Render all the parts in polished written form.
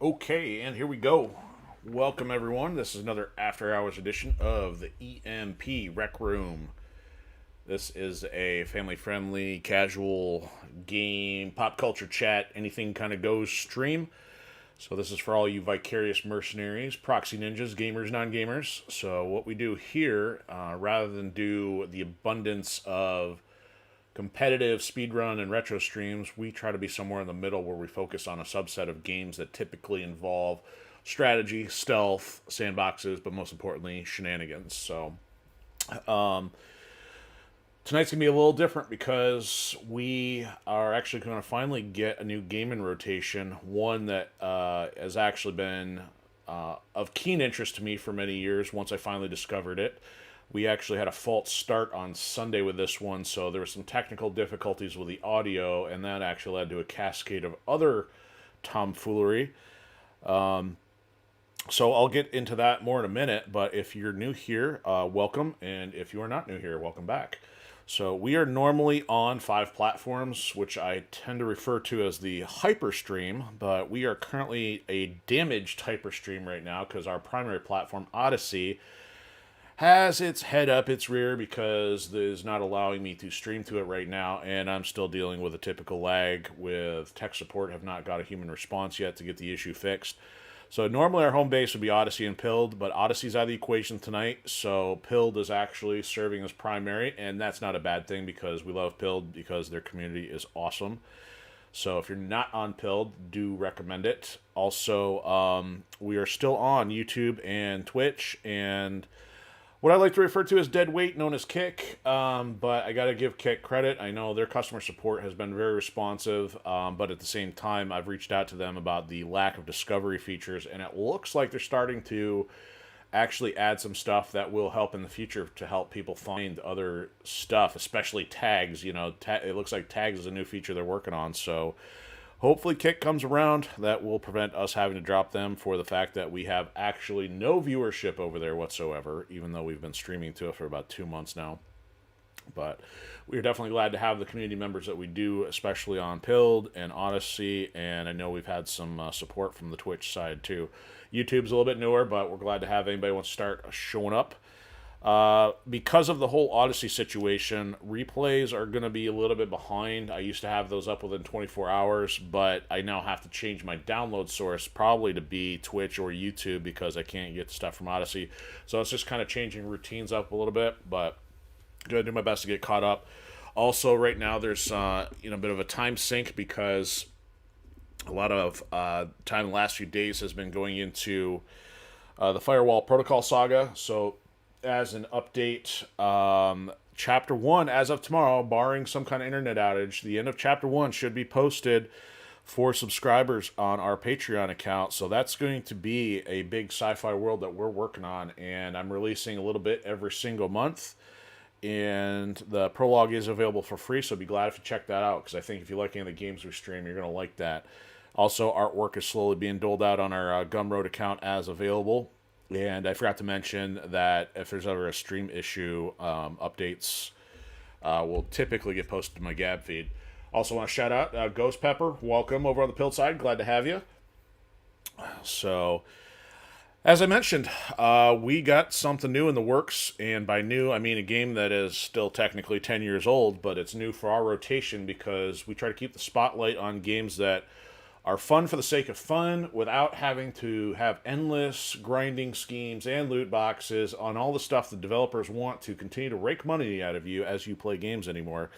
Okay, and here we go. Welcome, everyone. This is another after hours edition of the EMP Rec Room. This is a family friendly, casual game, pop culture chat, anything kind of goes stream. So, this is for all you vicarious mercenaries, proxy ninjas, gamers, non gamers. So, what we do here, rather than do the abundance of competitive speedrun and retro streams, we try to be somewhere in the middle where we focus on a subset of games that typically involve strategy, stealth, sandboxes, but most importantly, shenanigans. So tonight's going to be a little different because we are actually going to finally get a new game in rotation, one that has actually been of keen interest to me for many years once I finally discovered it. We actually had a false start on Sunday with this one, so there were some technical difficulties with the audio, and that actually led to a cascade of other tomfoolery. So I'll get into that more in a minute, but if you're new here, welcome, and if you are not new here, welcome back. So we are normally on 5 platforms, which I tend to refer to as the hyperstream, but we are currently a damaged hyperstream right now because our primary platform, Odyssey, has its head up its rear because it is not allowing me to stream to it right now, and I'm still dealing with a typical lag with tech support. Have not got a human response yet to get the issue fixed. So normally our home base would be Odyssey and Pilled, but Odyssey's out of the equation tonight, so Pilled is actually serving as primary, and that's not a bad thing because we love Pilled because their community is awesome. So if you're not on Pilled, do recommend it. Also, we are still on YouTube and Twitch, and what I like to refer to as dead weight, known as Kick, but I got to give Kick credit. I know their customer support has been very responsive, but at the same time, I've reached out to them about the lack of discovery features, and it looks like they're starting to actually add some stuff that will help in the future to help people find other stuff, especially tags. You know, it looks like tags is a new feature they're working on, so hopefully Kick comes around. That will prevent us having to drop them for the fact that we have actually no viewership over there whatsoever, even though we've been streaming to it for about 2 months now. But we're definitely glad to have the community members that we do, especially on Pilled and Odyssey, and I know we've had some support from the Twitch side too. YouTube's a little bit newer, but we're glad to have anybody who wants to start showing up. Because of the whole Odyssey situation, replays are going to be a little bit behind. I used to have those up within 24 hours, but I now have to change my download source probably to be Twitch or YouTube because I can't get stuff from Odyssey. So it's just kind of changing routines up a little bit, but going to do my best to get caught up. Also, right now there's a bit of a time sink because a lot of time in the last few days has been going into the Firewall Protocol saga. So as an update, Chapter 1, as of tomorrow, barring some kind of internet outage, the end of Chapter 1 should be posted for subscribers on our Patreon account. So that's going to be a big sci-fi world that we're working on, and I'm releasing a little bit every single month. And the prologue is available for free, so be glad if you check that out, because I think if you like any of the games we stream, you're going to like that. Also, artwork is slowly being doled out on our Gumroad account as available. And I forgot to mention that if there's ever a stream issue, updates will typically get posted to my Gab feed. Also want to shout out Ghost Pepper. Welcome over on the Pilled side. Glad to have you. So, as I mentioned, we got something new in the works. And by new, I mean a game that is still technically 10 years old, but it's new for our rotation because we try to keep the spotlight on games that are fun for the sake of fun without having to have endless grinding schemes and loot boxes on all the stuff the developers want to continue to rake money out of you as you play games anymore.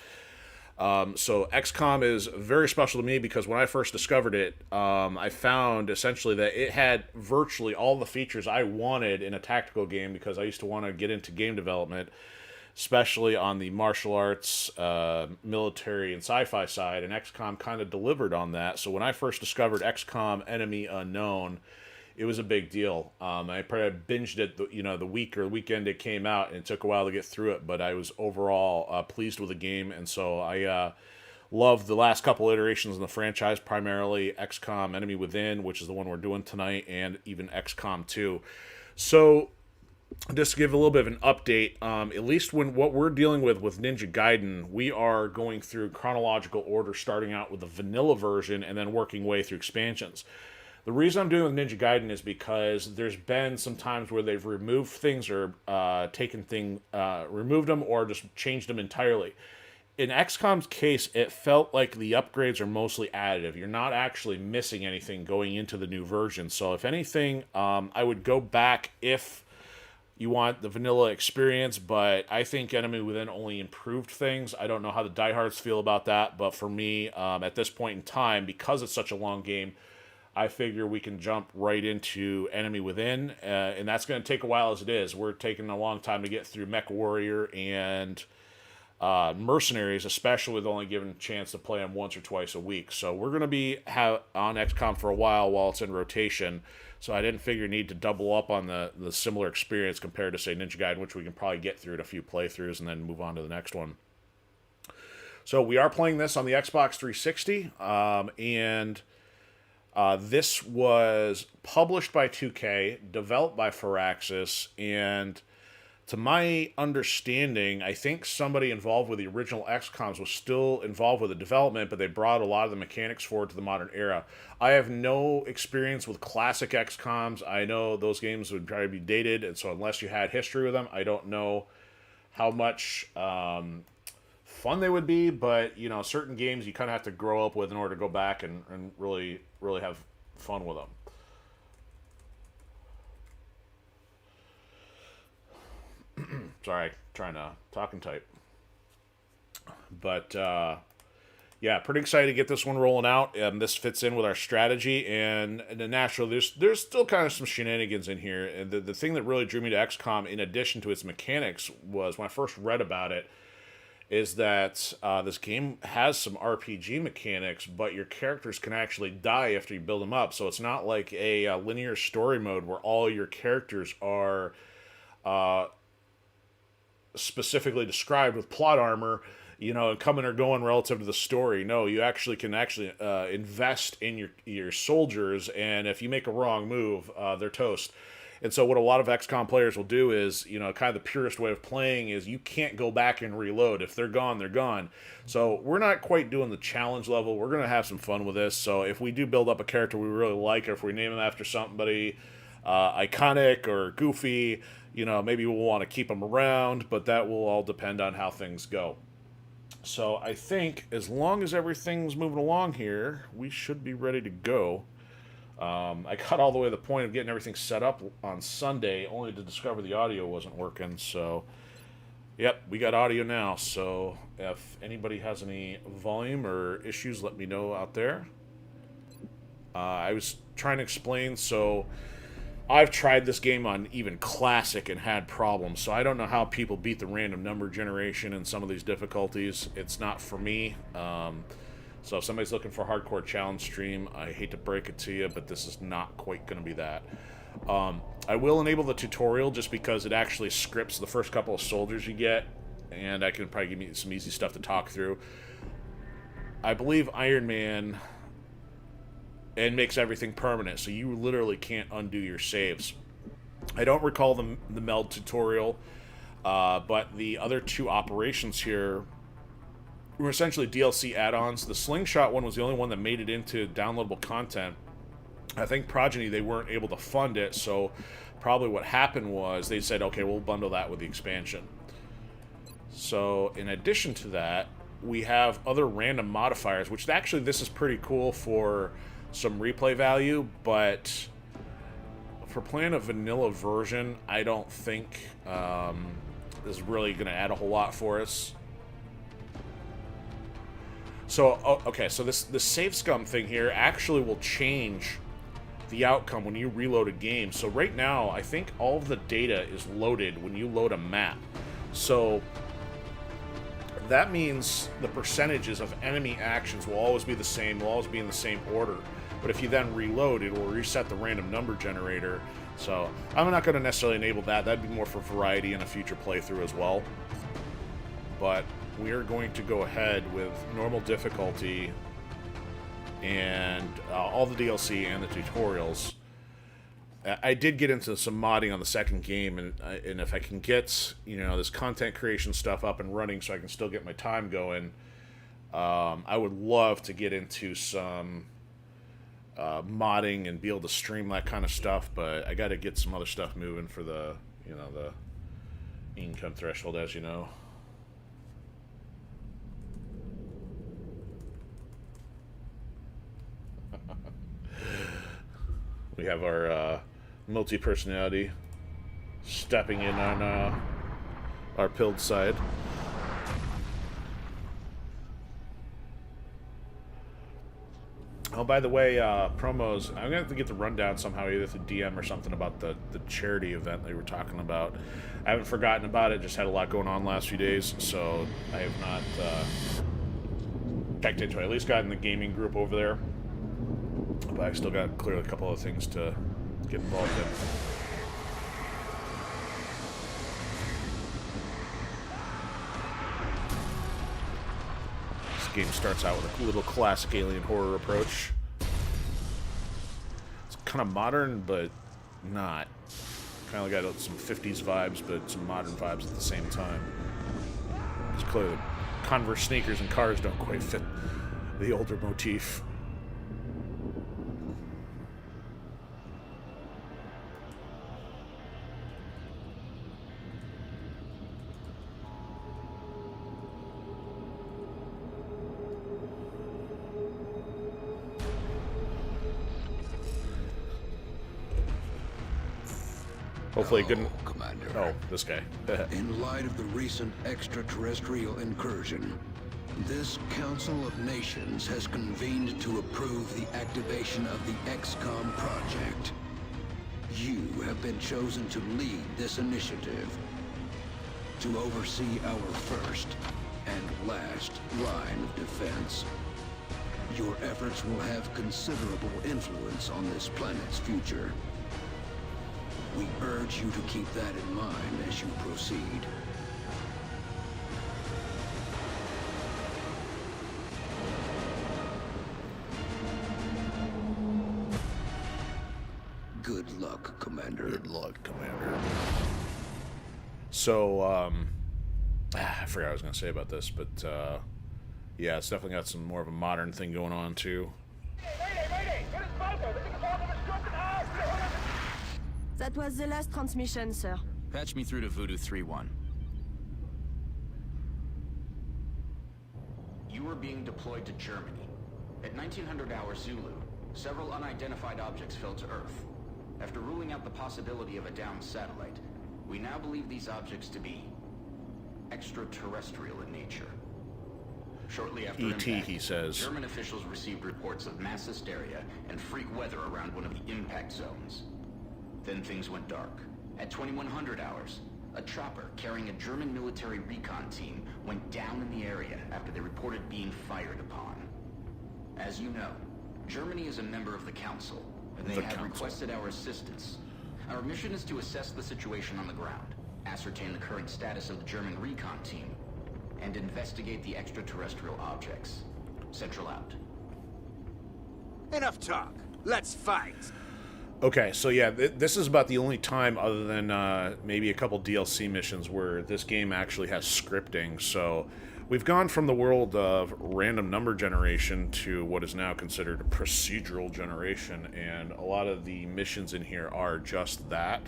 So XCOM is very special to me because when I first discovered it, I found essentially that it had virtually all the features I wanted in a tactical game because I used to want to get into game development, especially on the martial arts, military, and sci-fi side, and XCOM kind of delivered on that. So when I first discovered XCOM Enemy Unknown, it was a big deal. I probably binged it, the week or weekend it came out, and it took a while to get through it, but I was overall pleased with the game, and so I loved the last couple iterations in the franchise, primarily XCOM Enemy Within, which is the one we're doing tonight, and even XCOM 2. So just to give a little bit of an update, at least what we're dealing with Ninja Gaiden, we are going through chronological order, starting out with the vanilla version and then working way through expansions. The reason I'm doing with Ninja Gaiden is because there's been some times where they've removed things or removed them or just changed them entirely. In XCOM's case, it felt like the upgrades are mostly additive. You're not actually missing anything going into the new version. So if anything, I would go back if you want the vanilla experience, but I think Enemy Within only improved things. I don't know how the diehards feel about that, but for me, at this point in time, because it's such a long game, I figure we can jump right into Enemy Within, and that's going to take a while as it is. We're taking a long time to get through Mech Warrior and Mercenaries, especially with only given a chance to play them once or twice a week. So we're going to be on XCOM for a while it's in rotation. So I didn't figure need to double up on the similar experience compared to, say, Ninja Gaiden, which we can probably get through in a few playthroughs and then move on to the next one. So we are playing this on the Xbox 360, and this was published by 2K, developed by Firaxis, and to my understanding, I think somebody involved with the original XCOMs was still involved with the development, but they brought a lot of the mechanics forward to the modern era. I have no experience with classic XCOMs. I know those games would probably be dated, and so unless you had history with them, I don't know how much fun they would be, but, you know, certain games you kind of have to grow up with in order to go back and really, really have fun with them. Sorry, trying to talk and type. But, yeah, pretty excited to get this one rolling out. This fits in with our strategy, and naturally, there's still kind of some shenanigans in here. And the thing that really drew me to XCOM, in addition to its mechanics, was when I first read about it, is that this game has some RPG mechanics, but your characters can actually die after you build them up. So it's not like a linear story mode where all your characters are specifically described with plot armor, you know, and coming or going relative to the story. No, you actually can invest in your soldiers, and if you make a wrong move, they're toast. And so what a lot of XCOM players will do is, you know, kind of the purest way of playing is you can't go back and reload. If they're gone, they're gone. So we're not quite doing the challenge level. We're going to have some fun with this. So if we do build up a character we really like, or if we name him after somebody iconic or goofy, you know, maybe we'll want to keep them around, but that will all depend on how things go. So I think as long as everything's moving along here, we should be ready to go. I got all the way to the point of getting everything set up on Sunday, only to discover the audio wasn't working. So, yep, we got audio now. So if anybody has any volume or issues, let me know out there. I was trying to explain, so I've tried this game on even Classic and had problems, so I don't know how people beat the random number generation and some of these difficulties. It's not for me. So if somebody's looking for a hardcore challenge stream, I hate to break it to you, but this is not quite going to be that. I will enable the tutorial just because it actually scripts the first couple of soldiers you get, and I can probably give you some easy stuff to talk through. I believe Iron Man and makes everything permanent, so you literally can't undo your saves. I don't recall the meld tutorial, but the other two operations here were essentially DLC add-ons. The Slingshot one was the only one that made it into downloadable content. I think Progeny, they weren't able to fund it, so probably what happened was they said, okay, we'll bundle that with the expansion. So in addition to that, we have other random modifiers, which actually this is pretty cool for some replay value, but for playing a vanilla version, I don't think this is really going to add a whole lot for us. So, okay, so this save scum thing here actually will change the outcome when you reload a game. So right now, I think all of the data is loaded when you load a map. So that means the percentages of enemy actions will always be the same, will always be in the same order. But if you then reload, it will reset the random number generator. So I'm not going to necessarily enable that. That'd be more for variety in a future playthrough as well. But we are going to go ahead with normal difficulty and all the DLC and the tutorials. I did get into some modding on the second game, and if I can get, you know, this content creation stuff up and running so I can still get my time going, I would love to get into some modding and be able to stream that kind of stuff, but I got to get some other stuff moving for the, you know, the income threshold, as you know. We have our multi-personality stepping in on our pilled side. Oh, by the way, promos, I'm going to have to get the rundown somehow, either through DM or something, about the charity event they were talking about. I haven't forgotten about it, just had a lot going on the last few days, so I have not checked into it. At least got in the gaming group over there. But I still got clearly a couple of things to get involved in. This game starts out with a little classic alien horror approach. It's kind of modern, but not. Kind of got some 50s vibes, but some modern vibes at the same time. It's clearly Converse sneakers and cars don't quite fit the older motif. Hopefully good. Commander. Oh, this guy. In light of the recent extraterrestrial incursion, this Council of Nations has convened to approve the activation of the XCOM project. You have been chosen to lead this initiative, to oversee our first and last line of defense. Your efforts will have considerable influence on this planet's future. We urge you to keep that in mind as you proceed. Good luck, Commander. Good luck, Commander. So, I forgot what I was going to say about this, but, yeah, it's definitely got some more of a modern thing going on, too. That was the last transmission, sir. Patch me through to Voodoo 3-1. You are being deployed to Germany. At 1900 hour Zulu, several unidentified objects fell to Earth. After ruling out the possibility of a downed satellite, we now believe these objects to be extraterrestrial in nature. Shortly after ET, impact, he says. German officials received reports of mass hysteria and freak weather around one of the impact zones. Then things went dark. At 2100 hours, a chopper carrying a German military recon team went down in the area after they reported being fired upon. As you know, Germany is a member of the Council, and they have requested our assistance. Our mission is to assess the situation on the ground, ascertain the current status of the German recon team, and investigate the extraterrestrial objects. Central out. Enough talk. Let's fight. Okay, so yeah, this is about the only time, other than maybe a couple DLC missions, where this game actually has scripting. So we've gone from the world of random number generation to what is now considered a procedural generation, and a lot of the missions in here are just that.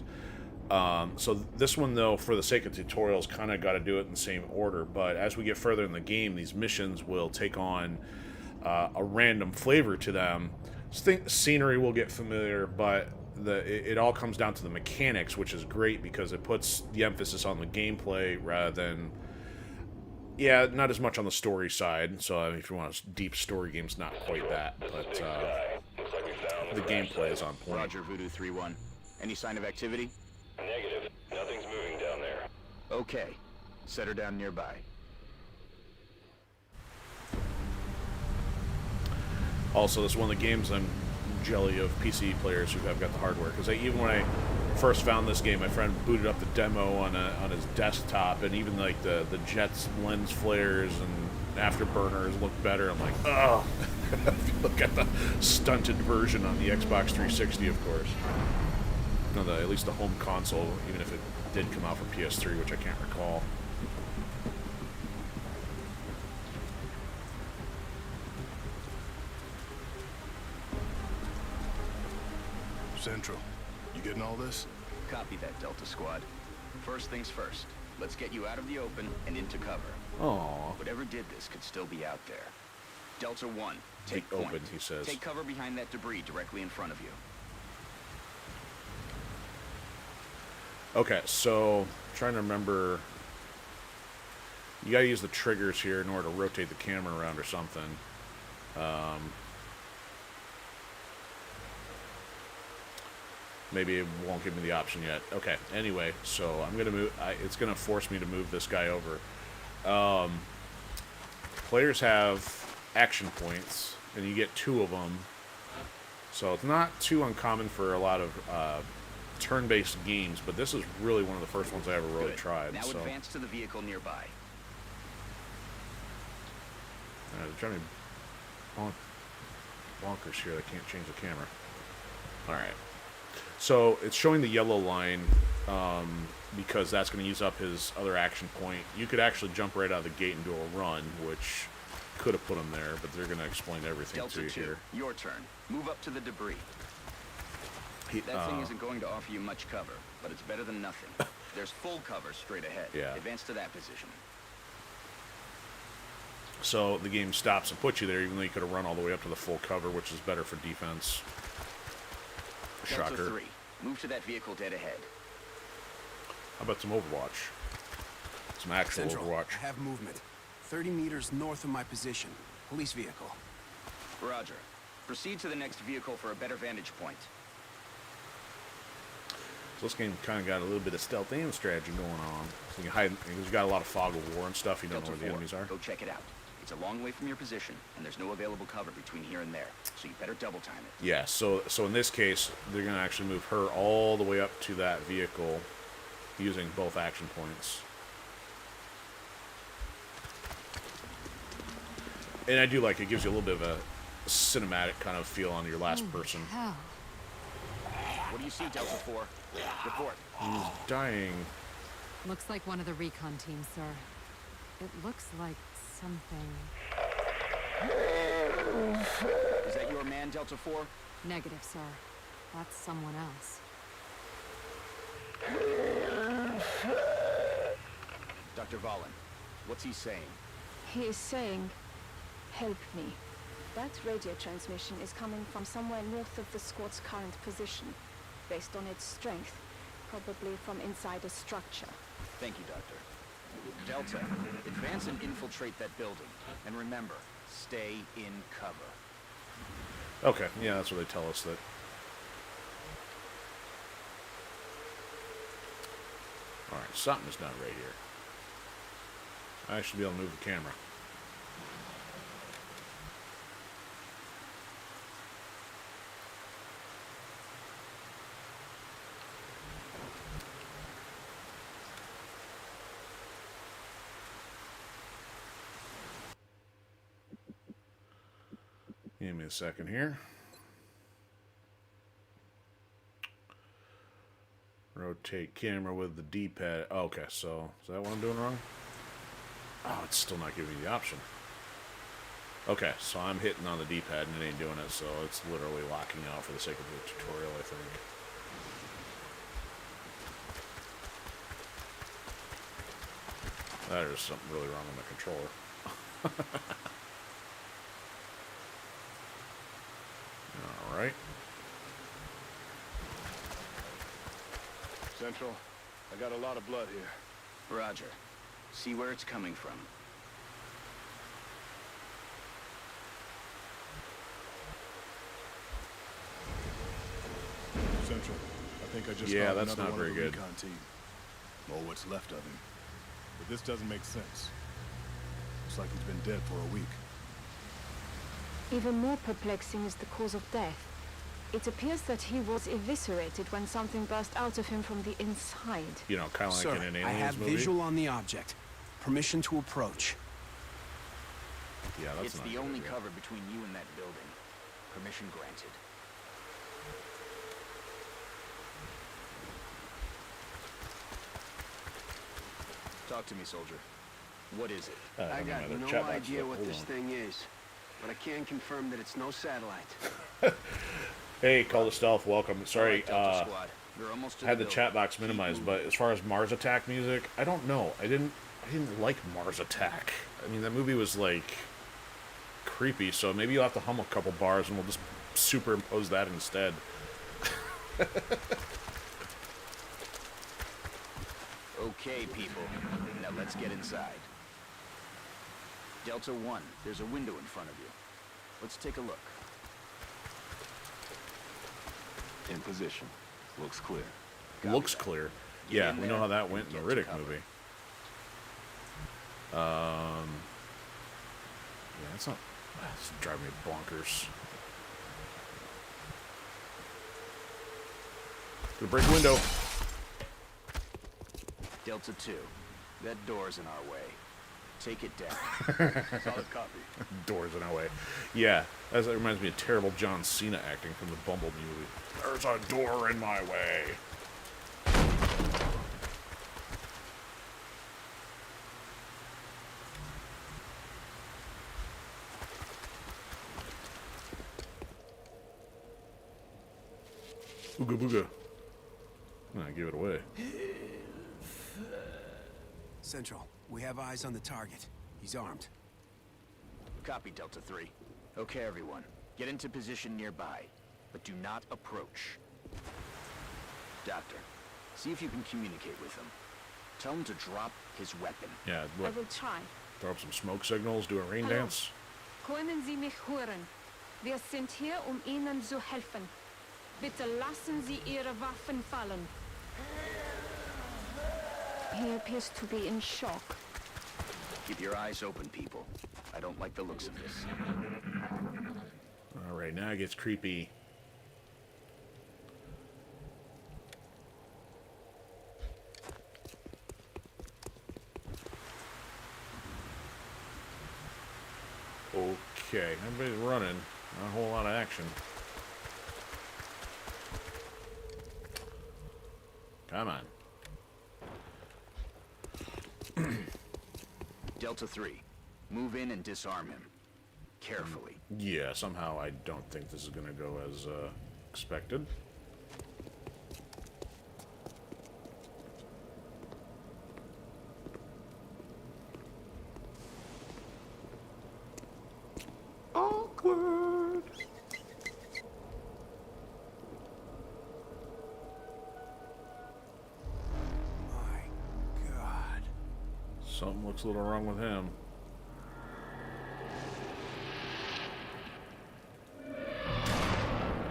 So this one, though, for the sake of tutorials, kind of got to do it in the same order, but as we get further in the game, these missions will take on a random flavor to them. Scenery will get familiar, but it all comes down to the mechanics, which is great because it puts the emphasis on the gameplay rather than, yeah, not as much on the story side. So I mean, if you want a deep story game's not quite that, but the gameplay is on point. Roger, Voodoo 3-1. Any sign of activity? Negative. Nothing's moving down there. Okay. Set her down nearby. Also, this is one of the games I'm jelly of PC players who have got the hardware, because even when I first found this game, my friend booted up the demo on his desktop, and even like the jet's lens flares and afterburners look better. I'm like, oh, look at the stunted version on the Xbox 360, of course. No, at least the home console, even if it did come out for PS3, which I can't recall. getting all this? Copy that, Delta Squad. First things first. Let's get you out of the open and into cover. Oh. Whatever did this could still be out there. Delta 1, take The point. open, he says. Take cover behind that debris directly in front of you. Okay, so trying to remember. You gotta use the triggers here in order to rotate the camera around or something. Maybe it won't give me the option yet. Okay, anyway, so I'm gonna move. It's gonna force me to move this guy over. Players have action points, and you get 2 of them. So it's not too uncommon for a lot of turn-based games, but this is really one of the first ones I ever really Good. tried. Now So advance to the vehicle nearby. they're trying to bonkers here. I can't change the camera. All right. So it's showing the yellow line because that's going to use up his other action point. You could actually jump right out of the gate and do a run, which could have put him there, but they're going to explain everything to Delta you 2, here. your turn. Move up to the debris. That thing isn't going to offer you much cover, but it's better than nothing. There's full cover straight ahead. Yeah. Advance to that position. So the game stops and puts you there, even though you could have run all the way up to the full cover, which is better for defense. Delta Shocker. 3, move to that vehicle dead ahead. How about some Overwatch? Some actual Central, Overwatch. I have movement. 30 meters north of my position. Police vehicle. Roger. Proceed to the next vehicle for a better vantage point. So this game kind of got a little bit of stealth and strategy going on. So you can hide, because you got a lot of fog of war and stuff. You don't know Delta where the 4, enemies are. go check it out. It's a long way from your position, and there's no available cover between here and there, so you better double time it. Yeah, so in this case, they're going to actually move her all the way up to that vehicle using both action points. And I do like it. Gives you a little bit of a cinematic kind of feel on your last person. Hell. What do you see, Delta 4? Report. He's dying. Looks like one of the recon teams, sir. It looks like something. Is that your man, Delta 4? Negative, sir. That's someone else. Dr. Valen, what's he saying? He is saying, help me. That radio transmission is coming from somewhere north of the squad's current position. Based on its strength, probably from inside a structure. Thank you, Doctor. Delta, advance and infiltrate that building. And remember, stay in cover. Okay, yeah, that's what they tell us that. Alright, something's not right here. I should be able to move the camera. Give me a second here. Rotate camera with the D-pad. Oh, okay, so is that what I'm doing wrong? Oh, it's still not giving me the option. Okay, so I'm hitting on the D-pad and it ain't doing it, so it's literally locking out for the sake of the tutorial, I think. There's something really wrong with my controller. Alright. Central, I got a lot of blood here. Roger. See where it's coming from. Central, I think I just Yeah, found that's another not one of very the good. recon team. Or what's left of him. But this doesn't make sense. Looks like he's been dead for a week. Even more perplexing is the cause of death. It appears that he was eviscerated when something burst out of him from the inside. You know, kind of like Sir, in an I Aliens have movie. visual on the object. Permission to approach. Yeah, that's It's not the good, only yeah. cover between you and that building. Permission granted. Talk to me, soldier. What is it? I got another no chat box, idea but what hold this on. thing is, but I can confirm that it's no satellite. Hey, Call to Stealth, welcome. Sorry, All right, Delta Squad. We're almost to I had the building. chat box minimized, but as far as Mars Attack music, I don't know. I didn't like Mars Attack. I mean, that movie was like creepy, so maybe you'll have to hum a couple bars and we'll just superimpose that instead. Okay, people. Now let's get inside. Delta 1, there's a window in front of you. Let's take a look. In position. Looks clear. Looks clear. Yeah, we know how that went in the Riddick movie. Yeah, it's driving me bonkers. Gonna break the window. Delta 2, that door's in our way. Take it down. Solid copy. Doors in our way. Yeah, that reminds me of terrible John Cena acting from the Bumblebee movie. There's a door in my way. Ooga booga. I'm gonna give it away. Central, we have eyes on the target. He's armed. Copy, Delta 3. Okay, everyone. Get into position nearby, but do not approach. Doctor, see if you can communicate with him. Tell him to drop his weapon. Yeah, I what? will try. Throw up some smoke signals, do a rain Hallo. dance. Können Sie mich hören? Wir sind hier, Ihnen zu helfen. Bitte lassen Sie Ihre Waffen fallen. He appears to be in shock. Keep your eyes open, people. I don't like the looks of this. Alright, now it gets creepy. Okay, everybody's running. Not a whole lot of action. Come on. Delta 3, move in and disarm him. Carefully. Yeah, somehow I don't think this is going to go as expected. Awkward. My God. Something looks a little wrong with him.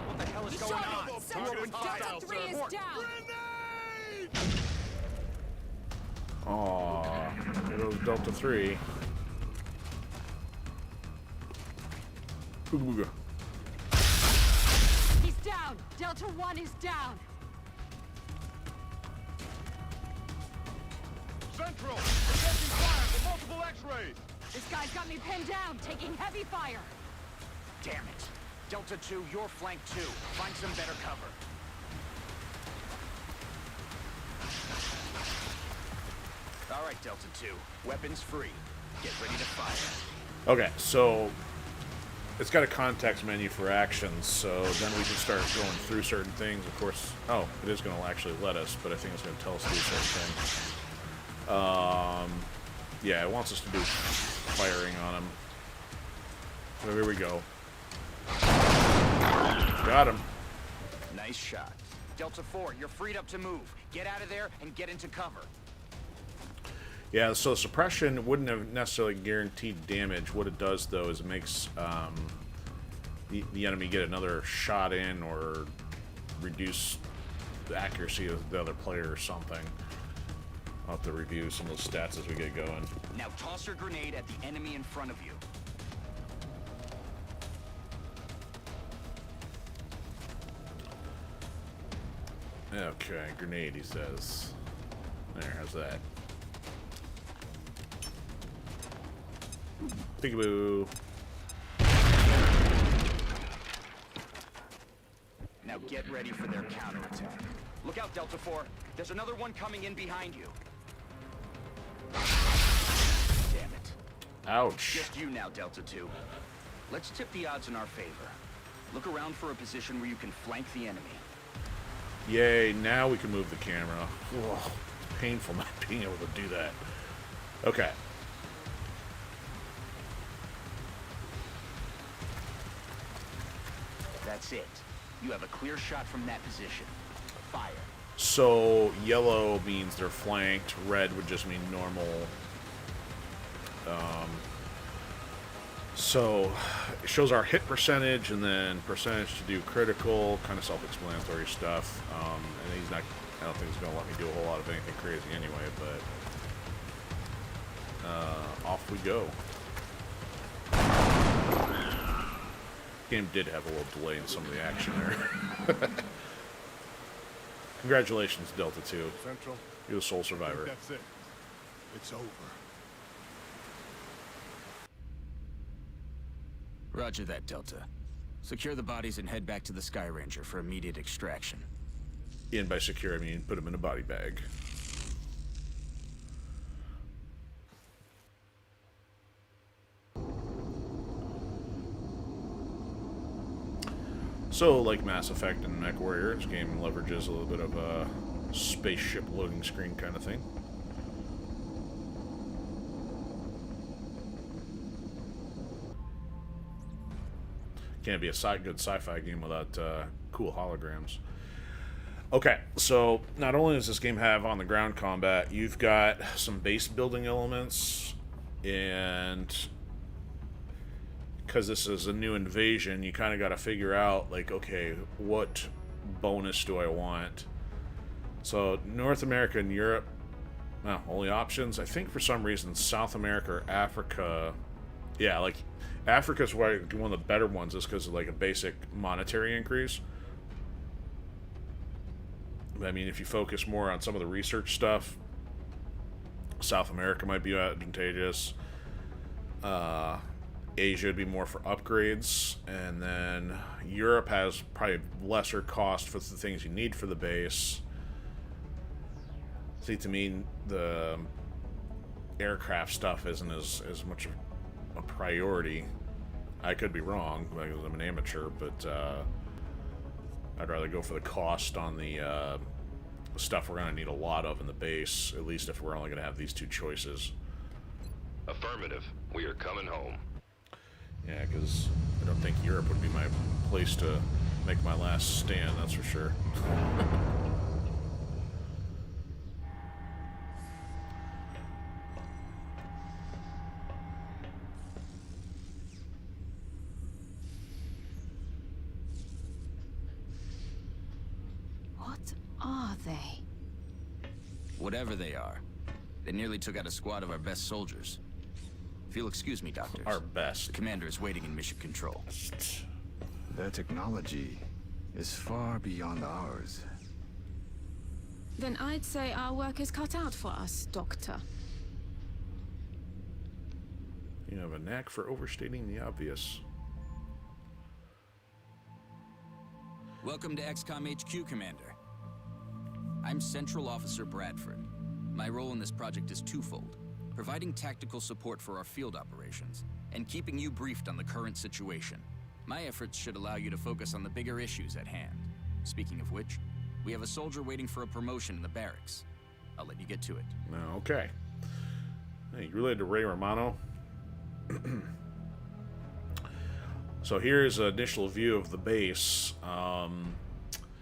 What the hell is going on? Delta 3 is down! Aww, there goes Delta 3. Ooga booga. He's down! Delta 1 is down! Central! Attempting fire with multiple X-rays! This guy's got me pinned down, taking heavy fire! Damn it. Delta 2, you're flanked too. Find some better cover. All right, Delta 2. Weapons free. Get ready to fire. Okay, so it's got a context menu for actions, so then we can start going through certain things. Of course, oh, it is going to actually let us, but I think it's going to tell us to do certain things. Yeah, it wants us to do firing on him. So here we go. Got him. Nice shot. Delta 4, you're freed up to move. Get out of there and get into cover. Yeah, so suppression wouldn't have necessarily guaranteed damage. What it does, though, is it makes the enemy get another shot in or reduce the accuracy of the other player or something. I'll have to review some of those stats as we get going. Now toss your grenade at the enemy in front of you. Okay, grenade, he says. There, how's that? Peekaboo. Now get ready for their counterattack. Look out, Delta 4. There's another one coming in behind you. Damn it. Ouch. Just you now, Delta 2. Let's tip the odds in our favor. Look around for a position where you can flank the enemy. Yay, now we can move the camera. Ugh, it's painful not being able to do that. Okay. That's it. You have a clear shot from that position. Fire. So, yellow means they're flanked. Red would just mean normal. So, it shows our hit percentage and then percentage to do critical, kind of self-explanatory stuff. And he's not, I don't think he's going to let me do a whole lot of anything crazy anyway, but off we go. Game did have a little delay in some of the action there. Congratulations, Delta 2. Central. You're the sole survivor. That's it. It's over. Roger that, Delta. Secure the bodies and head back to the Sky Ranger for immediate extraction. And by secure, I mean put them in a body bag. So, like Mass Effect and MechWarrior, this game leverages a little bit of a spaceship loading screen kind of thing. Can't be a good sci-fi game without cool holograms. Okay, so not only does this game have on-the-ground combat, you've got some base building elements, and because this is a new invasion, you kind of got to figure out, like, okay, what bonus do I want? So North America and Europe, well, only options. I think for some reason South America or Africa, yeah, like Africa's one of the better ones is because of like a basic monetary increase. I mean, if you focus more on some of the research stuff, South America might be advantageous. Asia would be more for upgrades, and then Europe has probably lesser cost for the things you need for the base. See, to me, the aircraft stuff isn't as much of a priority. I could be wrong, because I'm an amateur, but I'd rather go for the cost on the stuff we're going to need a lot of in the base, at least if we're only going to have these two choices. Affirmative. We are coming home. Yeah, because I don't think Europe would be my place to make my last stand, that's for sure. What are they? Whatever they are, they nearly took out a squad of our best soldiers. If you'll excuse me, doctors. Our best. The commander is waiting in mission control. Their technology is far beyond ours. Then I'd say our work is cut out for us, Doctor. You have a knack for overstating the obvious. Welcome to XCOM HQ, Commander. I'm Central Officer Bradford. My role in this project is twofold: providing tactical support for our field operations, and keeping you briefed on the current situation. My efforts should allow you to focus on the bigger issues at hand. Speaking of which, we have a soldier waiting for a promotion in the barracks. I'll let you get to it. Okay. Hey, you related to Ray Romano? So here's an initial view of the base.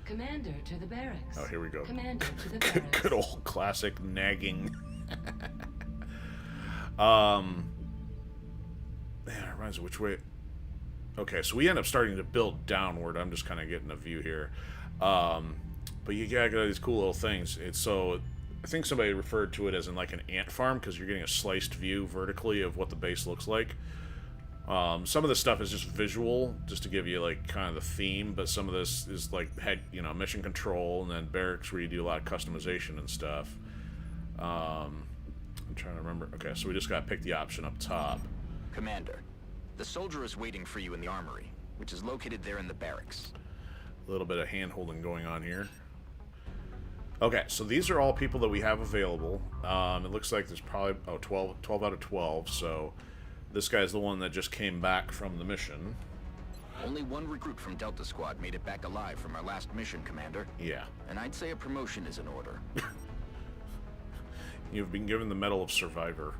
Commander to the barracks. Oh, here we go. Commander to the barracks. Good old classic nagging. Man, it reminds me which way. Okay, so we end up starting to build downward. I'm just kind of getting a view here. But you got these cool little things. It's so, I think somebody referred to it as in like an ant farm because you're getting a sliced view vertically of what the base looks like. Some of this stuff is just visual, just to give you like kind of the theme, but some of this is like mission control, and then barracks where you do a lot of customization and stuff. I'm trying to remember. Okay, so we just got to pick the option up top. Commander, the soldier is waiting for you in the armory, which is located there in the barracks. A little bit of hand-holding going on here. Okay, so these are all people that we have available. It looks like there's probably 12 out of 12, so this guy's the one that just came back from the mission. Only one recruit from Delta Squad made it back alive from our last mission, Commander. Yeah. And I'd say a promotion is in order. You've been given the Medal of Survivor.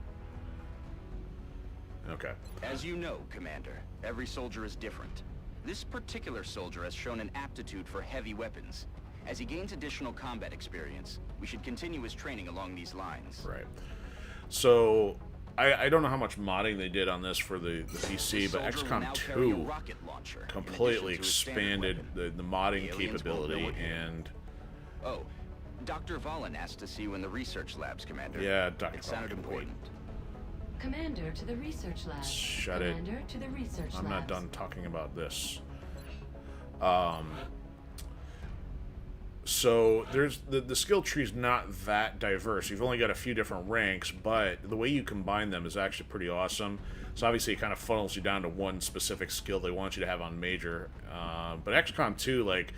Okay. As you know, Commander, every soldier is different. This particular soldier has shown an aptitude for heavy weapons. As he gains additional combat experience, we should continue his training along these lines. Right. So, I don't know how much modding they did on this for the PC, but XCOM 2 completely expanded the modding capability, and... Oh, Dr. Valen asked to see you in the research labs, Commander. Yeah, Dr. It sounded Valen can wait. important. Commander to the research lab. Shut it. Commander to the research I'm not labs. done talking about this. So there's the skill tree is not that diverse. You've only got a few different ranks, but the way you combine them is actually pretty awesome. So obviously it kind of funnels you down to one specific skill they want you to have on major. But XCOM 2, like,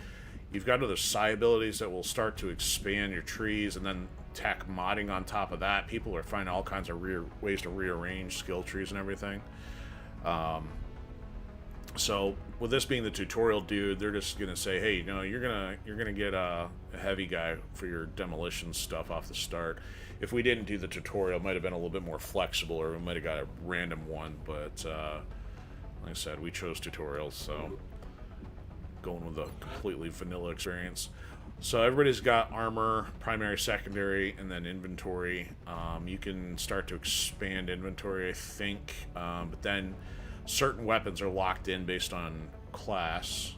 you've got other psi abilities that will start to expand your trees, and then tack modding on top of that. People are finding all kinds of ways to rearrange skill trees and everything. So with this being the tutorial dude, they're just gonna say, hey, you know, you're gonna get a heavy guy for your demolition stuff off the start. If we didn't do the tutorial, it might have been a little bit more flexible, or we might have got a random one. But like I said, we chose tutorials, so going with a completely vanilla experience. So everybody's got armor, primary, secondary, and then inventory. You can start to expand inventory, I think, but then certain weapons are locked in based on class.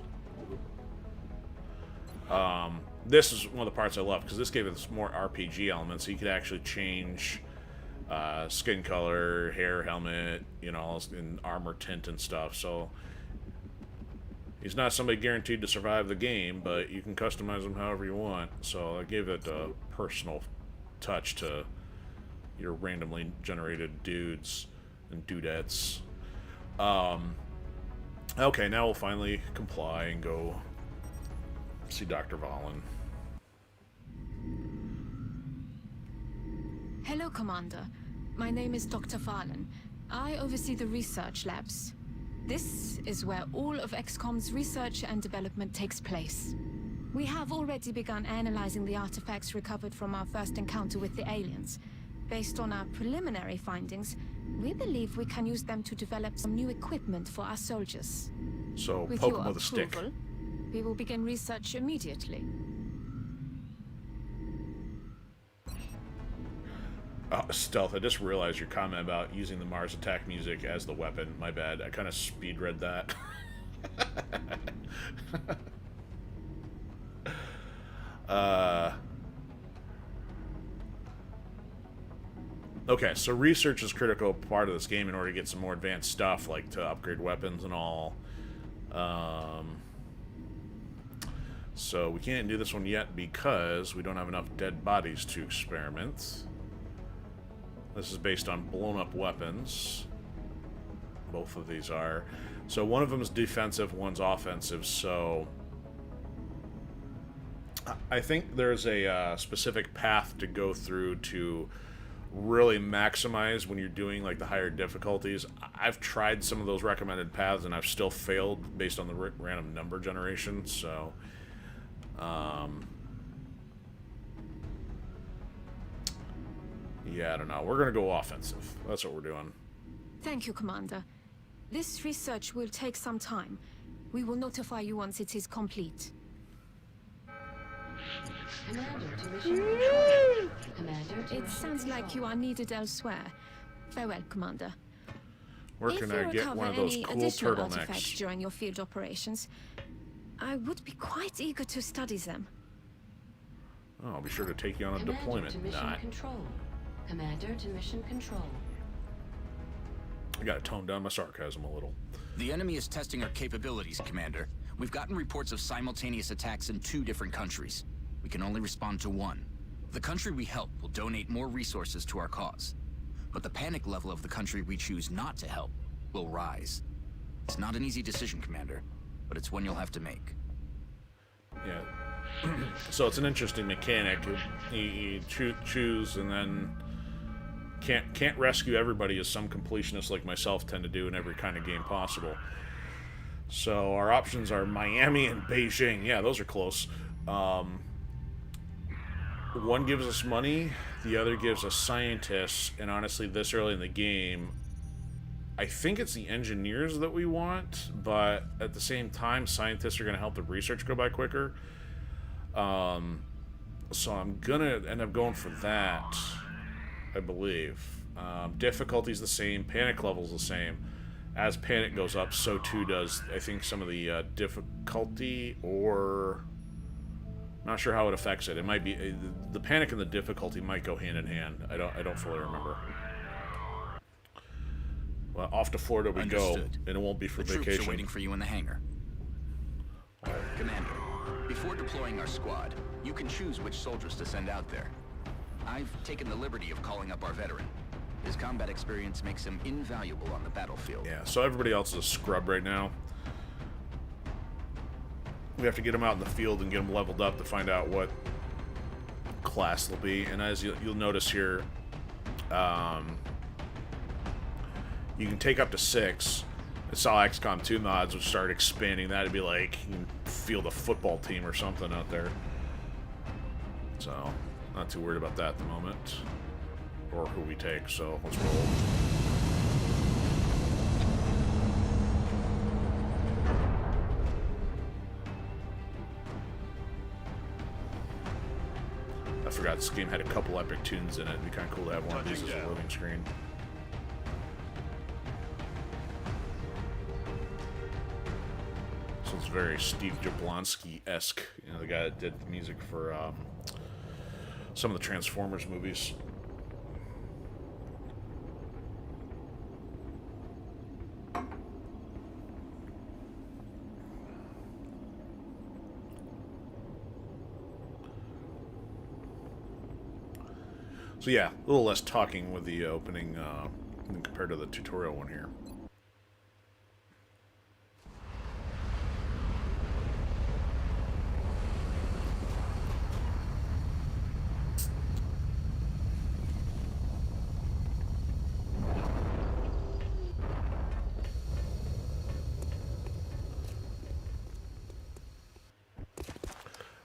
This is one of the parts I love, because this gave us more RPG elements, so you could actually change skin color, hair, helmet, you know, and armor tint and stuff. So he's not somebody guaranteed to survive the game, but you can customize him however you want. So I gave it a personal touch to your randomly generated dudes and dudettes. Okay, now we'll finally comply and go see Dr. Valen. Hello, Commander. My name is Dr. Valen. I oversee the research labs. This is where all of XCOM's research and development takes place. We have already begun analyzing the artifacts recovered from our first encounter with the aliens. Based on our preliminary findings, we believe we can use them to develop some new equipment for our soldiers. So, with poke your him with a stick. approval, we will begin research immediately. Stealth, I just realized your comment about using the Mars attack music as the weapon. My bad. I kind of speed read that. Okay, so research is a critical part of this game in order to get some more advanced stuff, like to upgrade weapons and all. So we can't do this one yet because we don't have enough dead bodies to experiment. This is based on blown up weapons. Both of these are. So one of them is defensive, one's offensive, so I think there's a specific path to go through to really maximize when you're doing like the higher difficulties. I've tried some of those recommended paths and I've still failed based on the random number generation, so yeah, I don't know. We're gonna go offensive. That's what we're doing. Thank you, Commander. This research will take some time. We will notify you once it is complete. Commander to mission control. Commander to It mission sounds control. like you are needed elsewhere. Farewell, Commander. Where can I get one of those cool additional artifacts turtlenecks? during your field operations, I would be quite eager to study them. Oh, I'll be sure to take you on a Commander deployment. to mission Not. control. Commander to mission control. I gotta tone down my sarcasm a little. The enemy is testing our capabilities, Commander. We've gotten reports of simultaneous attacks in 2 different countries. We can only respond to one. The country we help will donate more resources to our cause. But the panic level of the country we choose not to help will rise. It's not an easy decision, Commander, but it's one you'll have to make. Yeah. So it's an interesting mechanic. You choose and then can't rescue everybody, as some completionists like myself tend to do in every kind of game possible. So our options are Miami and Beijing. Yeah, those are close. One gives us money, the other gives us scientists, and honestly, this early in the game, I think it's the engineers that we want, but at the same time, scientists are going to help the research go by quicker. So I'm going to end up going for that, I believe. Difficulty's the same, panic level's the same. As panic goes up, so too does, I think, some of the difficulty, or... Not sure how it affects it. It might be... the panic and the difficulty might go hand in hand. I don't fully remember. Well, off to Florida we go, and it won't be for vacation. The troops are waiting for you in the hangar. Commander, before deploying our squad, you can choose which soldiers to send out there. I've taken the liberty of calling up our veteran. His combat experience makes him invaluable on the battlefield. Yeah, so everybody else is a scrub right now. We have to get them out in the field and get them leveled up to find out what class they'll be. And as you'll notice here, you can take up to 6. I saw XCOM 2 mods would start expanding that. It'd be like you can field a football team or something out there. So, not too worried about that at the moment. Or who we take, so let's roll. I forgot this game had a couple epic tunes in it. It'd be kind of cool to have one of these as a loading screen. So it's very Steve Jablonsky-esque, you know, the guy that did the music for some of the Transformers movies. So yeah, a little less talking with the opening compared to the tutorial one here.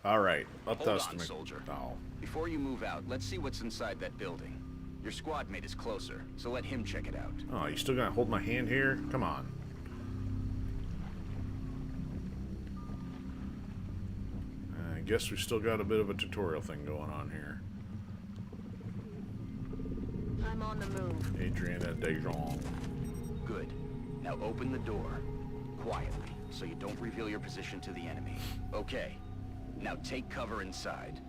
All right, up to us, soldier. Oh. Before you move out, let's see what's inside that building. Your squad mate is closer, so let him check it out. Oh, you still gonna hold my hand here? Come on. I guess we still got a bit of a tutorial thing going on here. I'm on the move. Adriana Dejon. Good. Now open the door. Quietly, so you don't reveal your position to the enemy. Okay. Now take cover inside.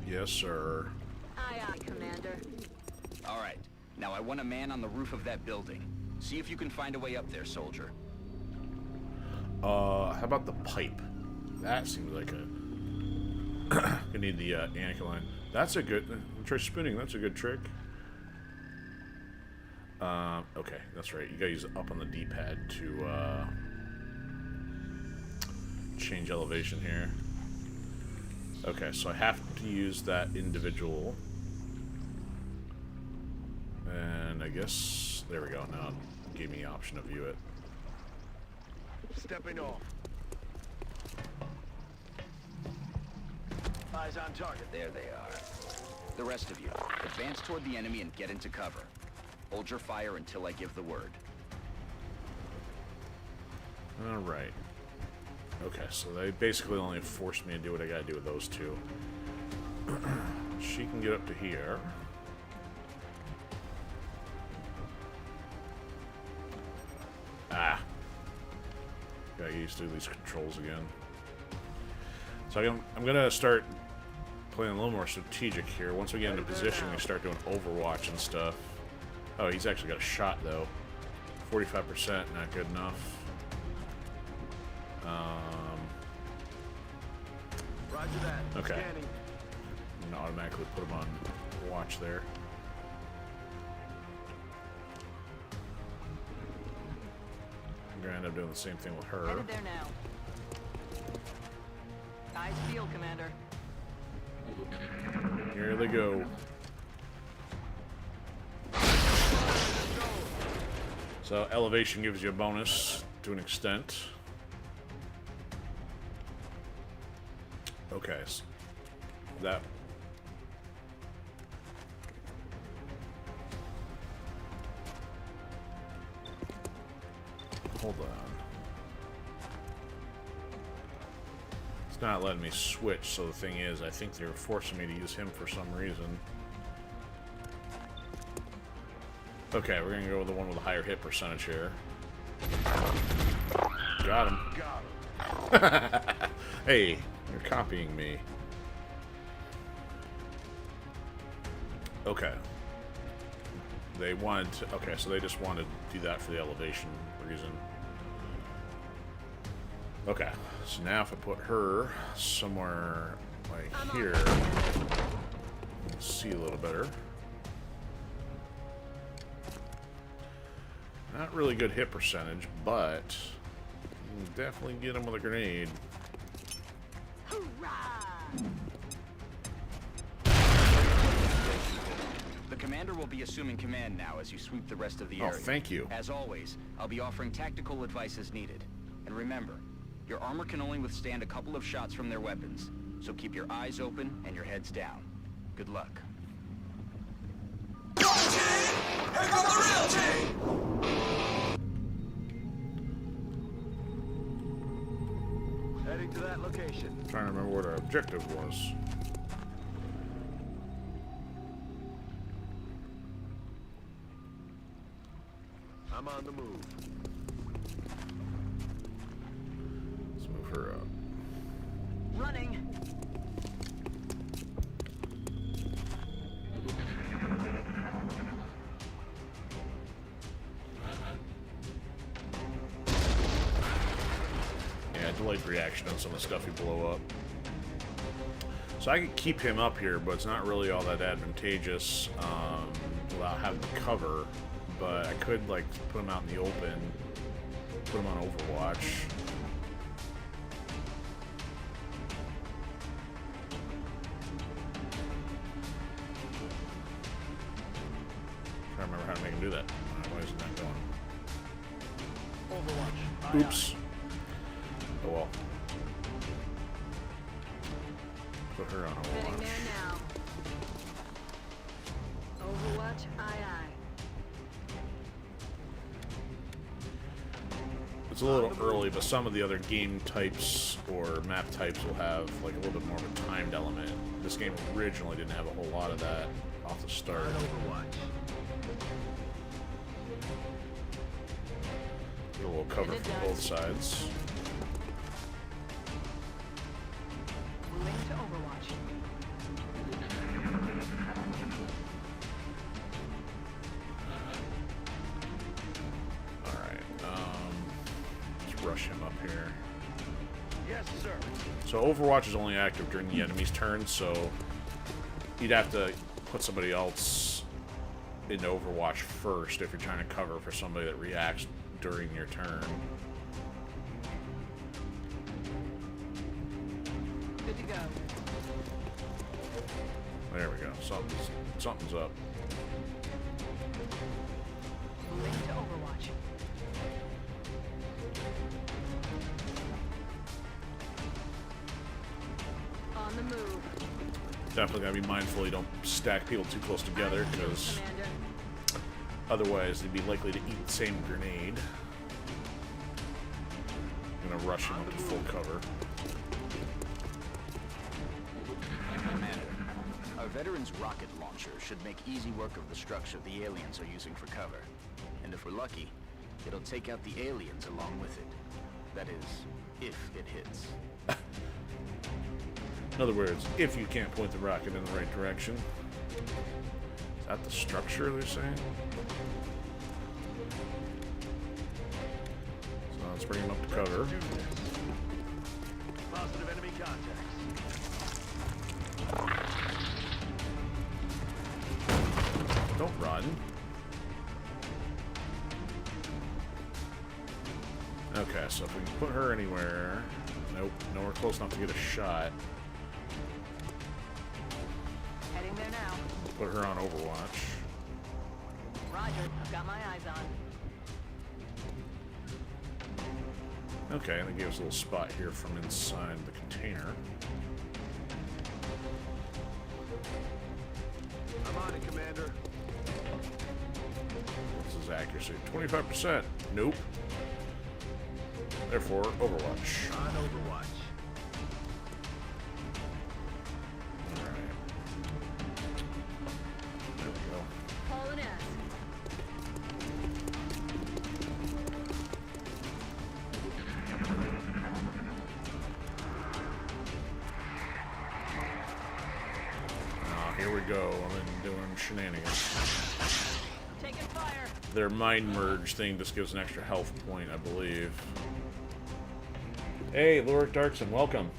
Yes, sir. Aye, aye, Commander. All right. Now I want a man on the roof of that building. See if you can find a way up there, soldier. How about the pipe? That seems like a... I need the Anakin line. That's a good... Try spinning. That's a good trick. Okay, that's right. You gotta use up on the D-pad to change elevation here. Okay, so I have to use that individual. And I guess... There we go. Now it gave me the option to view it. Stepping off. Eyes on target. There they are. The rest of you, advance toward the enemy and get into cover. Hold your fire until I give the word. Alright. Okay, so they basically only forced me to do what I gotta do with those two. She can get up to here. Ah. Gotta get used to these controls again. So I'm gonna start playing a little more strategic here. Once we get into position, we start doing Overwatch and stuff. Oh, he's actually got a shot, though. 45%, not good enough. Roger that. Okay. Scanning. I'm gonna automatically put him on watch there. I'm gonna end up doing the same thing with her. Headed there now. Eyes field, Commander. Here they go. So elevation gives you a bonus to an extent. Okay, that... Hold on. It's not letting me switch, so the thing is, I think they're forcing me to use him for some reason. Okay, we're gonna go with the one with the higher hit percentage here. Got him. Hey, you're copying me. Okay. They wanted to... Okay, so they just wanted to do that for the elevation reason. Okay, so now if I put her somewhere like here, we'll see a little better. Not really good hit percentage, but you can definitely get him with a grenade. The commander will be assuming command now as you sweep the rest of the area. Oh, thank you. As always, I'll be offering tactical advice as needed. And remember, your armor can only withstand a couple of shots from their weapons, so keep your eyes open and your heads down. Good luck. Here comes the real team! Heading to that location. I'm trying to remember what our objective was. I'm on the move. Let's move her up. Running. Yeah, delayed reaction on some of the stuff you blow up. So I could keep him up here, but it's not really all that advantageous without having to cover. But I could, like, put him out in the open, put him on Overwatch. I don't remember how to make him do that. Why isn't that going? Overwatch. Oops. Oh well. Put her on Heading Overwatch. there now. Overwatch, aye aye. It's a little early, but some of the other game types or map types will have like a little bit more of a timed element. This game originally didn't have a whole lot of that off the start. Overwatch. Get a little cover from both sides. Moving to Overwatch. Rush him up here. Yes, sir. So Overwatch is only active during the enemy's turn, so you'd have to put somebody else into Overwatch first if you're trying to cover for somebody that reacts during your turn. Good to go. There we go. Something's up. Moving to Overwatch. On the move. Definitely gotta be mindful you don't stack people too close together, because otherwise they'd be likely to eat the same grenade. I'm gonna rush him up to full cover. Commander, our veteran's rocket launcher should make easy work of the structure the aliens are using for cover. And if we're lucky, it'll take out the aliens along with it. That is, if it hits. In other words, if you can't point the rocket in the right direction. Is that the structure they're saying? So let's bring him up to cover. Positive enemy contacts. Don't run. Okay, so if we can put her anywhere... Nope, nowhere close enough to get a shot. Heading there now. Put her on Overwatch. Roger, I've got my eyes on. Okay, and they gave us a little spot here from inside the container. his accuracy. 25%. Nope. Therefore, Overwatch. On Overwatch. Alright. There we go. Hauling ass. Here we go. I'm doing shenanigans. Taking fire. Their mind merge thing just gives an extra health point, I believe. Hey, Lorik Darkson, welcome.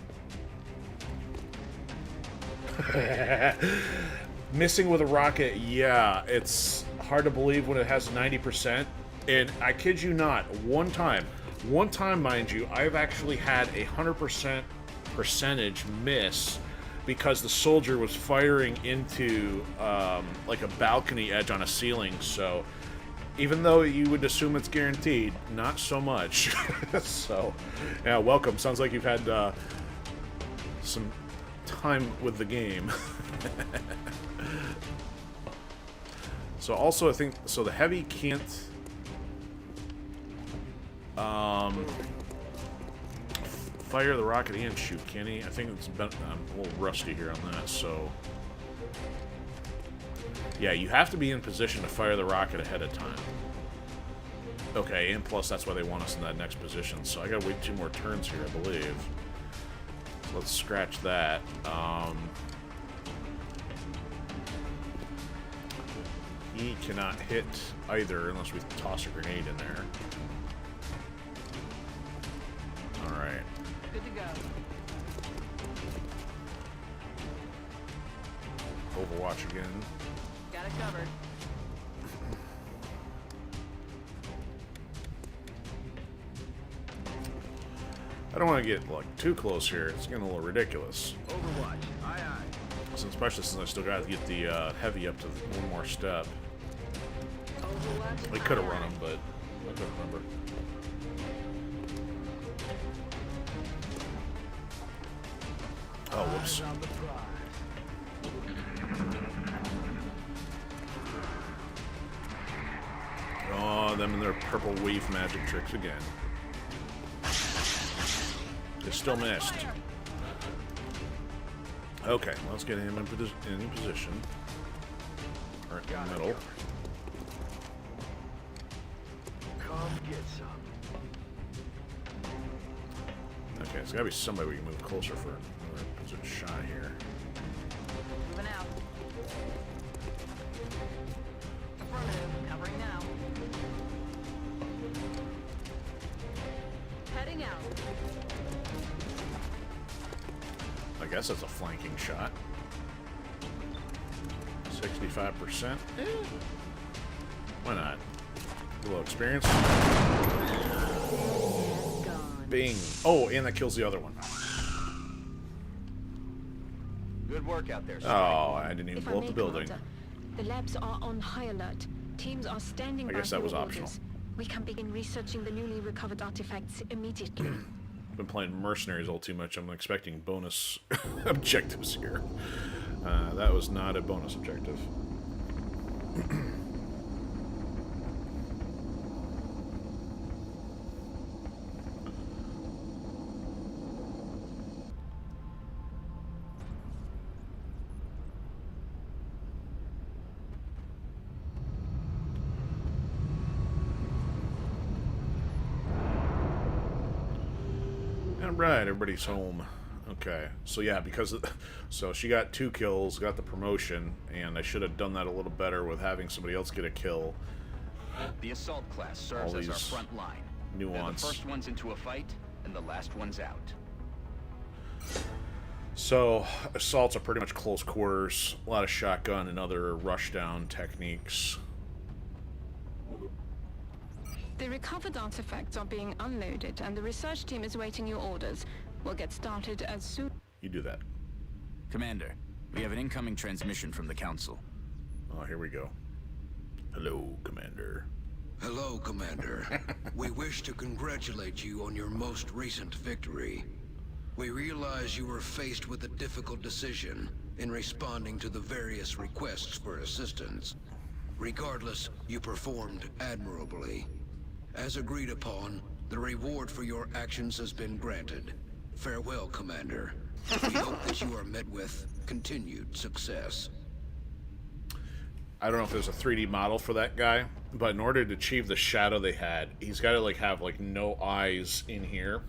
Missing with a rocket, yeah, it's hard to believe when it has 90%. And I kid you not, one time, mind you, I've actually had a 100% percentage miss because the soldier was firing into like a balcony edge on a ceiling. So even though you would assume it's guaranteed, not so much. So yeah, welcome. Sounds like you've had some time with the game. So also I think, so the heavy can't fire the rocket and shoot, can he? I think it's been, I'm a little rusty here on that, so... Yeah, you have to be in position to fire the rocket ahead of time. Okay, and plus that's why they want us in that next position, so I gotta wait 2 more turns here, I believe. So let's scratch that. He cannot hit either unless we toss a grenade in there. Alright. Good to go. Overwatch again. Got it covered. I don't want to get like too close here. It's getting a little ridiculous. Overwatch. Aye, aye. Especially since I still got to get the heavy up to one more step. Overwatch. We could have run him, but I couldn't remember. Oh, whoops. On the prize. Oh, them and their purple wave magic tricks again. They still missed. Okay, let's get him in position. Or in the middle. Come get some. Okay, there's gotta be somebody we can move closer for another position shot here. Moving out. Affirmative. Covering now. Heading out. I guess that's a flanking shot. 65%. Why not? A little experience. Bing. Oh, and that kills the other one. Good work out there, Oh, I didn't even If I blow up may, the building. Commander, the labs are on high alert. Teams are standing by. I guess that for was your optional. orders. We can begin researching the newly recovered artifacts immediately. I've been playing Mercenaries all too much. I'm expecting bonus objectives here. That was not a bonus objective. Alright, everybody's home. Okay, so yeah, because so she got 2 kills, got the promotion, and I should have done that a little better with having somebody else get a kill. The assault class serves All as our these front line. nuance. They're the first ones into a fight, and the last ones out. So assaults are pretty much close quarters, a lot of shotgun and other rushdown techniques. The recovered artifacts are being unloaded, and the research team is waiting your orders. We'll get started as soon. You do that. Commander, we have an incoming transmission from the Council. Oh, here we go. Hello, Commander. Hello, Commander. We wish to congratulate you on your most recent victory. We realize you were faced with a difficult decision in responding to the various requests for assistance. Regardless, you performed admirably. As agreed upon, the reward for your actions has been granted. Farewell, Commander. We hope that you are met with continued success. I don't know if there's a 3D model for that guy, but in order to achieve the shadow they had, he's got to like have like no eyes in here.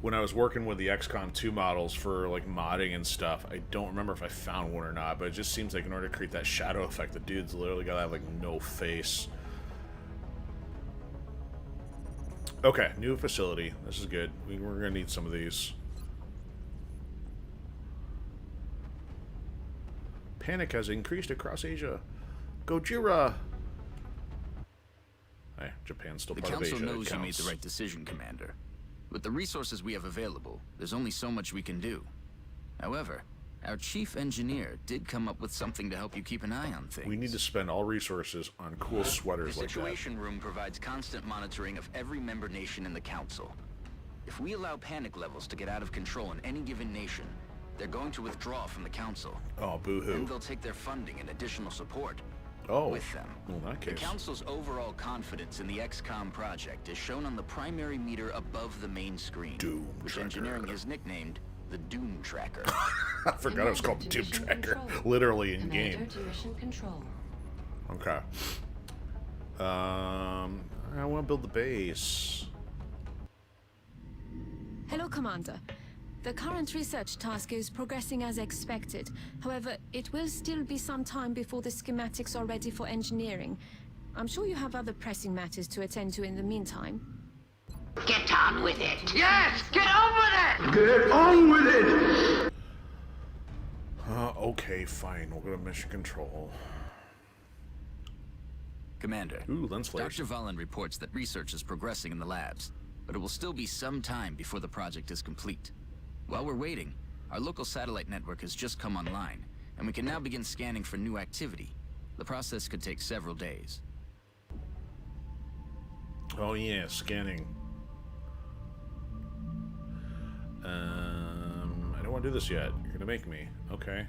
When I was working with the XCOM 2 models for like modding and stuff, I don't remember if I found one or not, but it just seems like in order to create that shadow effect, the dude's literally got to have like no face. Okay, new facility. This is good. We're going to need some of these. Panic has increased across Asia. Gojira! Hey, Japan's still part of Asia. The Council knows you made the right decision, Commander. With the resources we have available, there's only so much we can do. However, our chief engineer did come up with something to help you keep an eye on things. We need to spend all resources on cool sweaters like that. The Situation Room provides constant monitoring of every member nation in the Council. If we allow panic levels to get out of control in any given nation, they're going to withdraw from the Council. Oh, boo-hoo. And they'll take their funding and additional support with them. Well, in that case. The Council's overall confidence in the XCOM project is shown on the primary meter above the main screen, which engineering has nicknamed the Doom Tracker. I forgot it was called the Doom Tracker. Literally in game. Okay. I want to build the base. Hello, Commander. The current research task is progressing as expected. However, it will still be some time before the schematics are ready for engineering. I'm sure you have other pressing matters to attend to in the meantime. Get on with it. Yes, get on with it. Get on with it. Okay, fine. We'll go to mission control. Commander, lens flares. Dr. Valen reports that research is progressing in the labs, but it will still be some time before the project is complete. While we're waiting, our local satellite network has just come online, and we can now begin scanning for new activity. The process could take several days. Oh yeah, scanning. I don't want to do this yet. You're gonna make me. Okay.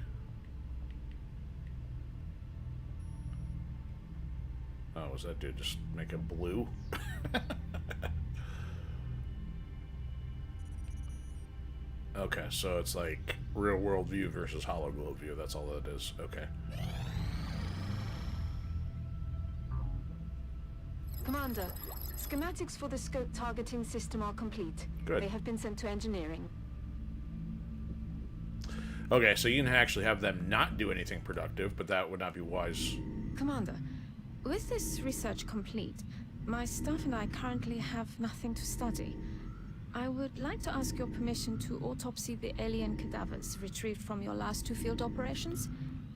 Oh, was that dude just make it blue? Okay, so it's like real world view versus hollow globe view. That's all that is. Okay. Commander, schematics for the scope targeting system are complete. Good. They have been sent to engineering. Okay, so you can actually have them not do anything productive, but that would not be wise. Commander, with this research complete, my staff and I currently have nothing to study. I would like to ask your permission to autopsy the alien cadavers retrieved from your last 2 field operations.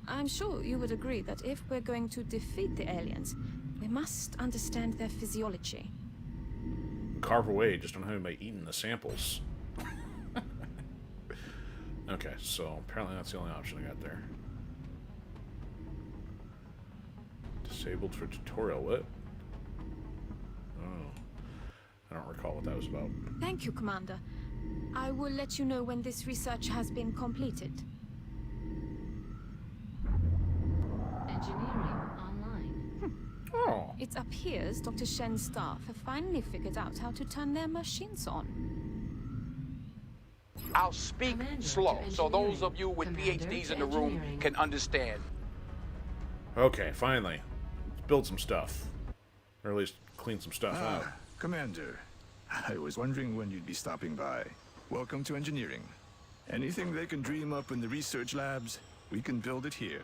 I'm sure you would agree that if we're going to defeat the aliens, we must understand their physiology. Carve away, just don't have anybody eating the samples. Okay, so apparently that's the only option I got there. Disabled for tutorial, what? Oh. I don't recall what that was about. Thank you, Commander. I will let you know when this research has been completed. Engineering online. Oh. It appears Dr. Shen's staff have finally figured out how to turn their machines on. I'll speak slow, so those of you with PhDs in the room can understand. Okay, finally. Let's build some stuff. Or at least clean some stuff out. Commander, I was wondering when you'd be stopping by. Welcome to engineering. Anything they can dream up in the research labs, we can build it here.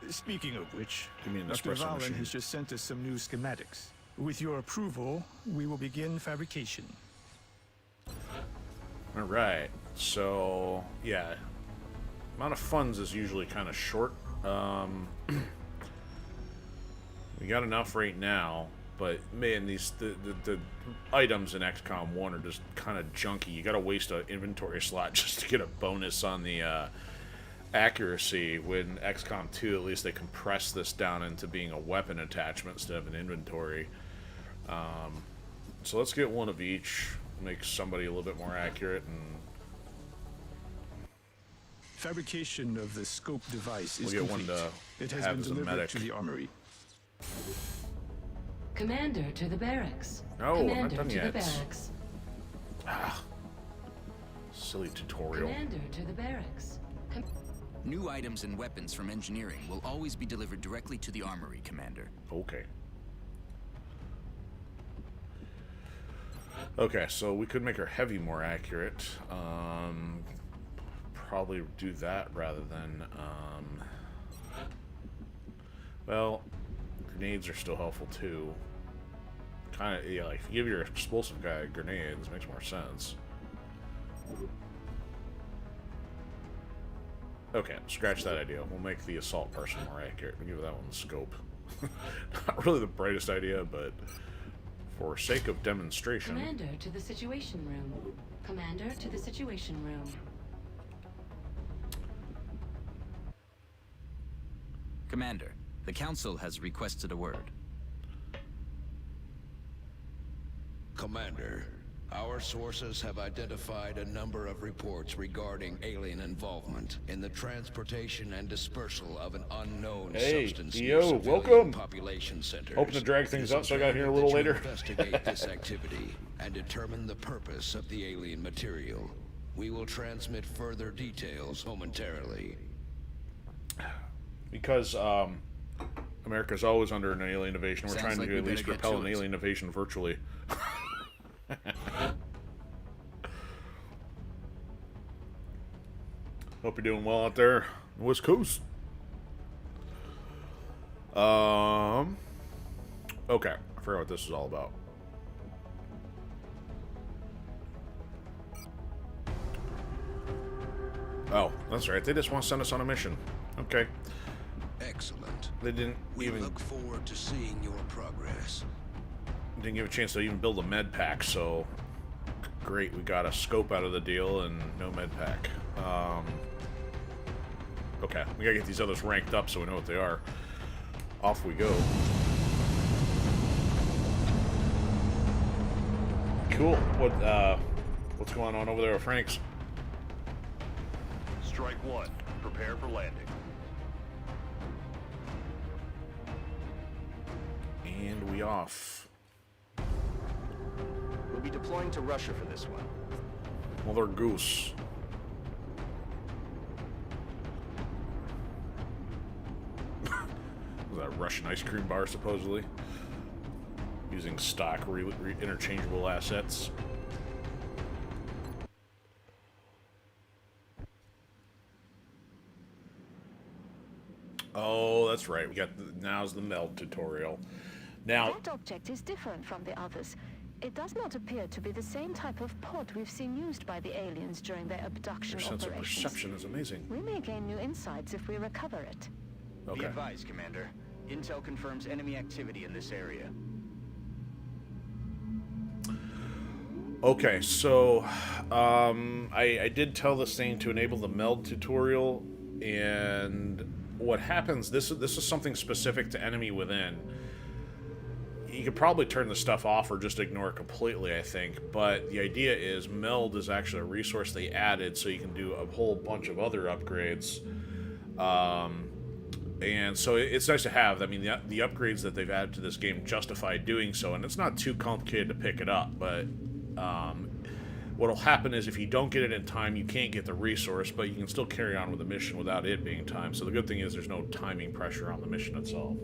Speaking of which, Dr. Valen has just sent us some new schematics. With your approval, we will begin fabrication. Alright, so, yeah. Amount of funds is usually kind of short. We got enough right now, but man, the items in XCOM 1 are just kind of junky. You gotta waste an inventory slot just to get a bonus on the accuracy. When XCOM 2, at least they compress this down into being a weapon attachment instead of an inventory. So let's get one of each. Make somebody a little bit more accurate and Fabrication of the scope device is We'll get complete. one to It has have been as a delivered medic. to the armory. Commander to the barracks. No, I'm not Commander done to yet. the barracks. Silly tutorial. Commander to the barracks. New items and weapons from engineering will always be delivered directly to the armory, Commander. Okay. Okay, so we could make our heavy more accurate. Probably do that rather than, well, grenades are still helpful too. Kind of, yeah, like if you give your explosive guy grenades, makes more sense. Okay, scratch that idea. We'll make the assault person more accurate. We'll give that one the scope. Not really the brightest idea, but for sake of demonstration. Commander to the situation room. Commander to the situation room. Commander, the Council has requested a word. Commander, our sources have identified a number of reports regarding alien involvement in the transportation and dispersal of an unknown substance near yo, civilian welcome. population centers. Hoping to drag things It up, is so I got here a imperative little that you later. investigate this activity and determine the purpose of the alien material. We will transmit further details momentarily. Because America's always under an alien invasion. We're Sounds trying like to we at least better get repel to an it. alien invasion virtually. Hope you're doing well out there on the West Coast. Okay, I forgot what this is all about. Oh, that's right. They just want to send us on a mission. Okay. Excellent. They didn't We even look forward to seeing your progress. didn't give a chance to even build a med pack, so great. We got a scope out of the deal and no med pack. Okay, we gotta get these others ranked up so we know what they are. Off we go. Cool. What's going on over there with Frank's? Strike one. Prepare for landing. And we off. We'll be deploying to Russia for this one. Mother goose. Was that a Russian ice cream bar, supposedly? Using stock interchangeable assets. Oh, that's right. We got now's the meld tutorial. Now, That object is different from the others. It does not appear to be the same type of pod we've seen used by the aliens during their abduction your sense of operations. perception is amazing. We may gain new insights if we recover it. Be Okay. advised, Commander. Intel confirms enemy activity in this area. Okay, so I did tell this thing to enable the meld tutorial, and what happens, this is something specific to enemy within. You could probably turn the stuff off or just ignore it completely, I think, but the idea is meld is actually a resource they added so you can do a whole bunch of other upgrades. And so it's nice to have. I mean, the upgrades that they've added to this game justify doing so, and it's not too complicated to pick it up, but what'll happen is if you don't get it in time, you can't get the resource, but you can still carry on with the mission without it being timed. So the good thing is there's no timing pressure on the mission itself.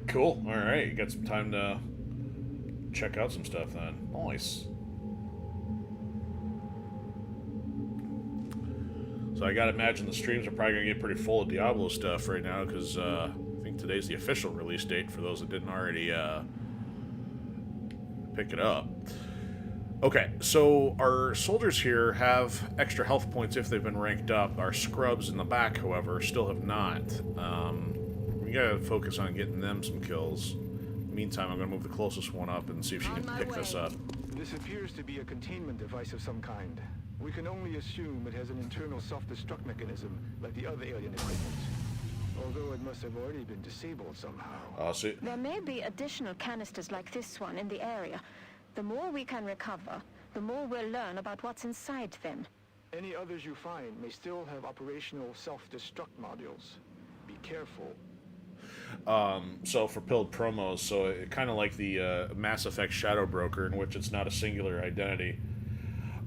Cool. All right, you got some time to check out some stuff then. Nice. So I gotta imagine the streams are probably gonna get pretty full of Diablo stuff right now, because I think today's the official release date for those that didn't already pick it up. Okay, so our soldiers here have extra health points if they've been ranked up. Our scrubs in the back, however, still have not. We gotta focus on getting them some kills. Meantime, I'm gonna move the closest one up and see if she can pick this up. This appears to be a containment device of some kind. We can only assume it has an internal self-destruct mechanism, like the other alien equipment. Although it must have already been disabled somehow. There may be additional canisters like this one in the area. The more we can recover, the more we'll learn about what's inside them. Any others you find may still have operational self-destruct modules. Be careful. So for pilled promos, so it kind of like the Mass Effect Shadow Broker, in which it's not a singular identity.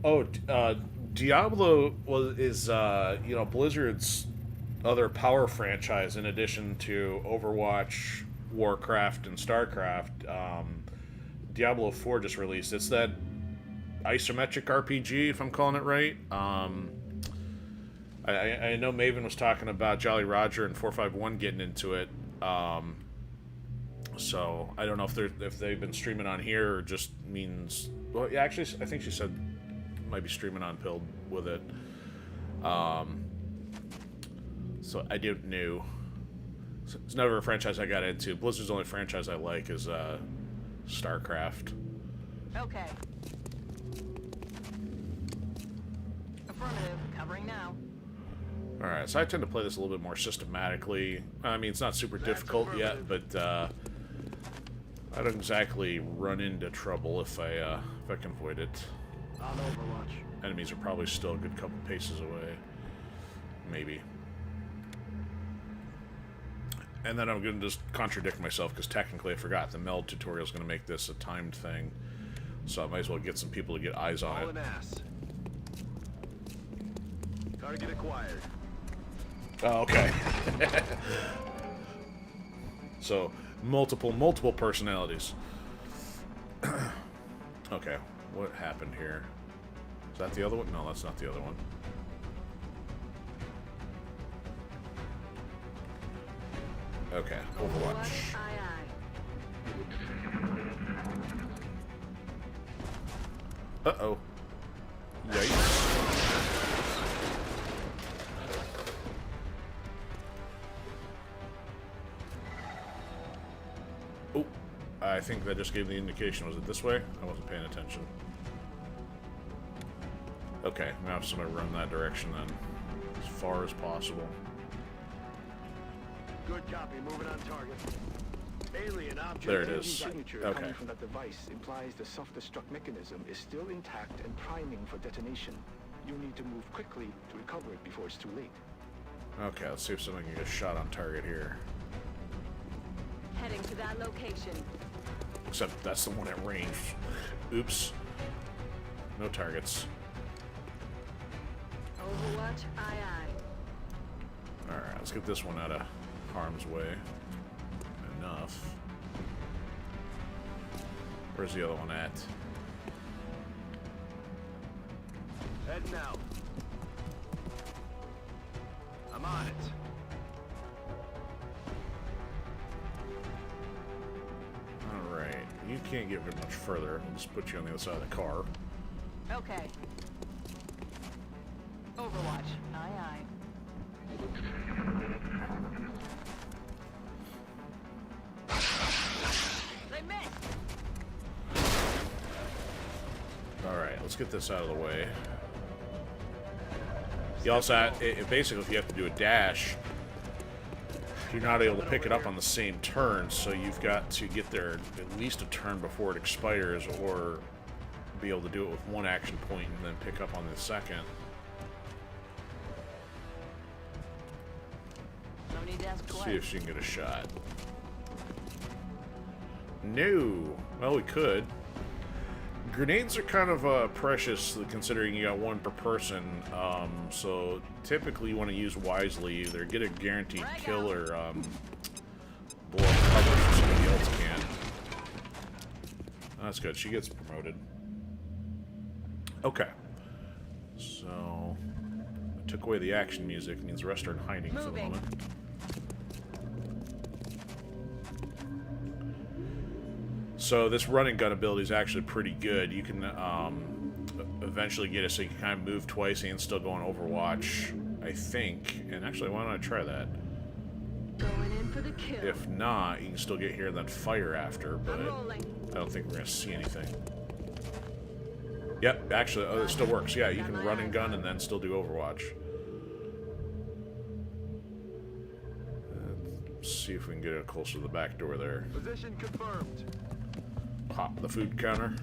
Oh, Diablo is you know, Blizzard's other power franchise in addition to Overwatch, Warcraft, and StarCraft. Diablo 4 just released. It's that isometric RPG, if I'm calling it right. I know Maven was talking about Jolly Roger and 451 getting into it. So I don't know if they've been streaming on here or just means. Well, yeah, actually, I think she said might be streaming on Pilled with it. So I didn't know. It's never a franchise I got into. Blizzard's only franchise I like is StarCraft. Okay. Affirmative. Covering now. Alright, so I tend to play this a little bit more systematically. I mean, it's not super difficult yet, but I don't exactly run into trouble if I can avoid it. On Overwatch. Enemies are probably still a good couple paces away. Maybe. And then I'm going to just contradict myself, because technically I forgot the meld tutorial is going to make this a timed thing. So I might as well get some people to get eyes on it. Ass. Target acquired. Oh, okay. So, multiple personalities. Okay, what happened here? Is that the other one? No, that's not the other one. Okay, Overwatch. Uh-oh. Yikes. Oh, I think that just gave the indication. Was it this way? I wasn't paying attention. Okay, now I'm just gonna run that direction then, as far as possible. Good copy. Moving on target. Alien object. There it is. Signature Okay. coming from that device implies the self-destruct mechanism is still intact and priming for detonation. You need to move quickly to recover it before it's too late. Okay, let's see if someone can get a shot on target here. Heading to that location. Except that's the one at range. Oops. No targets. Overwatch, aye. Alright, let's get this one out of harm's way. Enough. Where's the other one at? Heading out. I'm on it. Alright, you can't get very much further. I'll just put you on the other side of the car. Okay. Overwatch, aye. They missed. Alright, let's get this out of the way. You also, basically, if you have to do a dash, you're not able to pick it up on the same turn, so you've got to get there at least a turn before it expires, or be able to do it with one action point and then pick up on the second. No need to ask twice. See if she can get a shot. No! Well, we could. Grenades are kind of precious, considering you got one per person, so typically you want to use wisely. Either get a guaranteed kill or blow up cover so somebody else can. That's good. She gets promoted. Okay. So, I took away the action music. It means the rest are in hiding for the moment. So this running gun ability is actually pretty good. You can eventually get it so you can kind of move twice and still go on Overwatch, I think. And actually, why don't I try that? Going in for the kill. If not, you can still get here and then fire after, but I don't think we're going to see anything. Yep, actually, it still works. Yeah, you can run and gun and then still do Overwatch. Let's see if we can get it closer to the back door there. Position confirmed. Pop the food counter.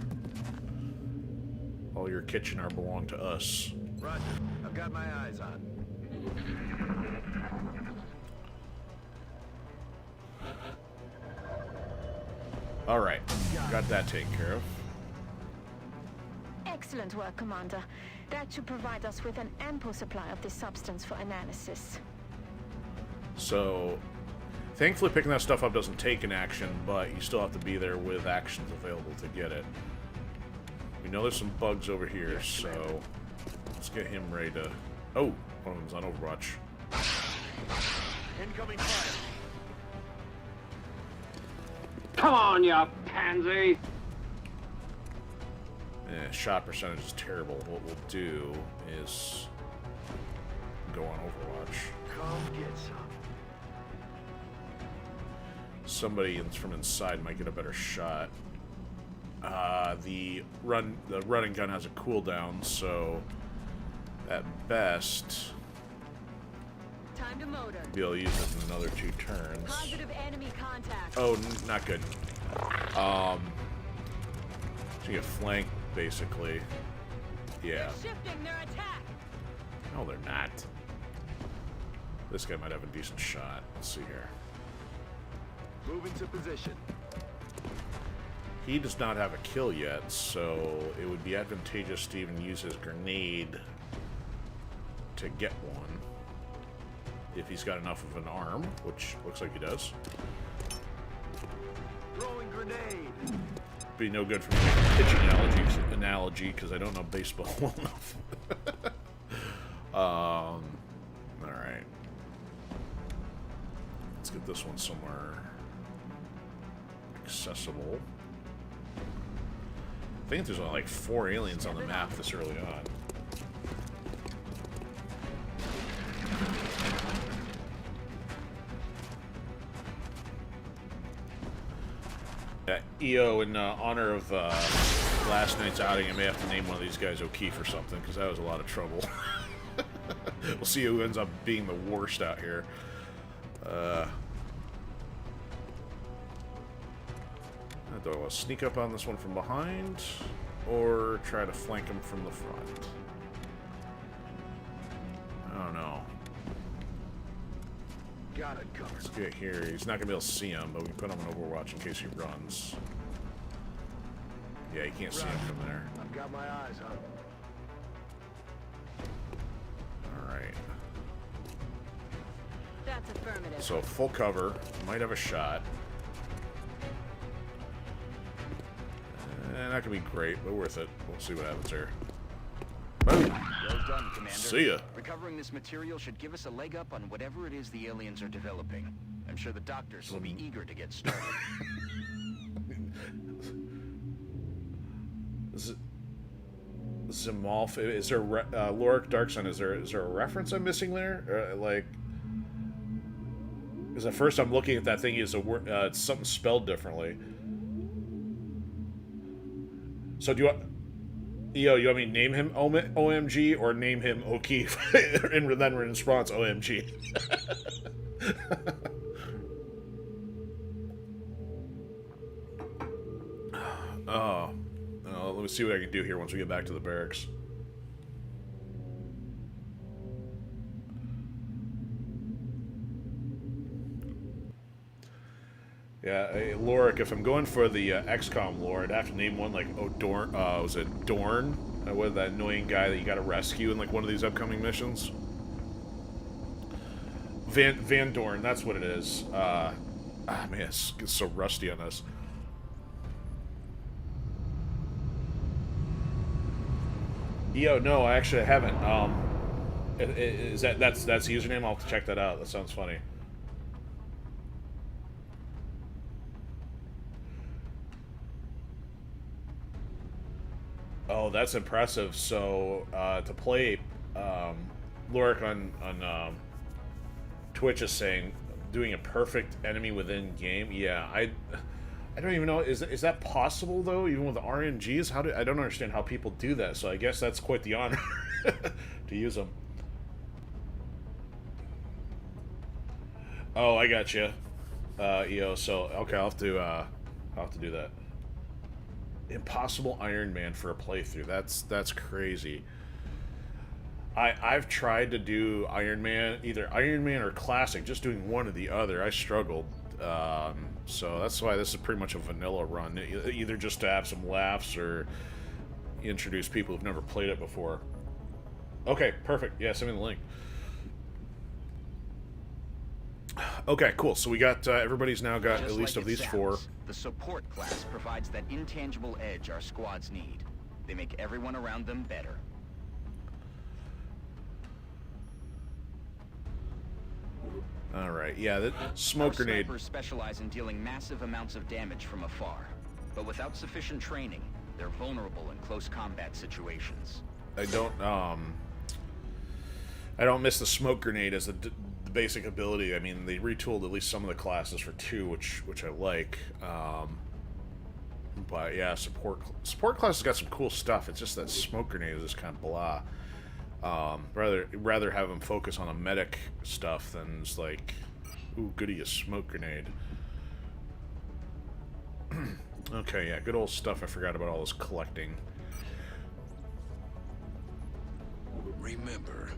All your Kitchener belong to us. Roger. I've got my eyes on. Alright, got that taken care of. Excellent work, Commander. That should provide us with an ample supply of this substance for analysis. So, thankfully picking that stuff up doesn't take an action, but you still have to be there with actions available to get it. We know there's some bugs over here, so let's get him ready to... Oh, one of them's on Overwatch. Incoming fire. Come on, you pansy! Shot percentage is terrible. What we'll do is go on Overwatch. Come get some. Somebody from inside might get a better shot. The running gun has a cooldown, so at best Time to motor. be able to use it in another 2 turns. Positive enemy contact. Oh, not good. So you get flanked, basically. Yeah. They're shifting their attack. No, they're not. This guy might have a decent shot. Let's see here. Moving to position. He does not have a kill yet, so it would be advantageous to even use his grenade to get one. If he's got enough of an arm, which looks like he does. Throwing grenade. Be no good for me making a pitching analogy because I don't know baseball well enough. All right. Let's get this one somewhere accessible. I think there's only like 4 aliens on the map this early on. EO, in honor of last night's outing, I may have to name one of these guys O'Keefe or something, because that was a lot of trouble. We'll see who ends up being the worst out here. Do I want to sneak up on this one from behind, or try to flank him from the front? I don't know. Got it covered. Let's get here. He's not going to be able to see him, but we can put him on Overwatch in case he runs. Yeah, you can't see him from there. I've got my eyes on him. Alright. That's affirmative. So, full cover. Might have a shot. Not gonna be great, but worth it. We'll see what happens here. Boom! Well done, Commander. See ya. Recovering this material should give us a leg up on whatever it is the aliens are developing. I'm sure the doctors will be eager to get started. Zimolf, is there Lorik Darksun? Is there a reference I'm missing there? Like, because at first I'm looking at that thing as a word, it's something spelled differently. So do you want, EO, you want me to name him OMG or name him O'Keefe? And then in response, OMG. Oh, let me see what I can do here once we get back to the barracks. Yeah, Lorik, if I'm going for the XCOM lore, I'd have to name one like O'Dorn. Was it Dorn? What, that annoying guy that you got to rescue in like one of these upcoming missions? Van Dorn, that's what it is. Man, it's so rusty on this. EO, no, I actually haven't. Is that's the username? I'll have to check that out. That sounds funny. Oh, that's impressive. So, to play, Lorik on Twitch is saying, doing a perfect enemy within game. Yeah, I don't even know. Is that possible though? Even with the RNGs, I don't understand how people do that. So I guess that's quite the honor to use them. Oh, I got you, EO. So okay, I'll have to do that. Impossible Iron Man for a playthrough. That's crazy. I've tried to do Iron Man, either Iron Man or Classic, just doing one or the other. I struggled. So that's why this is pretty much a vanilla run. Either just to have some laughs or introduce people who've never played it before. Okay, perfect. Yeah, send me the link. Okay, cool. So we got, everybody's now got Just at least like of these sounds, 4. The support class provides that intangible edge our squads need. They make everyone around them better. Alright, yeah, that smoke Our grenade. snipers specialize in dealing massive amounts of damage from afar. But without sufficient training, they're vulnerable in close combat situations. I don't miss the smoke grenade as the basic ability. I mean, they retooled at least some of the classes for 2, which I like. But yeah, support class has got some cool stuff. It's just that smoke grenade is just kind of blah. Rather have them focus on the medic stuff than just like, ooh, goody, a smoke grenade. Okay, yeah, good old stuff. I forgot about all this collecting. Remember,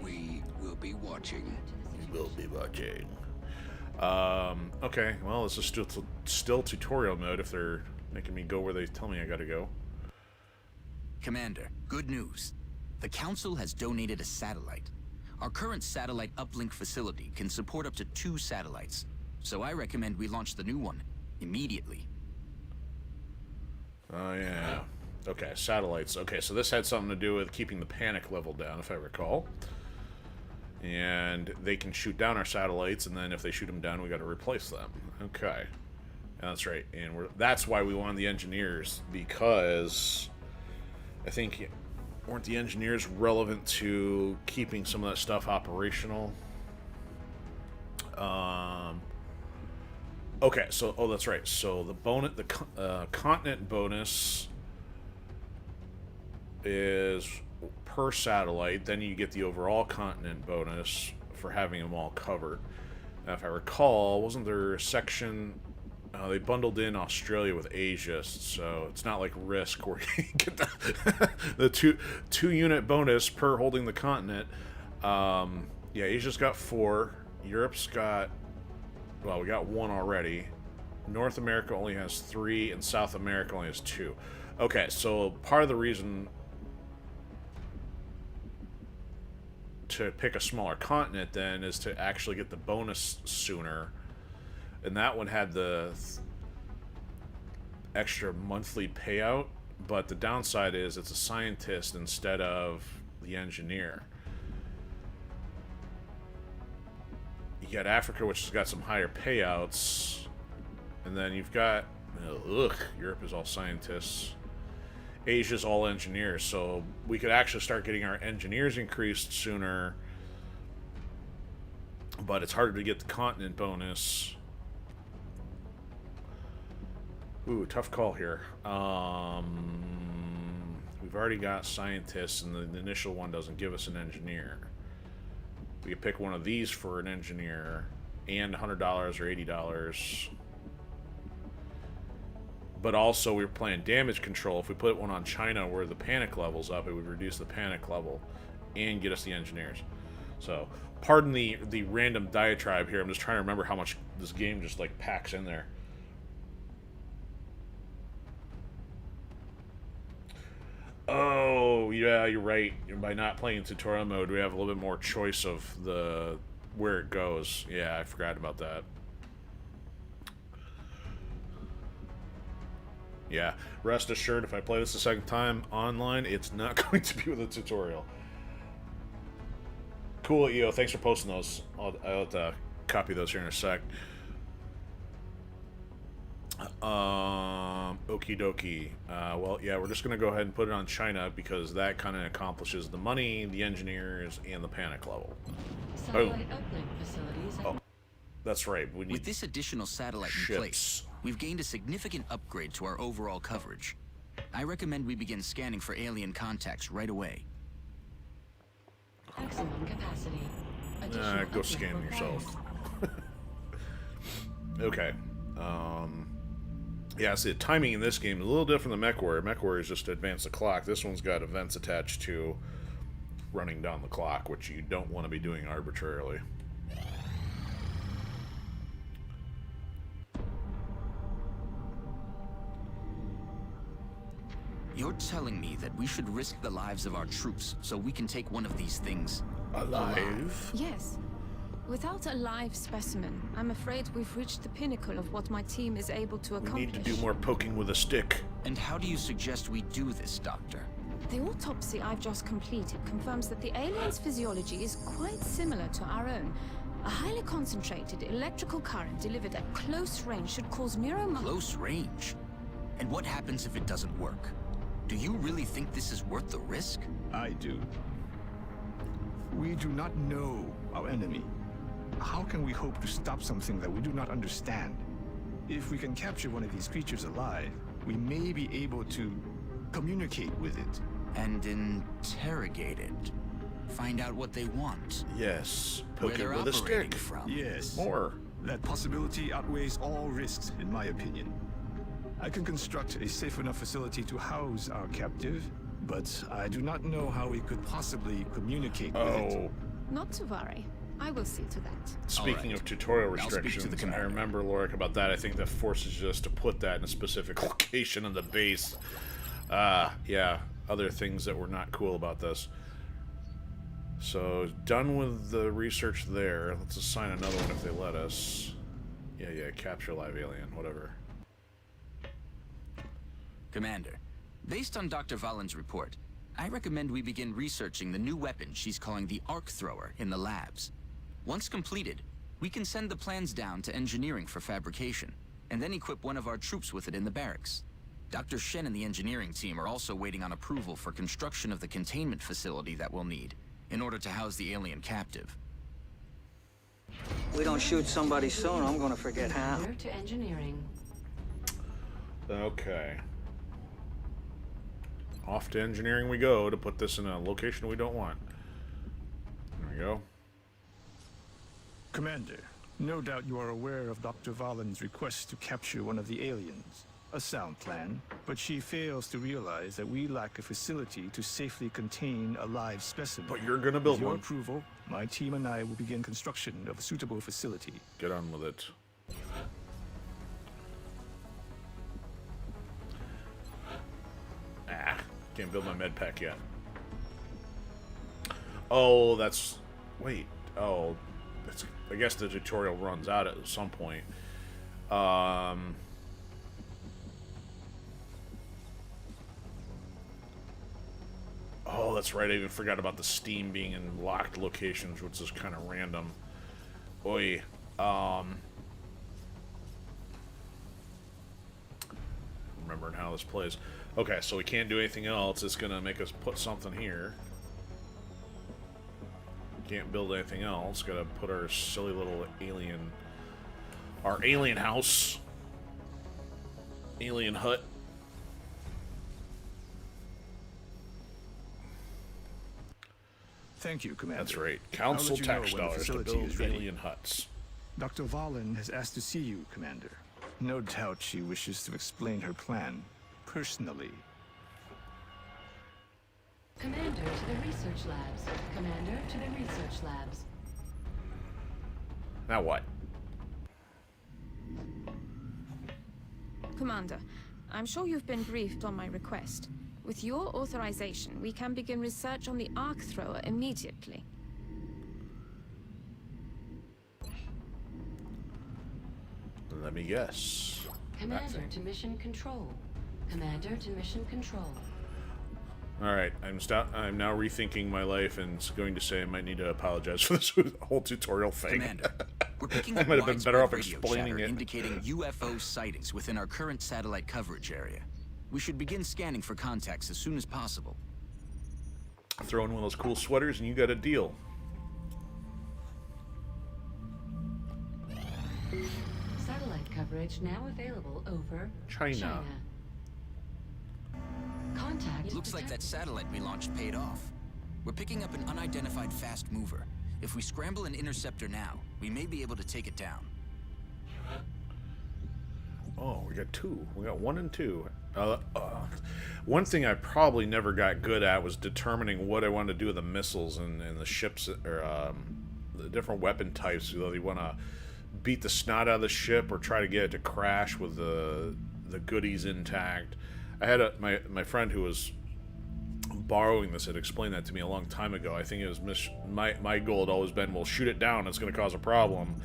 we will be watching. We will be watching. Okay, well, this is still tutorial mode if they're making me go where they tell me I gotta go. Commander, good news. The Council has donated a satellite. Our current satellite uplink facility can support up to 2 satellites, so I recommend we launch the new one immediately. Oh, yeah. Okay, satellites. Okay, so this had something to do with keeping the panic level down, if I recall. And they can shoot down our satellites, and then if they shoot them down, we got to replace them. Okay. That's right. And that's why we wanted the engineers, because I think, weren't the engineers relevant to keeping some of that stuff operational? Okay, so, oh, that's right. So the continent bonus is per satellite. Then you get the overall continent bonus for having them all covered. Now, if I recall, wasn't there a section... they bundled in Australia with Asia, so it's not like Risk where you get the two unit bonus per holding the continent. Yeah, Asia's got 4. Europe's got... Well, we got 1 already. North America only has 3, and South America only has 2. Okay, so part of the reason to pick a smaller continent, then, is to actually get the bonus sooner. And that one had the extra monthly payout, but the downside is it's a scientist instead of the engineer. You got Africa, which has got some higher payouts, and then you've got Europe is all scientists. Asia's all engineers, so we could actually start getting our engineers increased sooner, but it's harder to get the continent bonus. Ooh, tough call here. We've already got scientists, and the initial one doesn't give us an engineer. We could pick one of these for an engineer, and $100 or $80. But also, we were playing damage control. If we put one on China where the panic level's up, it would reduce the panic level and get us the engineers. So, pardon the random diatribe here. I'm just trying to remember how much this game just, like, packs in there. Oh, yeah, you're right. By not playing tutorial mode, we have a little bit more choice of where it goes. Yeah, I forgot about that. Yeah, rest assured, if I play this a second time online, it's not going to be with a tutorial. Cool, EO. Thanks for posting those. I'll copy those here in a sec. Okie dokie. Well, yeah, we're just going to go ahead and put it on China because that kind of accomplishes the money, the engineers, and the panic level. Oh, that's right. We need With this additional satellite in place, we've gained a significant upgrade to our overall coverage. I recommend we begin scanning for alien contacts right away. Maximum capacity. Go scan yourself. Okay. Yeah, see, the timing in this game is a little different than MechWarrior. MechWarrior is just to advance the clock. This one's got events attached to running down the clock, which you don't want to be doing arbitrarily. You're telling me that we should risk the lives of our troops so we can take one of these things alive? Yes. Without a live specimen, I'm afraid we've reached the pinnacle of what my team is able to accomplish. We need to do more poking with a stick. And how do you suggest we do this, Doctor? The autopsy I've just completed confirms that the alien's physiology is quite similar to our own. A highly concentrated electrical current delivered at close range should cause Close range? And what happens if it doesn't work? Do you really think this is worth the risk? I do. We do not know our enemy. How can we hope to stop something that we do not understand? If we can capture one of these creatures alive, we may be able to communicate with it. And interrogate it. Find out what they want. Yes. Poke it with a stick. Yes. More. That possibility outweighs all risks, in my opinion. I can construct a safe enough facility to house our captive, but I do not know how we could possibly communicate with it. Not to worry. I will see to that. Speaking of tutorial restrictions, I remember, Lorik, about that. I think that forces us to put that in a specific location on the base. Yeah, other things that were not cool about this. So, done with the research there. Let's assign another one if they let us. Yeah, capture live alien, whatever. Commander, based on Dr. Valen's report, I recommend we begin researching the new weapon she's calling the Arc Thrower in the labs. Once completed, we can send the plans down to engineering for fabrication, and then equip one of our troops with it in the barracks. Dr. Shen and the engineering team are also waiting on approval for construction of the containment facility that we'll need in order to house the alien captive. We don't shoot somebody soon, I'm gonna forget how. To engineering. Okay. Off to engineering we go to put this in a location we don't want. There we go. Commander, no doubt you are aware of Dr. Valen's request to capture one of the aliens. A sound plan, but she fails to realize that we lack a facility to safely contain a live specimen. But you're gonna build With your one. approval, my team and I will begin construction of a suitable facility. Get on with it. Can't build my med pack yet. Oh, that's... Wait. Oh, that's... I guess the tutorial runs out at some point. Oh, that's right. I even forgot about the Steam being in locked locations, which is kind of random. Oi. Remembering how this plays. Okay, so we can't do anything else. It's gonna make us put something here. Can't build anything else. Gotta put our silly little alien... Our alien house. Alien hut. Thank you, Commander. That's right. Council tax dollars to build alien huts. Dr. Valen has asked to see you, Commander. No doubt she wishes to explain her plan, personally. Commander to the research labs. Commander to the research labs. Now what? Commander, I'm sure you've been briefed on my request. With your authorization, we can begin research on the Arc Thrower immediately. Let me guess. Commander to mission control. Commander to mission control. Alright, I'm now rethinking my life and going to say I might need to apologize for this whole tutorial thing. Commander, we're picking I up might have been better off widespread radio explaining chatter it. indicating UFO sightings within our current satellite coverage area. We should begin scanning for contacts as soon as possible. Throw in one of those cool sweaters and you got a deal. Satellite coverage now available over China. Contact. Looks like that satellite we launched paid off. We're picking up an unidentified fast mover. If we scramble an interceptor now, we may be able to take it down. Oh, we got 2. We got 1 and 2. One thing I probably never got good at was determining what I wanted to do with the missiles and the ships, or the different weapon types. Whether you want to beat the snot out of the ship or try to get it to crash with the goodies intact. I had my friend who was borrowing this had explained that to me a long time ago. I think it was my goal had always been, well, shoot it down, it's going to cause a problem.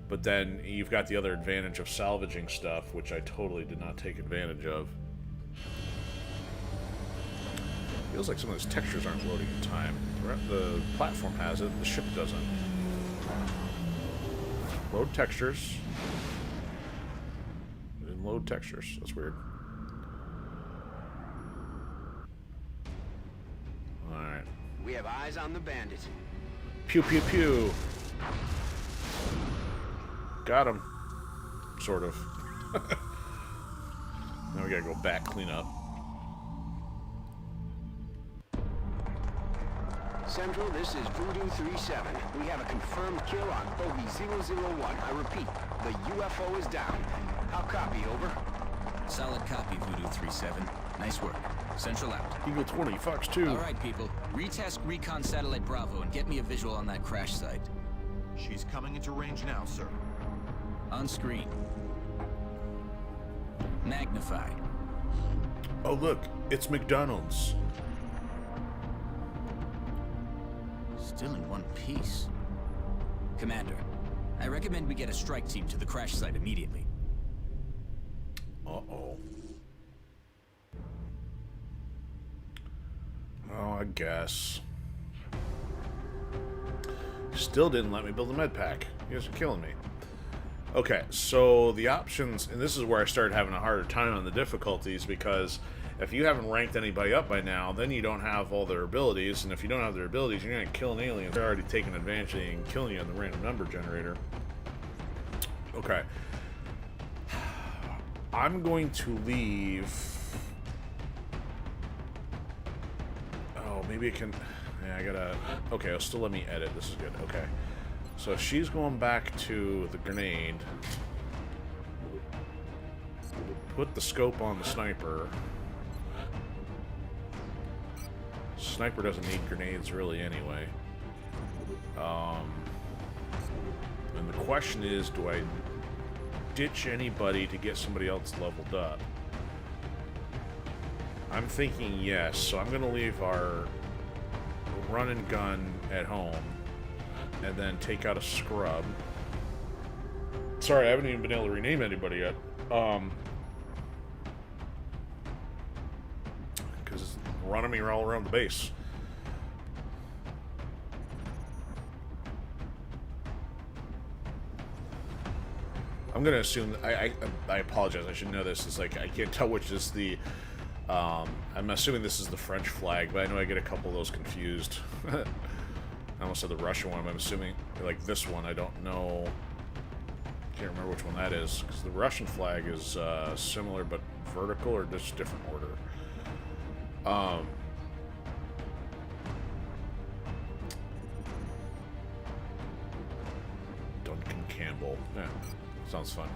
But then you've got the other advantage of salvaging stuff, which I totally did not take advantage of. Feels like some of those textures aren't loading in time. The platform has it, the ship doesn't. Load textures. Didn't load textures. That's weird. Alright. We have eyes on the bandit. Pew pew pew. Got him. Sort of. Now we gotta go back, clean up. Central, this is Voodoo 37. We have a confirmed kill on Bogey 001. I repeat, the UFO is down. How copy, over? Solid copy, Voodoo 37. Nice work. Central out. Eagle 20, Fox 2. All right, people. Retask Recon Satellite Bravo and get me a visual on that crash site. She's coming into range now, sir. On screen. Magnify. Oh, look. It's McDonald's. Still in one piece. Commander, I recommend we get a strike team to the crash site immediately. Uh-oh. Oh, I guess. Still didn't let me build a med pack. You guys are killing me. Okay, so the options, and this is where I started having a harder time on the difficulties, because if you haven't ranked anybody up by now, then you don't have all their abilities, and if you don't have their abilities, you're going to kill an alien. They're already taking advantage of you and killing you on the random number generator. Okay. I'm going to leave... Oh, maybe it can... Yeah, I gotta... Okay, it'll still let me edit. This is good. Okay. So she's going back to the grenade. Put the scope on the sniper. Sniper doesn't need grenades really anyway. And the question is, do I ditch anybody to get somebody else leveled up? I'm thinking yes, so I'm going to leave our run and gun at home and then take out a scrub. Sorry, I haven't even been able to rename anybody yet. Because it's running me all around the base. I'm gonna assume I apologize. I should know this. It's like I can't tell which is the. I'm assuming this is the French flag, but I know I get a couple of those confused. I almost said the Russian one. I'm assuming like this one. I don't know. Can't remember which one that is, because the Russian flag is similar but vertical or just different order. Duncan Campbell. Yeah, sounds fun.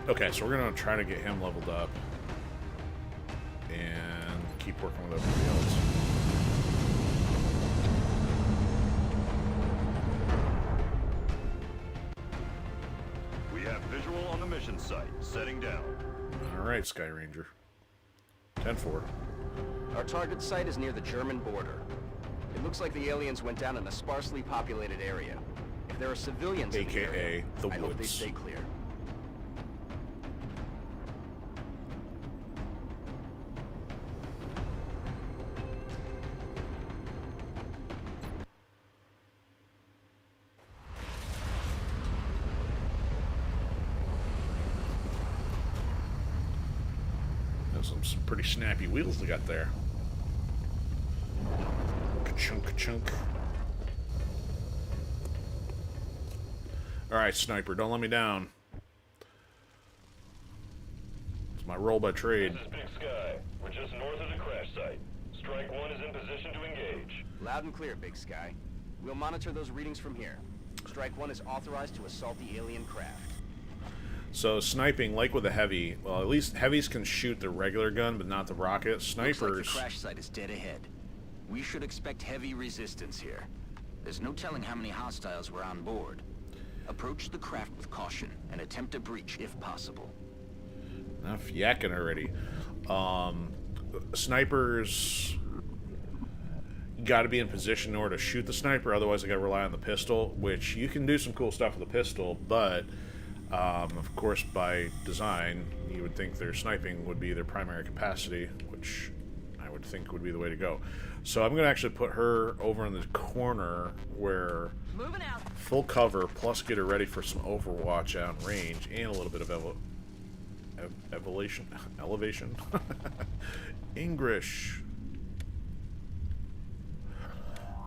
Okay, so we're gonna try to get him leveled up and keep working with everybody else. We have visual on the mission site. Setting down. Alright, Sky Ranger. 10-4. Our target site is near the German border. It looks like the aliens went down in a sparsely populated area. If there are civilians in the area, the I hope they woods. stay clear. Some pretty snappy wheels they got there. Ka-chunk, ka-chunk. Alright, Sniper, don't let me down. It's my role by trade. This is Big Sky. We're just north of the crash site. Strike 1 is in position to engage. Loud and clear, Big Sky. We'll monitor those readings from here. Strike 1 is authorized to assault the alien craft. So sniping, like with a heavy, well, at least heavies can shoot the regular gun, but not the rocket. Snipers. Looks like the crash site is dead ahead. We should expect heavy resistance here. There's no telling how many hostiles were on board. Approach the craft with caution and attempt a breach if possible. Enough yakking already. Snipers, you got to be in position in order to shoot the sniper, otherwise I got to rely on the pistol, which you can do some cool stuff with the pistol, but of course by design you would think their sniping would be their primary capacity, which I would think would be the way to go. So I'm going to actually put her over in the corner where full cover, plus get her ready for some overwatch out in range and a little bit of elevation. English.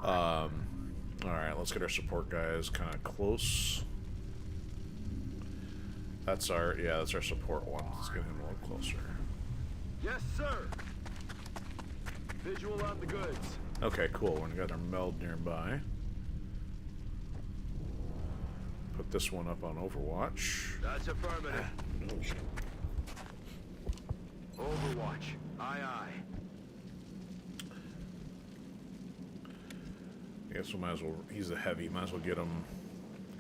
Alright, let's get our support guys kind of close. That's our support one. Let's get him a little closer. Yes, sir. Visual on the goods. Okay, cool. We got our meld nearby. Put this one up on Overwatch. That's affirmative. Overwatch. Aye, aye. I guess we might as well. He's a heavy. Might as well get him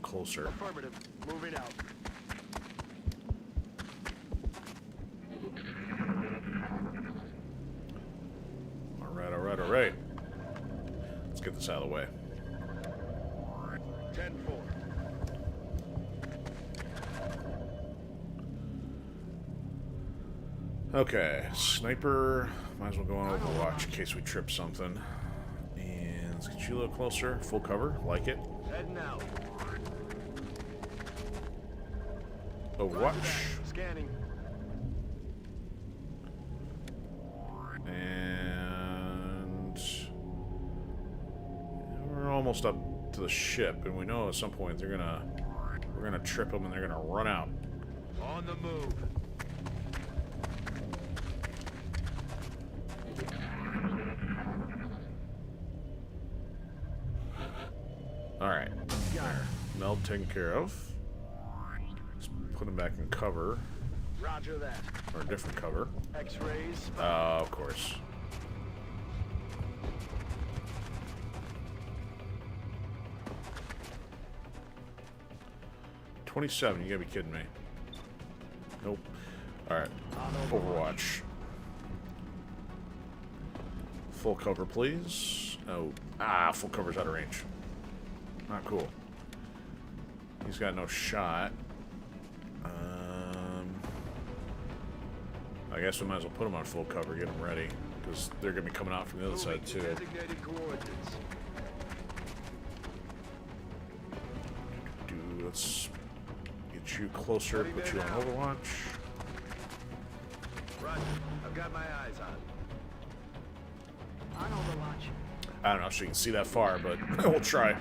closer. Affirmative. Moving out. All right. Let's get this out of the way. 10-4. Okay, sniper. Might as well go on Overwatch in case we trip something. And let's get you a little closer. Full cover, like it. Heading out. Overwatch. Scanning. And we're almost up to the ship, and we know at some point we're gonna trip them and they're gonna run out. On the move. Alright. Meld taken care of. Let's put him back in cover. Roger that. Or a different cover. X-rays. Of course. $27, you gotta be kidding me. Nope. Alright. Overwatch. Full cover, please. Oh. Full cover's out of range. Not cool. He's got no shot. I guess we might as well put him on full cover, get him ready, because they're going to be coming out from the other side too. Designated coordinates. Let's get you closer, put you on Overwatch. Roger. I've got my eyes on. On Overwatch. I don't know if you can see that far, but we'll try.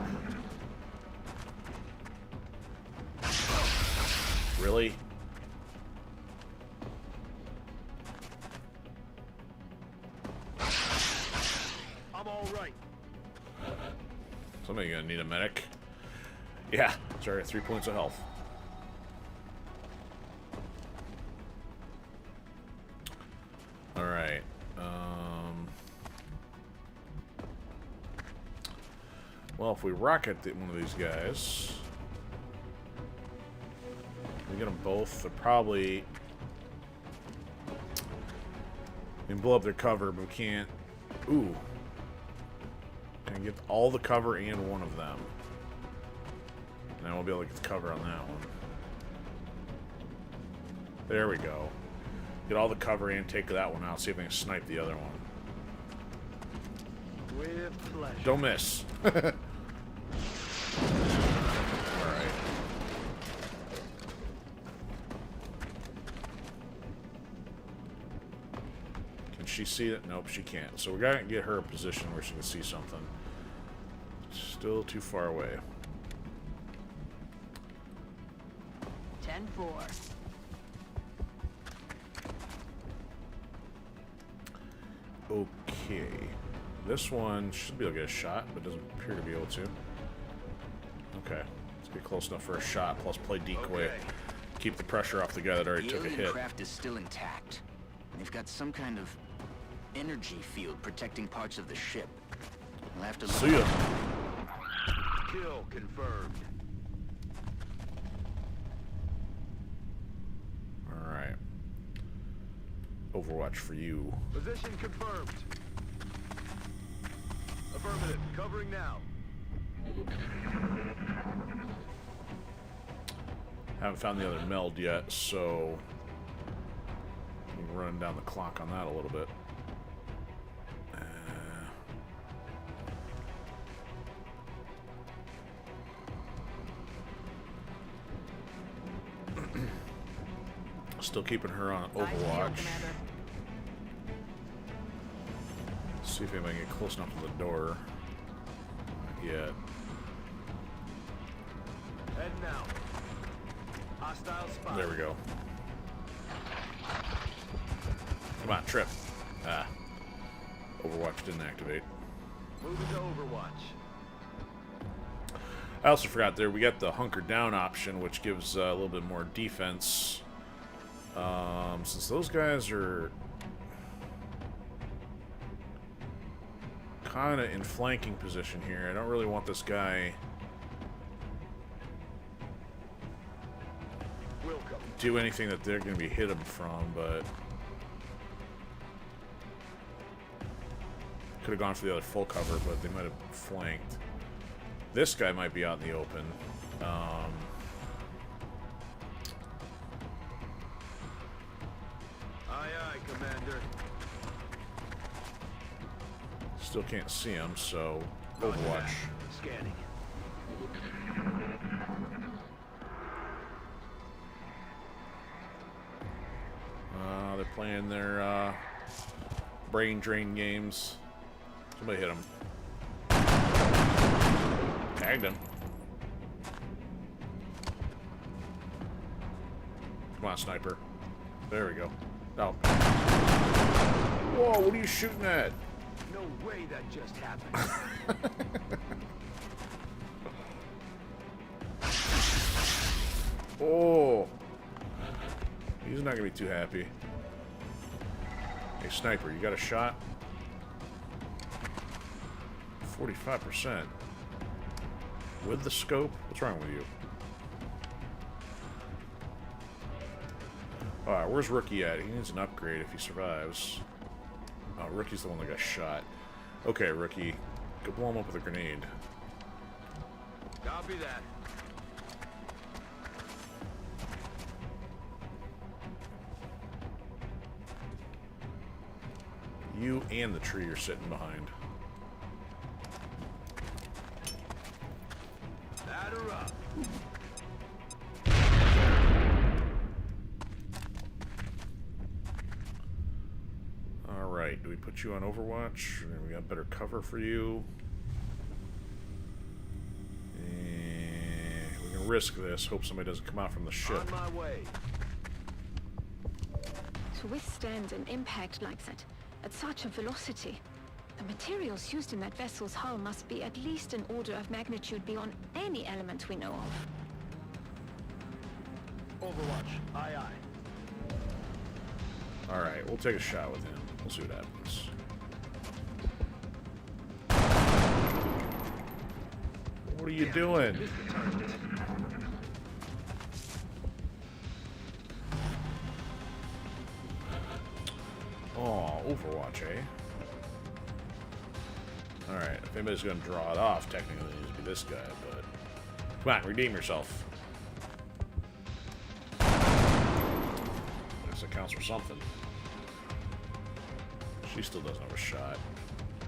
Really? I'm all right. Somebody gonna need a medic. Yeah, sorry, 3 points of health. All right. Well, if we rocket one of these guys, we get them both. They're probably. We can blow up their cover, but we can't. Ooh. Can get all the cover and one of them. And then we'll be able to get the cover on that one. There we go. Get all the cover and take that one out. See if we can snipe the other one. With pleasure. Don't miss. Alright. Can she see it? Nope, she can't. So we gotta get her a position where she can see something. Still too far away. 10-4. Okay. This one should be able to get a shot, but doesn't appear to be able to. Okay. Let's get close enough for a shot, plus play decoy. Okay. keep the pressure off the guy that already The took a alien hit. craft is still intact. They've got some kind of energy field protecting parts of the ship. We'll have to look. See ya. Kill confirmed. All right. Overwatch for you. Position confirmed. Affirmative. Covering now. Haven't found the other meld yet, so I'm running down the clock on that a little bit. Still keeping her on Overwatch. See if anybody can get close enough to the door. Not yet. Head now. Hostile spot. There we go. Come on, trip. Ah. Overwatch didn't activate. Moving to Overwatch. I also forgot there, we got the hunker down option, which gives a little bit more defense. Since those guys are kind of in flanking position here, I don't really want this guy do anything that they're going to be hit him from, but could have gone for the other full cover, but they might have flanked. This guy might be out in the open. Aye, aye, Commander. Still can't see him, so Overwatch. Scanning. They're playing their brain drain games. Somebody hit him. Tagged him. Come on, sniper. There we go. Oh. Whoa, what are you shooting at? No way that just happened. Oh. He's not going to be too happy. Hey, sniper, you got a shot? 45%. With the scope? What's wrong with you? Alright, where's Rookie at? He needs an upgrade if he survives. Oh, Rookie's the one that got shot. Okay, Rookie. Go blow him up with a grenade. Copy that. You and the tree are sitting behind. Batter up. Alright, do we put you on Overwatch? We got better cover for you. We can risk this. Hope somebody doesn't come out from the ship. On my way. To withstand an impact like that, at such a velocity, the materials used in that vessel's hull must be at least an order of magnitude beyond any element we know of. Overwatch. Aye, aye. Alright, we'll take a shot with him. We'll see what happens. What are you doing? Oh, Overwatch, eh? Alright, if anybody's gonna draw it off, technically it needs to be this guy, but... Come on, redeem yourself. I guess that counts for something. She still doesn't have a shot.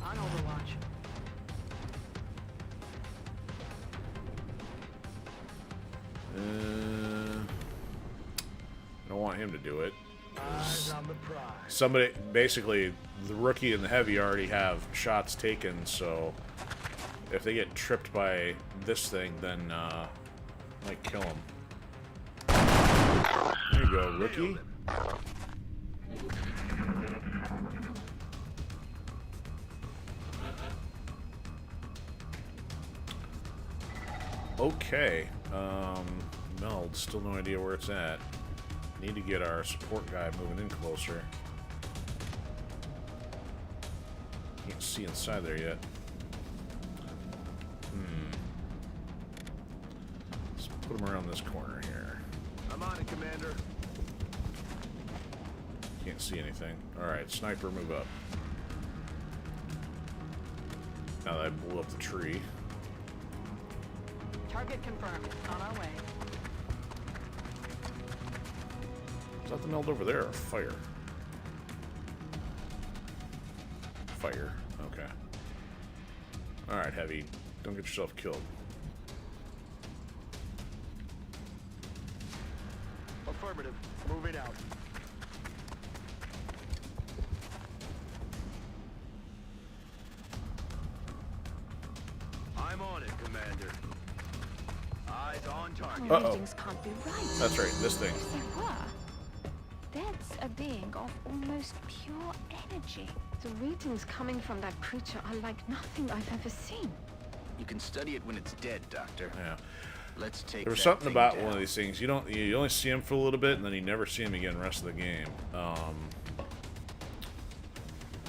On Overwatch. I don't want him to do it. Eyes on the prize. Somebody, basically, the Rookie and the Heavy already have shots taken, so if they get tripped by this thing, then might kill him. There you go, Rookie. Okay. meld, still no idea where it's at. Need to get our support guy moving in closer. Can't see inside there yet. Let's put him around this corner here. I'm on it, Commander. Can't see anything. Alright, sniper, move up. Now that I blew up the tree. Target confirmed. On our way. Is that the meld over there or fire? Fire. Okay. Alright, Heavy. Don't get yourself killed. Affirmative. Moving out. I'm on it, Commander. Eyes on target. Oh, readings can't be right. That's right, this thing. If they were, that's a being of almost pure energy. The readings coming from that creature are like nothing I've ever seen. You can study it when it's dead, Doctor. Yeah. Let's take There was that something thing about down. one of these things. You only see him for a little bit, and then you never see him again the rest of the game. I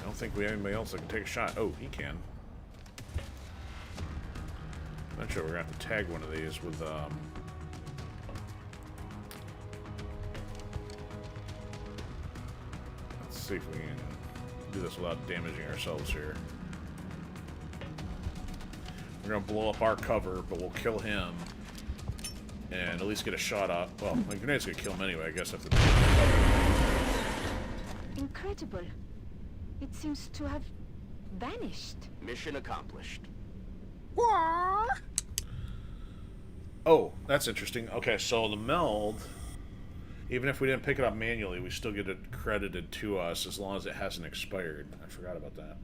don't think we have anybody else that can take a shot. Oh, he can. Eventually, we're gonna have to tag one of these with Let's see if we can do this without damaging ourselves here. We're gonna blow up our cover, but we'll kill him. And at least get a shot up. Well, my grenade's gonna kill him anyway, I guess, after the cover. Incredible. It seems to have vanished. Mission accomplished. Oh, that's interesting. Okay, so the meld, even if we didn't pick it up manually, we still get it credited to us as long as it hasn't expired. I forgot about that.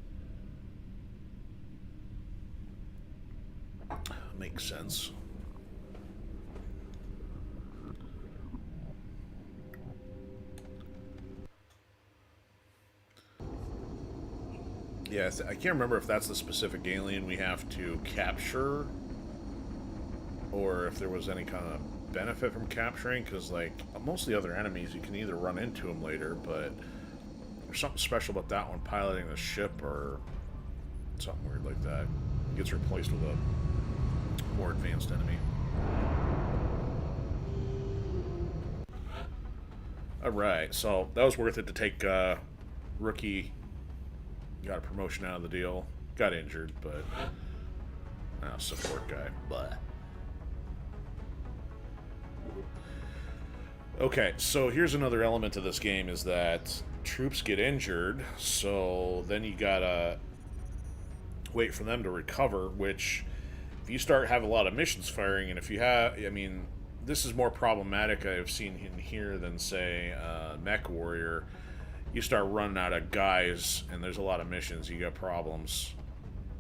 Makes sense. Yes, I can't remember if that's the specific alien we have to capture, or if there was any kind of benefit from capturing, because, like, most of the other enemies, you can either run into them later, but there's something special about that one piloting the ship, or something weird like that. It gets replaced with a more advanced enemy. Alright, so that was worth it to take Rookie. Got a promotion out of the deal. Got injured, but support guy. Blah. Okay, so here's another element to this game is that troops get injured, so then you gotta wait for them to recover, which if you start having a lot of missions firing, and if you have, I mean, this is more problematic I've seen in here than, say, Mech Warrior. You start running out of guys, and there's a lot of missions, you got problems.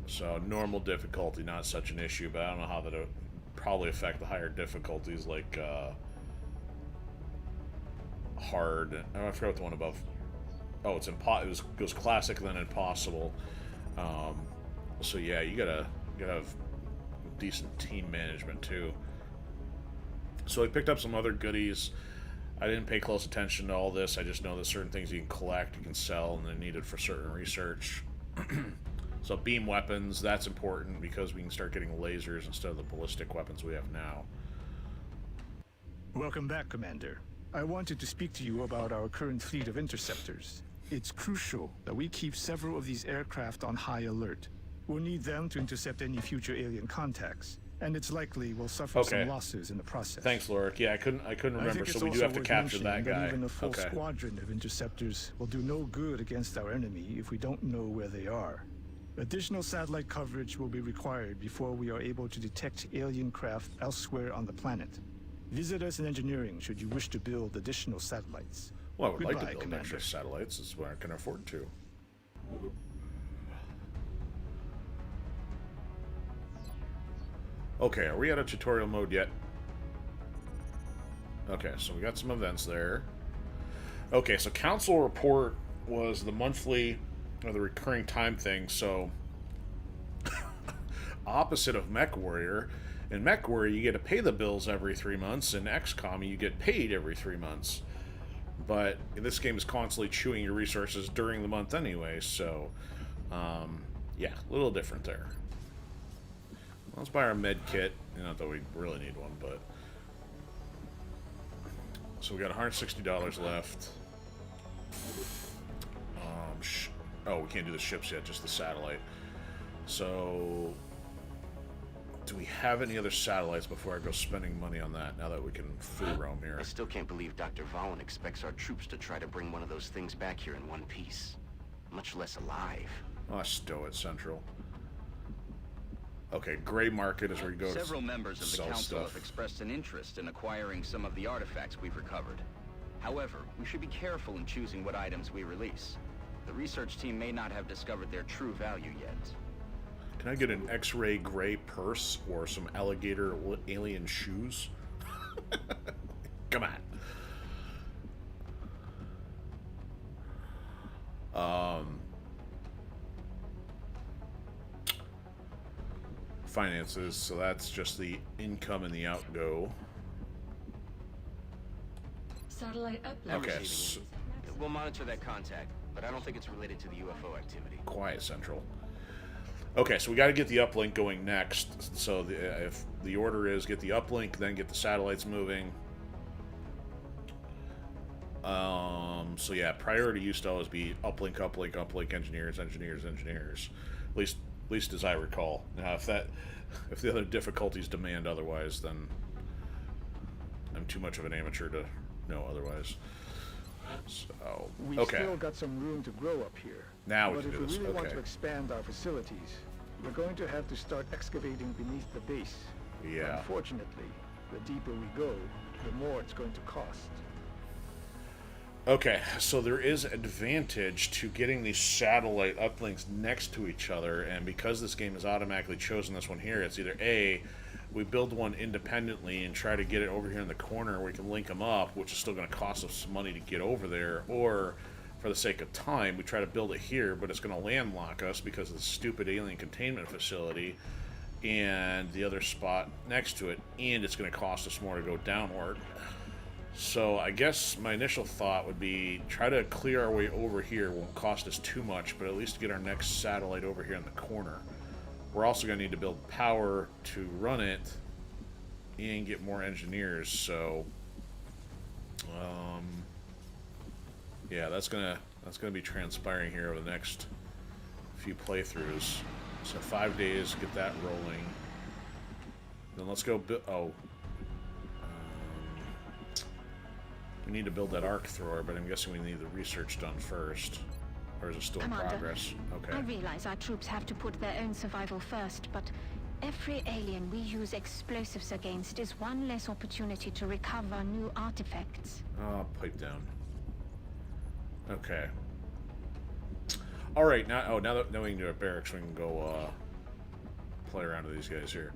So, normal difficulty, not such an issue, but I don't know how that would probably affect the higher difficulties, like, hard. I forgot what the one above. Oh, it goes classic, then impossible. So yeah, you gotta have decent team management, too. So I picked up some other goodies. I didn't pay close attention to all this. I just know that certain things you can collect, you can sell, and they're needed for certain research. So beam weapons, that's important because we can start getting lasers instead of the ballistic weapons we have now. Welcome back, Commander. I wanted to speak to you about our current fleet of interceptors. It's crucial that we keep several of these aircraft on high alert. We'll need them to intercept any future alien contacts. And it's likely we'll suffer some losses in the process. Thanks, Lorik. Yeah, I couldn't remember, so we do have to capture that guy. Even a full squadron of interceptors will do no good against our enemy if we don't know where they are. Additional satellite coverage will be required before we are able to detect alien craft elsewhere on the planet. Visit us in engineering should you wish to build additional satellites. Well, I would like to build extra satellites. It's what I can afford to. Okay, are we out of tutorial mode yet? Okay, so we got some events there. Okay, so Council Report was the monthly, or the recurring time thing, so opposite of Mech Warrior, In MechWarrior, you get to pay the bills every 3 months. In XCOM, you get paid every 3 months. But this game is constantly chewing your resources during the month anyway, so yeah, a little different there. Let's buy our med kit. Not that we really need one, but... So we got $160 left. Oh, we can't do the ships yet, just the satellite. So... Do we have any other satellites before I go spending money on that, now that we can free roam here? I still can't believe Dr. Valen expects our troops to try to bring one of those things back here in one piece. Much less alive. Oh, stow it, Central. Okay, gray market is where you go to Several members of the council stuff. have expressed an interest in acquiring some of the artifacts we've recovered. However, we should be careful in choosing what items we release. The research team may not have discovered their true value yet. Can I get an X-ray gray purse or some alligator alien shoes? Come on. Finances, so that's just the income and the outgo. Satellite upload. Okay. We'll monitor that contact, but I don't think it's related to the UFO activity. Quiet, Central. Okay, so we got to get the uplink going next. So if the order is get the uplink, then get the satellites moving. So yeah, priority used to always be uplink, uplink, uplink, engineers, engineers, engineers. At least as I recall. Now, if the other difficulties demand otherwise, then I'm too much of an amateur to know otherwise. So We've still got some room to grow up here. Now we but can do if this. we really want Okay. to expand our facilities, we're going to have to start excavating beneath the base. Yeah. Unfortunately, the deeper we go, the more it's going to cost. Okay, so there is advantage to getting these satellite uplinks next to each other, and because this game has automatically chosen this one here, it's either A, we build one independently and try to get it over here in the corner where we can link them up, which is still going to cost us some money to get over there, or for the sake of time, we try to build it here, but it's going to landlock us because of the stupid alien containment facility and the other spot next to it, and it's going to cost us more to go downward. So I guess my initial thought would be try to clear our way over here. Won't cost us too much, but at least get our next satellite over here in the corner. We're also going to need to build power to run it and get more engineers. So yeah, that's gonna be transpiring here over the next few playthroughs. So 5 days, get that rolling. Then let's go. We need to build that arc thrower, but I'm guessing we need the research done first. Or is it still in progress? Okay. I realize our troops have to put their own survival first, but every alien we use explosives against is one less opportunity to recover new artifacts. Oh, pipe down. Okay. All right, now that we can do a barracks, we can go play around with these guys here.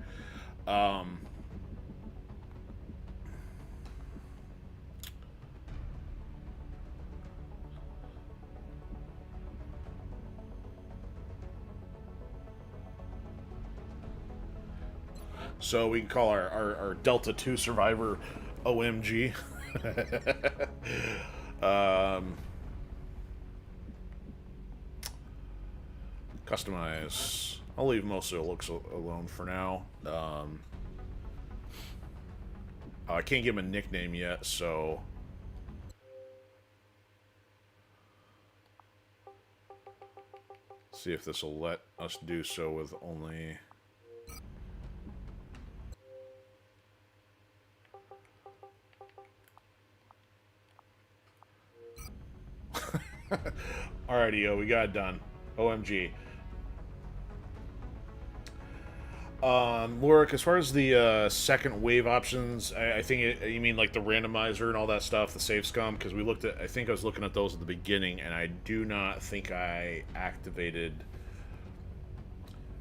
So we can call our Delta 2 survivor OMG. Customize. I'll leave most of the looks alone for now. I can't give him a nickname yet, so... See if this will let us do so with only... Alrighty, we got it done. OMG. Lorik, as far as the second wave options, I think you mean like the randomizer and all that stuff, the save scum, because we looked at, I think I was looking at those at the beginning, and I do not think I activated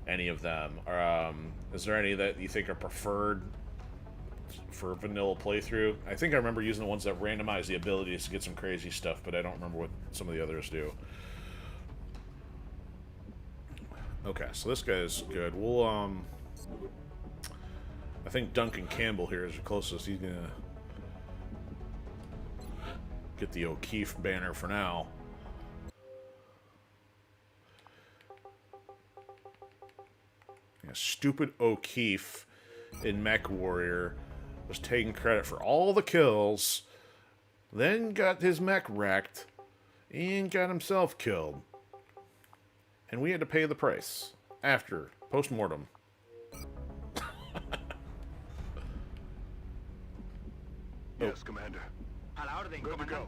any of them. Is there any that you think are preferred for vanilla playthrough? I think I remember using the ones that randomize the abilities to get some crazy stuff, but I don't remember what some of the others do. Okay, so this guy is good. We'll I think Duncan Campbell here is the closest. He's gonna get the O'Keefe banner for now. Yeah, stupid O'Keefe in Mech Warrior was taking credit for all the kills, then got his mech wrecked, and got himself killed. And we had to pay the price after, post-mortem. Yes, Commander. Good to go.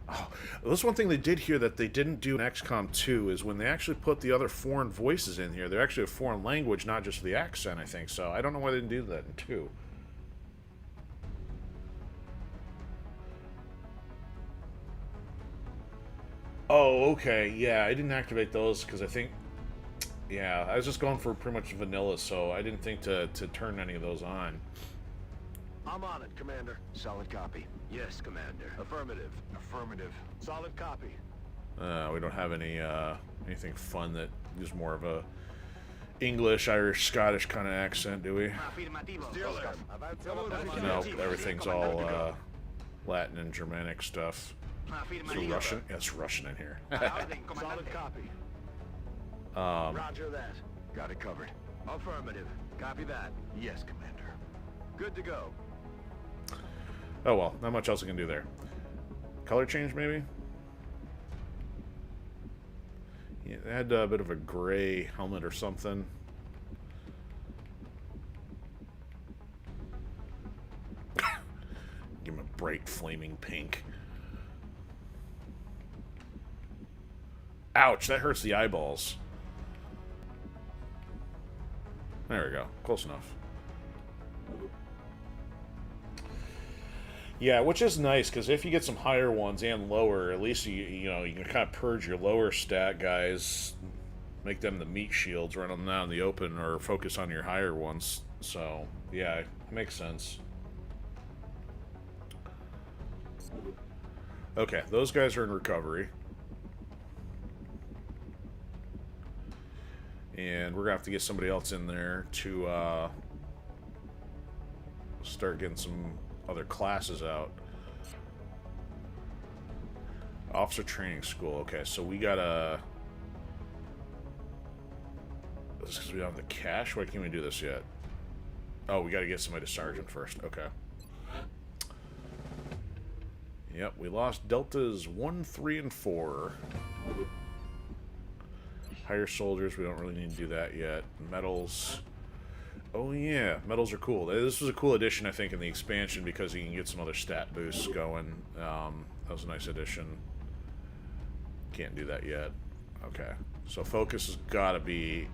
Oh, this one thing they did here that they didn't do in XCOM 2 is when they actually put the other foreign voices in here, they're actually a foreign language, not just the accent, I think. So I don't know why they didn't do that in 2. Oh, okay. Yeah, I didn't activate those because I think... Yeah, I was just going for pretty much vanilla, so I didn't think to turn any of those on. I'm on it, Commander. Solid copy. Yes, Commander. Affirmative. Affirmative. Solid copy. We don't have any anything fun that is more of a English, Irish, Scottish kind of accent, do we? No, everything's all Latin and Germanic stuff. So Russian? Yes, Russian in here. Solid copy. Roger that. Got it covered. Affirmative. Copy that. Yes, Commander. Good to go. Oh well, not much else I can do there. Color change, maybe? Yeah, it had a bit of a gray helmet or something. Give him a bright flaming pink. Ouch, that hurts the eyeballs. There we go. Close enough. Yeah, which is nice, because if you get some higher ones and lower, at least you know, you can kind of purge your lower stat guys, make them the meat shields, run them down in the open, or focus on your higher ones. So, yeah, it makes sense. Okay, those guys are in recovery. And we're going to have to get somebody else in there to start getting some other classes out. Officer training school. Okay, so we gotta... This is because we don't have the cash? Why can't we do this yet? Oh, we gotta get somebody to sergeant first. Okay. Yep, we lost deltas 1, 3, and 4. Hire soldiers, we don't really need to do that yet. Medals. Oh yeah, medals are cool. This was a cool addition, I think, in the expansion because you can get some other stat boosts going. That was a nice addition. Can't do that yet. Okay, so focus has got to be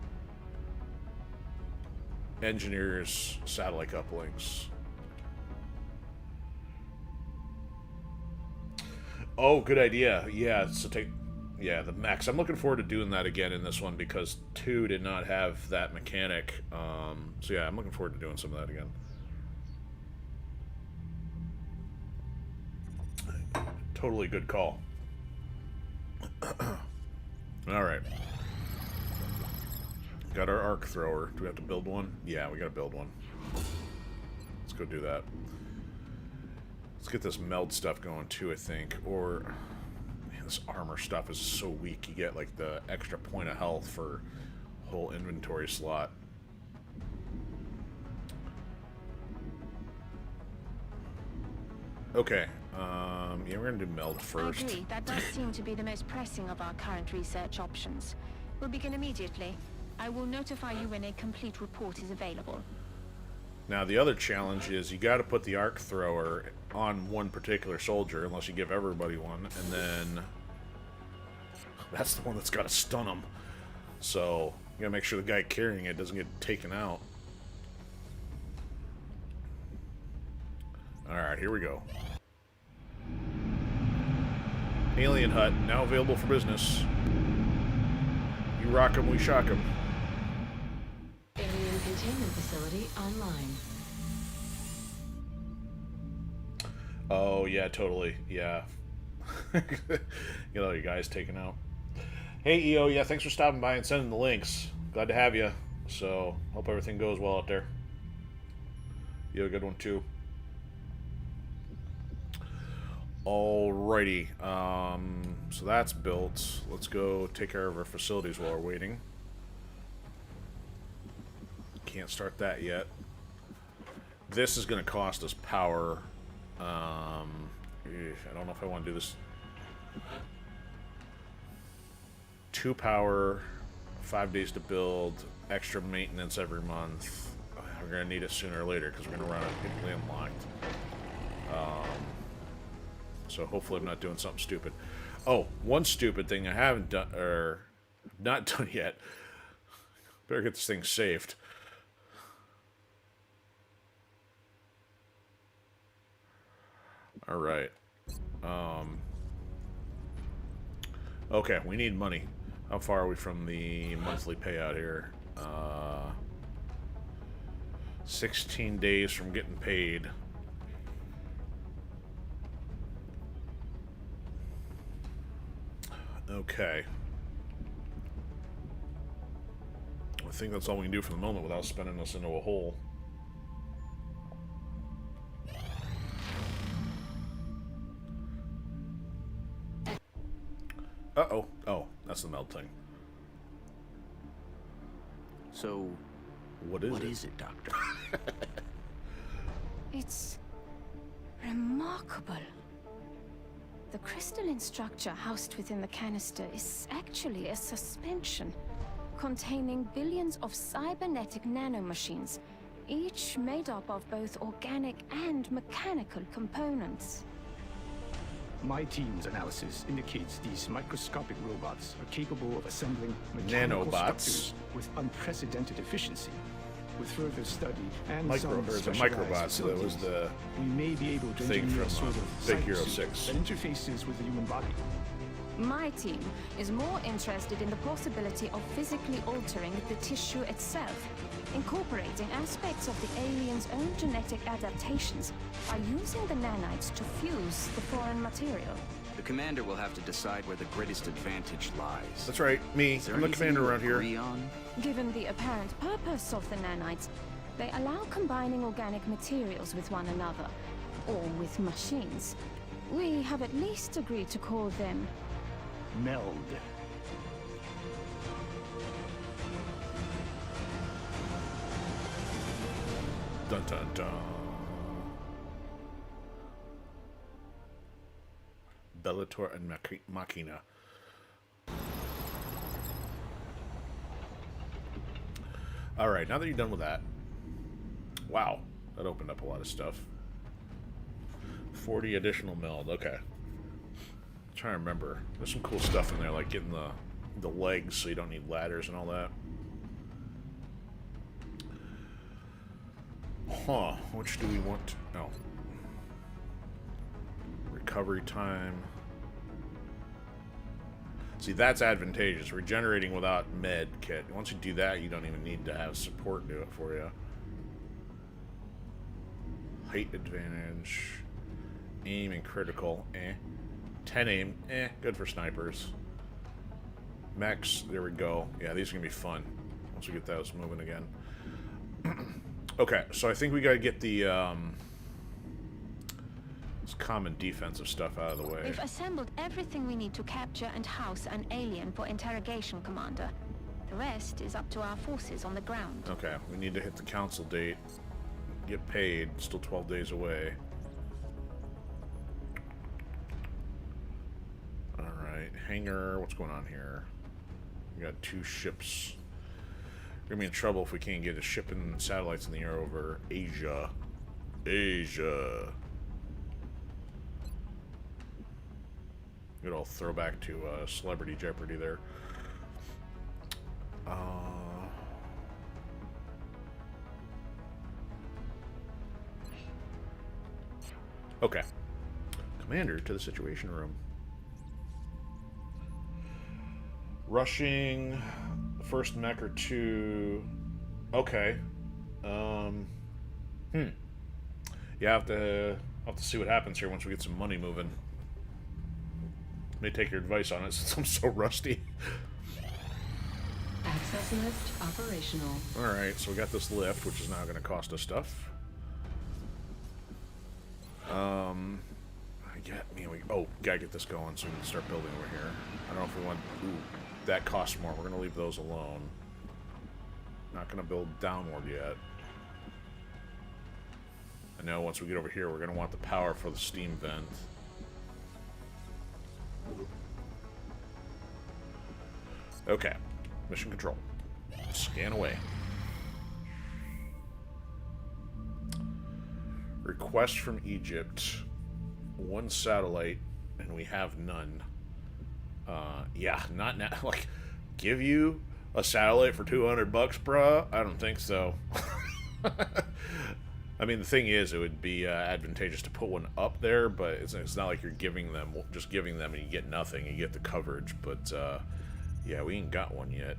engineers, satellite couplings. Oh, good idea. Yeah, so take... Yeah, the mechs. I'm looking forward to doing that again in this one because 2 did not have that mechanic. So yeah, I'm looking forward to doing some of that again. Totally good call. Alright. Got our arc thrower. Do we have to build one? Yeah, we gotta build one. Let's go do that. Let's get this meld stuff going too, I think. Or... This armor stuff is so weak. You get like the extra point of health for whole inventory slot. Okay. Yeah, we're gonna do meld first. I agree. That does seem to be the most pressing of our current research options. We'll begin immediately. I will notify you when a complete report is available. Now the other challenge is you got to put the arc thrower on one particular soldier, unless you give everybody one, and then that's the one that's got to stun them. So you gotta make sure the guy carrying it doesn't get taken out. Alright, here we go. Alien hut, now available for business. You rock 'em, we shock 'em. Alien containment facility online. Oh, yeah, totally. Yeah. Get all your guys taken out. Hey, EO, yeah, thanks for stopping by and sending the links. Glad to have you. So, hope everything goes well out there. You have a good one too. Alrighty. So that's built. Let's go take care of our facilities while we're waiting. Can't start that yet. This is going to cost us power. I don't know if I want to do this. 2 power, 5 days to build, extra maintenance every month. We're going to need it sooner or later because we're going to run it completely unlocked. So hopefully I'm not doing something stupid. Oh, one stupid thing I haven't done, or not done yet. Better get this thing saved. Alright. Okay, we need money. How far are we from the monthly payout here? 16 days from getting paid. Okay. I think that's all we can do for the moment without spinning us into a hole. Uh-oh. Oh, that's the meld thing. So, what is it, Doctor? It's remarkable. The crystalline structure housed within the canister is actually a suspension containing billions of cybernetic nanomachines, each made up of both organic and mechanical components. My team's analysis indicates these microscopic robots are capable of assembling mechanical structures with unprecedented efficiency. With further study and microbots. That was the we may be able to thing from sort of Big Hero 6 that interfaces with the human body. My team is more interested in the possibility of physically altering the tissue itself, incorporating aspects of the alien's own genetic adaptations by using the nanites to fuse the foreign material. The commander will have to decide where the greatest advantage lies. That's right, me. I'm the commander around here. Given the apparent purpose of the nanites, they allow combining organic materials with one another, or with machines. We have at least agreed to call them meld. Dun dun dun. Bellator and Machina. Alright, now that you're done with that. Wow, that opened up a lot of stuff. 40 additional meld, okay. I'm trying to remember. There's some cool stuff in there, like getting the legs so you don't need ladders and all that. Huh, which do we want to... No. Recovery time. See, that's advantageous. Regenerating without med kit. Once you do that, you don't even need to have support do it for you. Height advantage. Aim and critical. 10 aim. Good for snipers. Mechs. There we go. Yeah, these are going to be fun. Once we get those moving again. Okay, so I think we got to get the this common defensive stuff out of the way. We've assembled everything we need to capture and house an alien for interrogation, Commander. The rest is up to our forces on the ground. Okay, we need to hit the council date. Get paid. Still 12 days away. Alright, hangar. What's going on here? We got 2 ships. We're gonna be in trouble if we can't get a ship and satellites in the air over Asia. Asia. Good old throwback to Celebrity Jeopardy there. Okay. Commander to the Situation Room. Rushing first mech or 2. Okay. Yeah, I'll have to see what happens here once we get some money moving. May take your advice on it since I'm so rusty. Access lift operational. Alright, so we got this lift, which is now going to cost us stuff. Gotta get this going so we can start building over here. I don't know if we want... Ooh, that costs more. We're gonna leave those alone. Not gonna build downward yet. I know once we get over here, we're gonna want the power for the steam vent. Okay. Mission control. Scan away. Request from Egypt. 1 satellite, and we have none. Yeah, not now. Like, give you a satellite for $200, bruh? I don't think so. I mean, the thing is, it would be advantageous to put one up there, but it's not like you're giving them, just giving them and you get nothing. You get the coverage, but yeah, we ain't got one yet.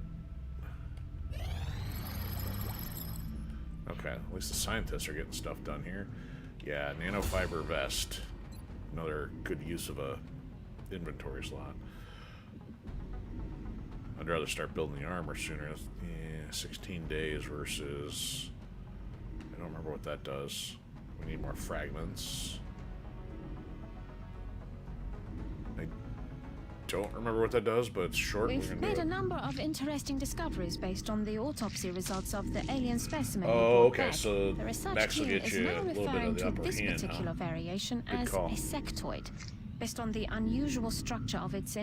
Okay, at least the scientists are getting stuff done here. Yeah, nanofiber vest. Another good use of a inventory slot. I'd rather start building the armor sooner. Yeah, 16 days versus... I don't remember what that does. We need more fragments. I don't remember what that does, but it's short. We've made a number of interesting discoveries based on the autopsy results of the alien specimen. Oh, okay, so the research Max will team get is you now a little bit referring of the to upper this hand, particular variation Good as call. a sectoid, based on the unusual structure of its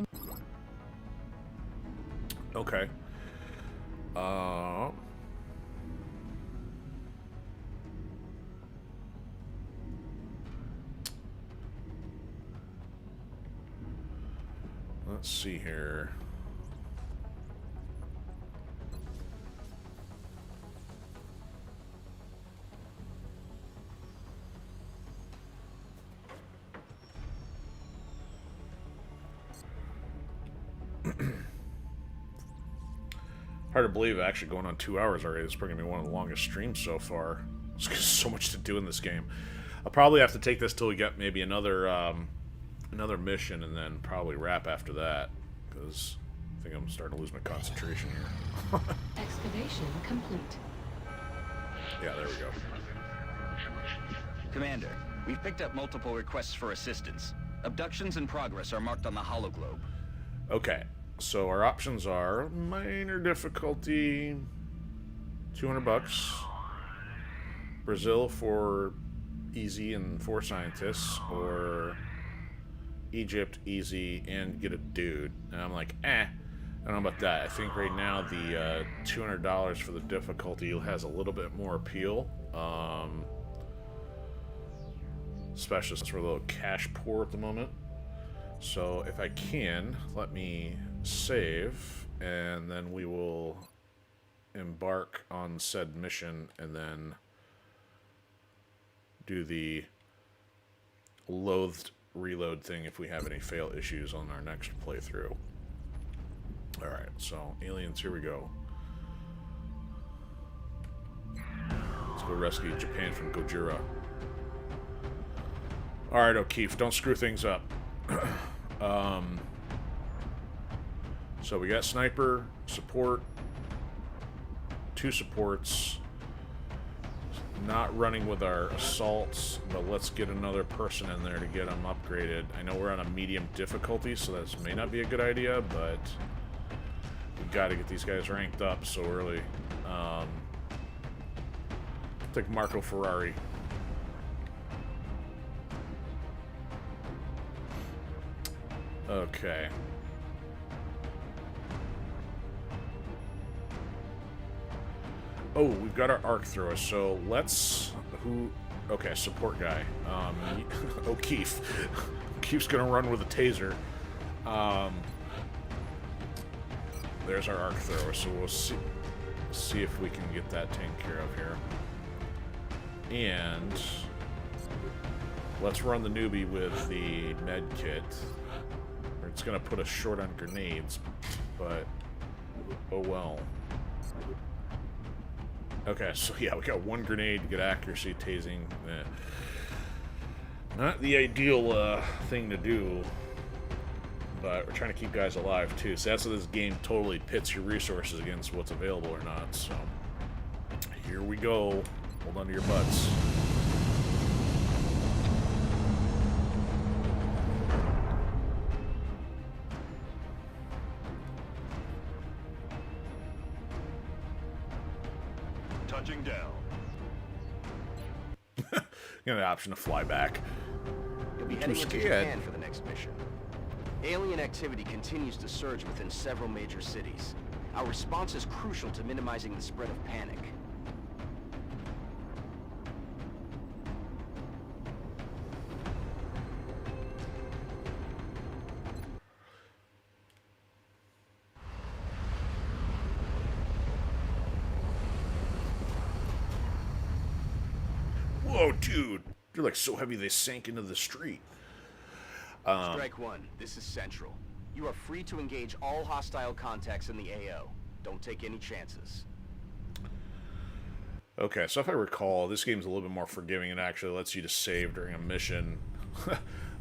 Okay. Let's see here. Hard to believe actually going on 2 hours already. This is probably going to be one of the longest streams so far. There's so much to do in this game. I'll probably have to take this till we get maybe another another mission and then probably wrap after that, because I think I'm starting to lose my concentration here. Excavation complete. Yeah, there we go. Commander, we've picked up multiple requests for assistance. Abductions in progress are marked on the hologlobe. Okay, so our options are minor difficulty, $200, Brazil for easy and 4 scientists, or Egypt easy and get a dude. And I'm like, I don't know about that. I think right now the $200 for the difficulty has a little bit more appeal. Especially since we're a little cash poor at the moment. So if I can, let me save, and then we will embark on said mission and then do the loathed reload thing if we have any fail issues on our next playthrough. Alright, so aliens, here we go. Let's go rescue Japan from Gojira. Alright, O'Keefe, don't screw things up. So we got sniper, support, 2 supports, not running with our assaults, but let's get another person in there to get them upgraded. I know we're on a medium difficulty, so this may not be a good idea, but we've got to get these guys ranked up so early. Take Marco Ferrari. Okay. Oh, we've got our arc thrower, so let's... Okay, support guy. O'Keefe. O'Keefe's gonna run with a taser. There's our arc thrower, so we'll see if we can get that taken care of here. And let's run the newbie with the med kit. It's gonna put us short on grenades, but oh well. Okay, so yeah, we got 1 grenade, good accuracy, tasing. Not the ideal thing to do, but we're trying to keep guys alive too. So that's what this game totally pits your resources against what's available or not. So here we go. Hold on to your butts. Touching down. You got an option to fly back. You'll be Too heading into scared. Japan for the next mission. Alien activity continues to surge within several major cities. Our response is crucial to minimizing the spread of panic. Whoa, dude. They're like so heavy they sank into the street. Strike one, this is Central. You are free to engage all hostile contacts in the AO. Don't take any chances. Okay, so if I recall, this game's a little bit more forgiving and actually lets you to save during a mission.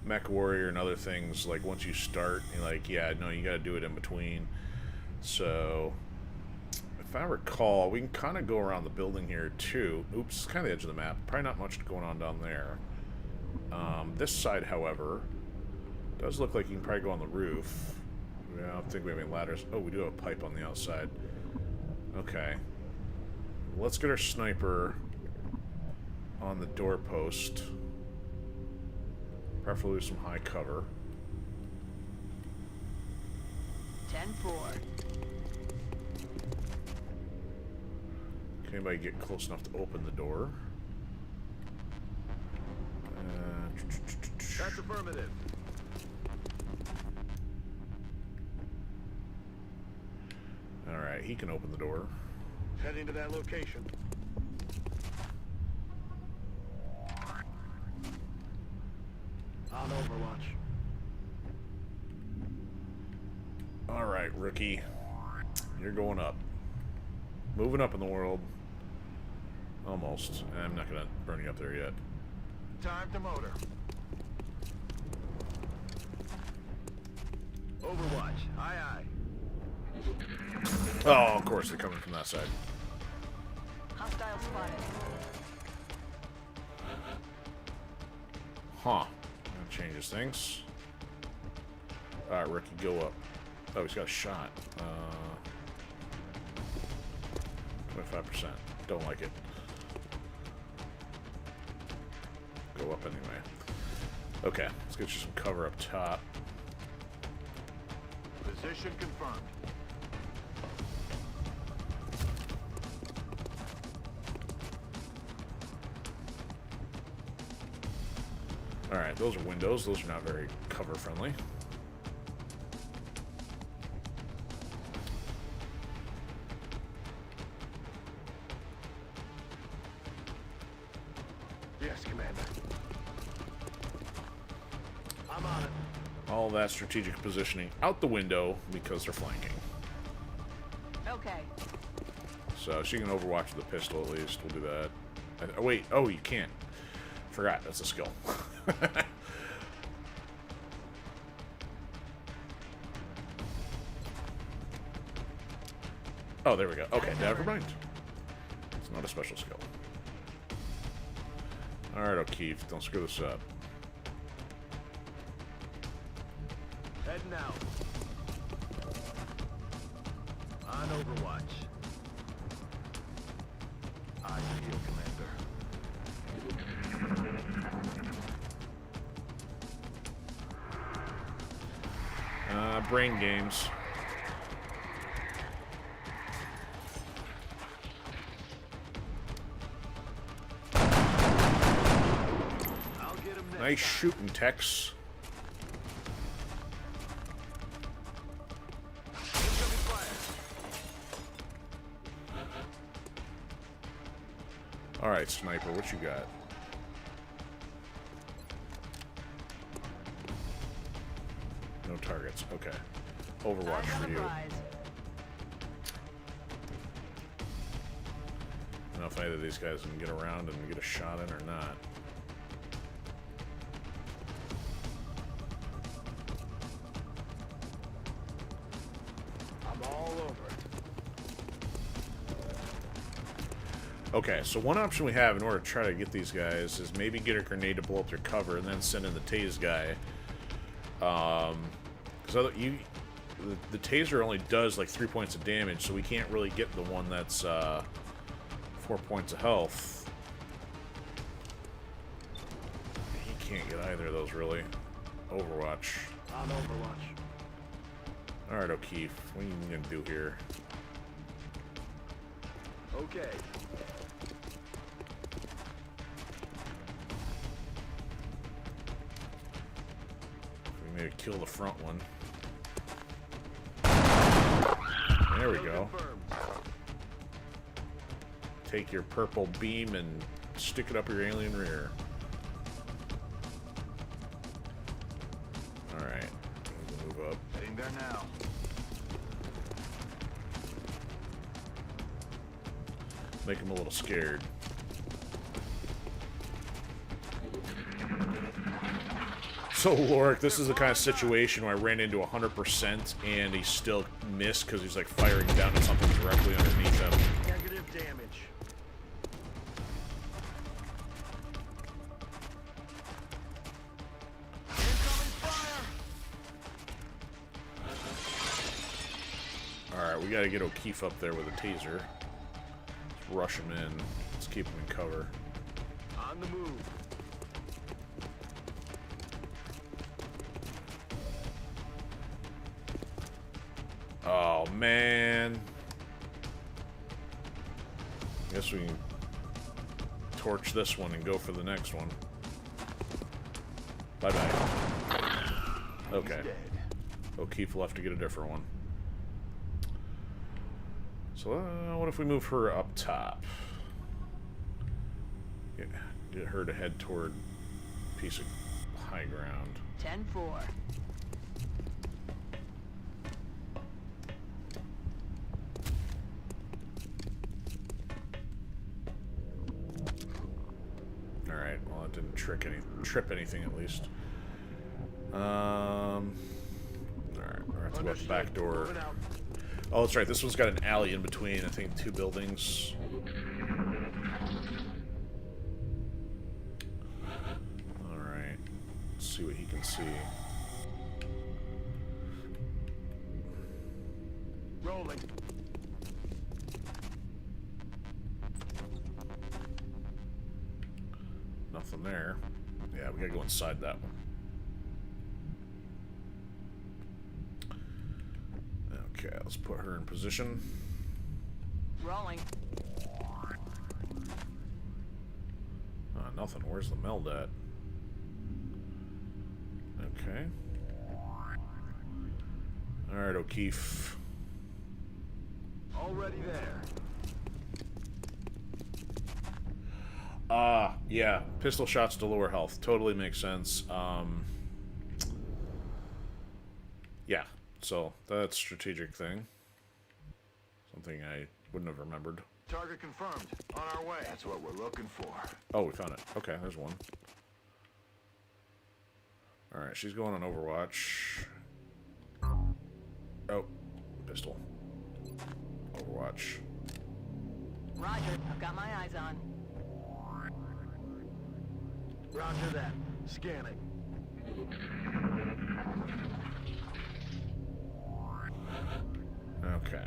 Mech Warrior and other things, like once you start, you're like, yeah, no, you gotta do it in between. So, if I recall, we can kind of go around the building here too. Oops, it's kind of the edge of the map. Probably not much going on down there. This side, however, does look like you can probably go on the roof. I don't think we have any ladders. Oh, we do have a pipe on the outside. Okay. Let's get our sniper on the doorpost. Preferably with some high cover. 10-4. Can anybody get close enough to open the door? That's affirmative. Alright, he can open the door. Heading to that location. On Overwatch. Alright, rookie. You're going up. Moving up in the world. Almost. I'm not going to burn you up there yet. Time to motor. Overwatch. Aye, aye. Oh, of course, they're coming from that side. Hostile spotted. Huh. That changes things. Alright, rookie, go up. Oh, he's got a shot. 25%. Don't like it. Go up anyway. Okay, let's get you some cover up top. Position confirmed. Alright, those are windows. Those are not very cover friendly. Yes, Commander. I'm on it. All that strategic positioning out the window because they're flanking. Okay. So she can overwatch with the pistol at least. We'll do that. Oh, wait. Oh, you can't. Forgot. That's a skill. Oh, there we go. Okay, never mind. It's not a special skill. Alright, O'Keefe. Don't screw this up. Heading out. On Overwatch. I feel, Commander. Brain games. Nice shooting, Tex. Alright, sniper, what you got? No targets. Okay. Overwatch for you. I don't know if either of these guys can get around and get a shot in or not. I'm all over it. Okay, so one option we have in order to try to get these guys is maybe get a grenade to blow up their cover and then send in the tase guy. Because the taser only does like 3 points of damage, so we can't really get the one that's 4 4 points of health. He can't get either of those, really. Overwatch. On Overwatch. Alright, O'Keefe. What are you gonna do here? Okay. We maybe kill the front one. There we go. Take your purple beam and stick it up your alien rear. Alright. Move up. Heading there now. Make him a little scared. So, Lorik, this is the kind of situation where I ran into 100% and he still missed because he's like firing down at something directly underneath him. Negative damage. Alright, we gotta get O'Keefe up there with a taser. Let's rush him in. Let's keep him in cover. On the move. Oh, man. Guess we can torch this one and go for the next one. Bye-bye. Okay. O'Keefe left to get a different one. So, what if we move her up top? Get her to head toward a piece of high ground. 10-4. Alright, well, it didn't trip anything at least. Alright, we're at the back door. Oh, that's right, this one's got an alley in between, I think, 2 buildings. Alright, let's see what he can see. Rolling. Nothing there. Yeah, we gotta go inside that one. Okay, let's put her in position. Rolling. Nothing. Where's the meld at? Okay. Alright, O'Keefe. Already there. Yeah. Pistol shots to lower health. Totally makes sense. Yeah. So, that's a strategic thing. Something I wouldn't have remembered. Target confirmed. On our way. That's what we're looking for. Oh, we found it. Okay, there's one. Alright, she's going on Overwatch. Oh, pistol. Overwatch. Roger, I've got my eyes on. Roger that. Scanning. Okay.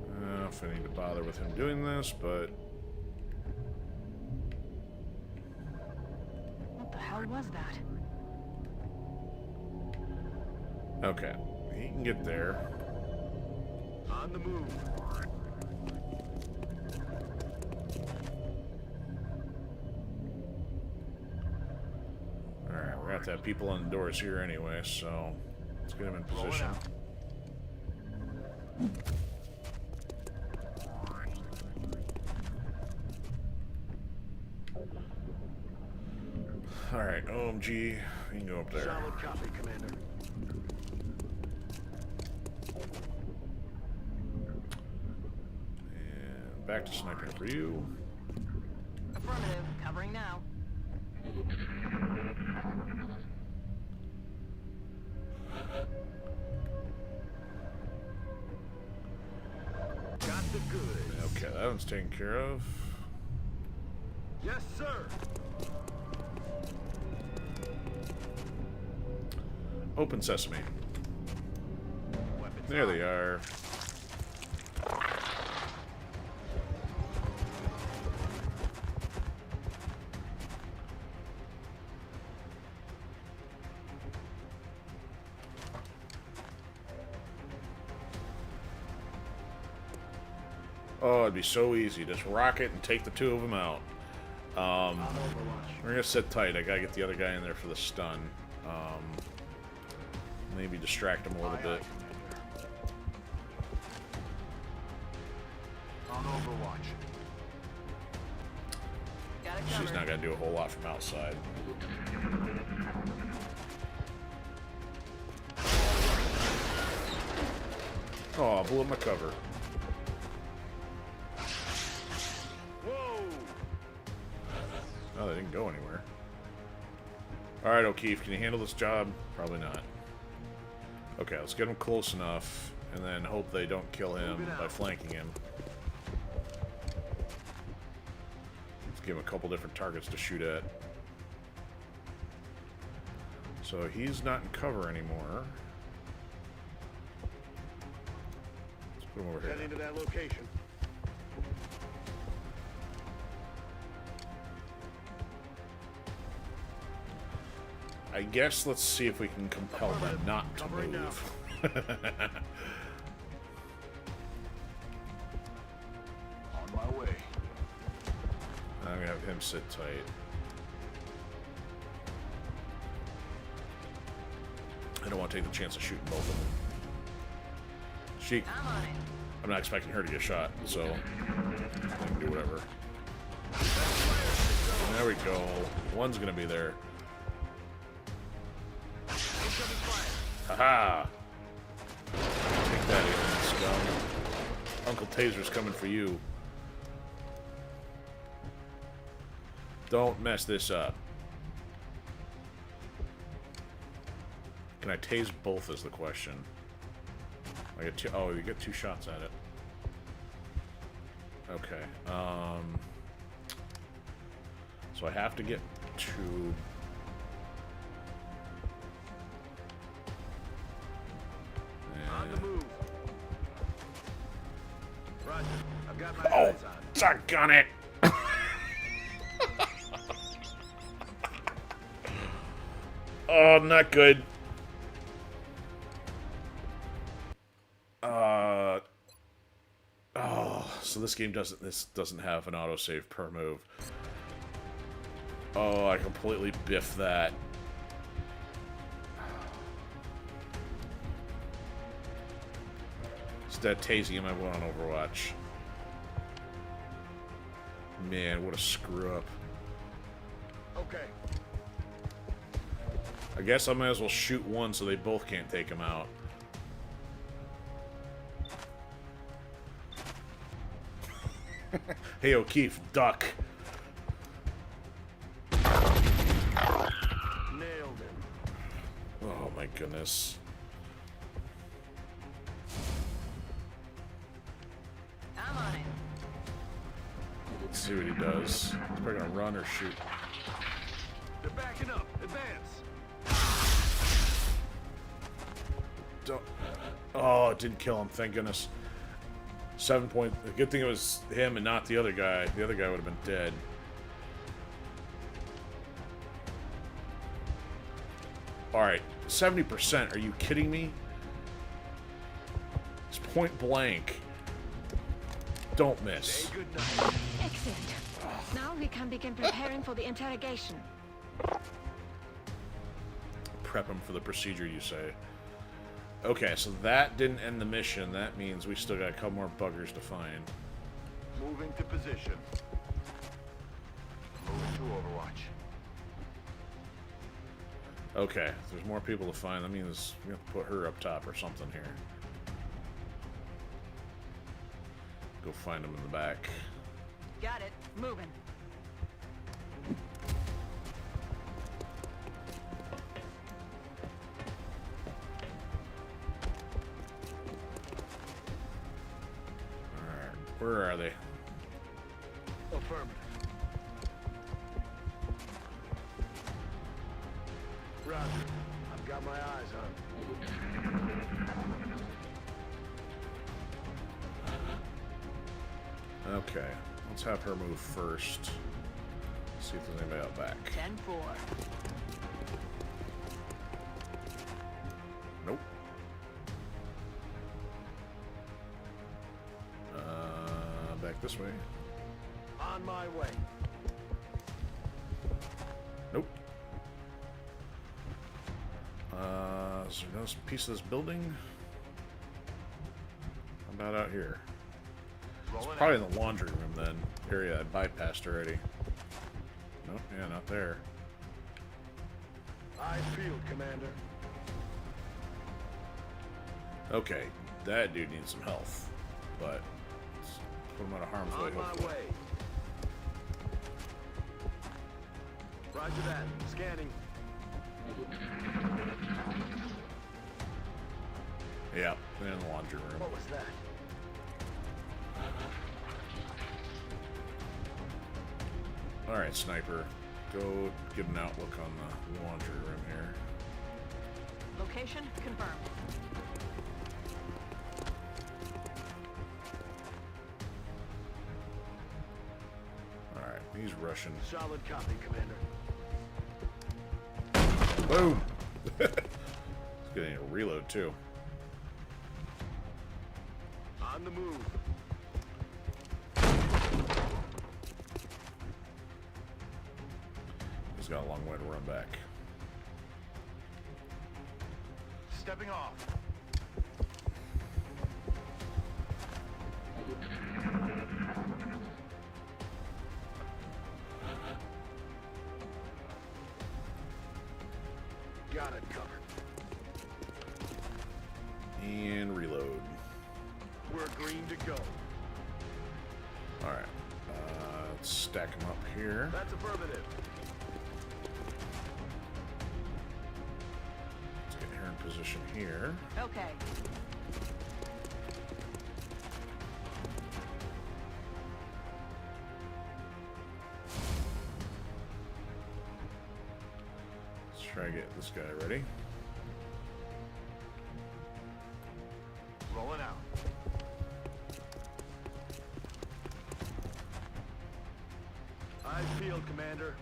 I don't know if I need to bother with him doing this, but... What the hell was that? Okay. He can get there. On the move. Alright, we're gonna have to have people on the doors here anyway, so let's get him in position. Alright, OMG, you can go up there. Solid copy, Commander. And back to sniping for you. Affirmative. Covering now. Got the goods. Okay, that one's taken care of. Yes, sir. Open sesame. There they are. Oh, it'd be so easy. Just rocket and take the two of them out. We're gonna sit tight. I gotta get the other guy in there for the stun. Maybe distract him a little bit. On Overwatch. She's not gonna do a whole lot from outside. Oh, I blew up my cover. Oh, they didn't go anywhere. Alright, O'Keefe, can you handle this job? Probably not. Okay, let's get him close enough, and then hope they don't kill him by flanking him. Let's give him a couple different targets to shoot at. So he's not in cover anymore. Let's put him over here. Head into that location. I guess let's see if we can compel them not to move. On my way. I'm gonna have him sit tight. I don't want to take the chance of shooting both of them. She, I'm not expecting her to get shot, so I can do whatever. There we go. One's gonna be there. Haha! Take that, alien scum. Uncle Taser's coming for you. Don't mess this up. Can I tase both is the question. I get two, oh, you get two shots at it. Okay. So I have to get two. On the move. Roger. I've got my Oh, eyes on it. doggone it! Oh, not good. Oh, so this game doesn't have an autosave per move. Oh, I completely biffed that. Instead, tasing him, I went on Overwatch. Man, what a screw up. Okay. I guess I might as well shoot one so they both can't take him out. Hey, O'Keefe, duck. Nailed him. Oh my goodness. I'm on it. Let's see what he does. He's probably gonna run or shoot. They're backing up. Advance. Don't. Oh, it didn't kill him, thank goodness. 7 point. Good thing it was him and not the other guy. The other guy would have been dead. Alright, 70%. Are you kidding me? It's point blank. Don't miss. Excellent. Now we can begin preparing for the interrogation. Prep him for the procedure, you say. Okay, so that didn't end the mission. That means we still got a couple more buggers to find. Moving to position. Moving to Overwatch. Okay, if there's more people to find, that means we have to put her up top or something here. Go find them in the back. Got it. Moving. Alright, where are they? Affirmative. Roger. I've got my eyes on. Okay, let's have her move first. See if there's anybody out back. 10-4. Nope. Back this way. On my way. Nope. Is there no piece of this building? How about out here? It's probably in the laundry room then. Area I bypassed already. Nope, yeah, not there. I field, Commander. Okay, that dude needs some health, but let's put him out of harm's way. On my way. Roger that. Scanning. Yeah, in the laundry room. What was that? Alright, sniper. Go get an outlook on the laundry room here. Location confirmed. Alright, he's rushing. Solid copy, Commander. Boom! He's getting a reload too. On the move. He's got a long way to run back. Stepping off. Got it covered. And reload. We're green to go. Alright. Let's stack him up here. That's affirmative. Let's get her in position here. Okay. Let's try to get this guy ready. Rolling out. I field, Commander.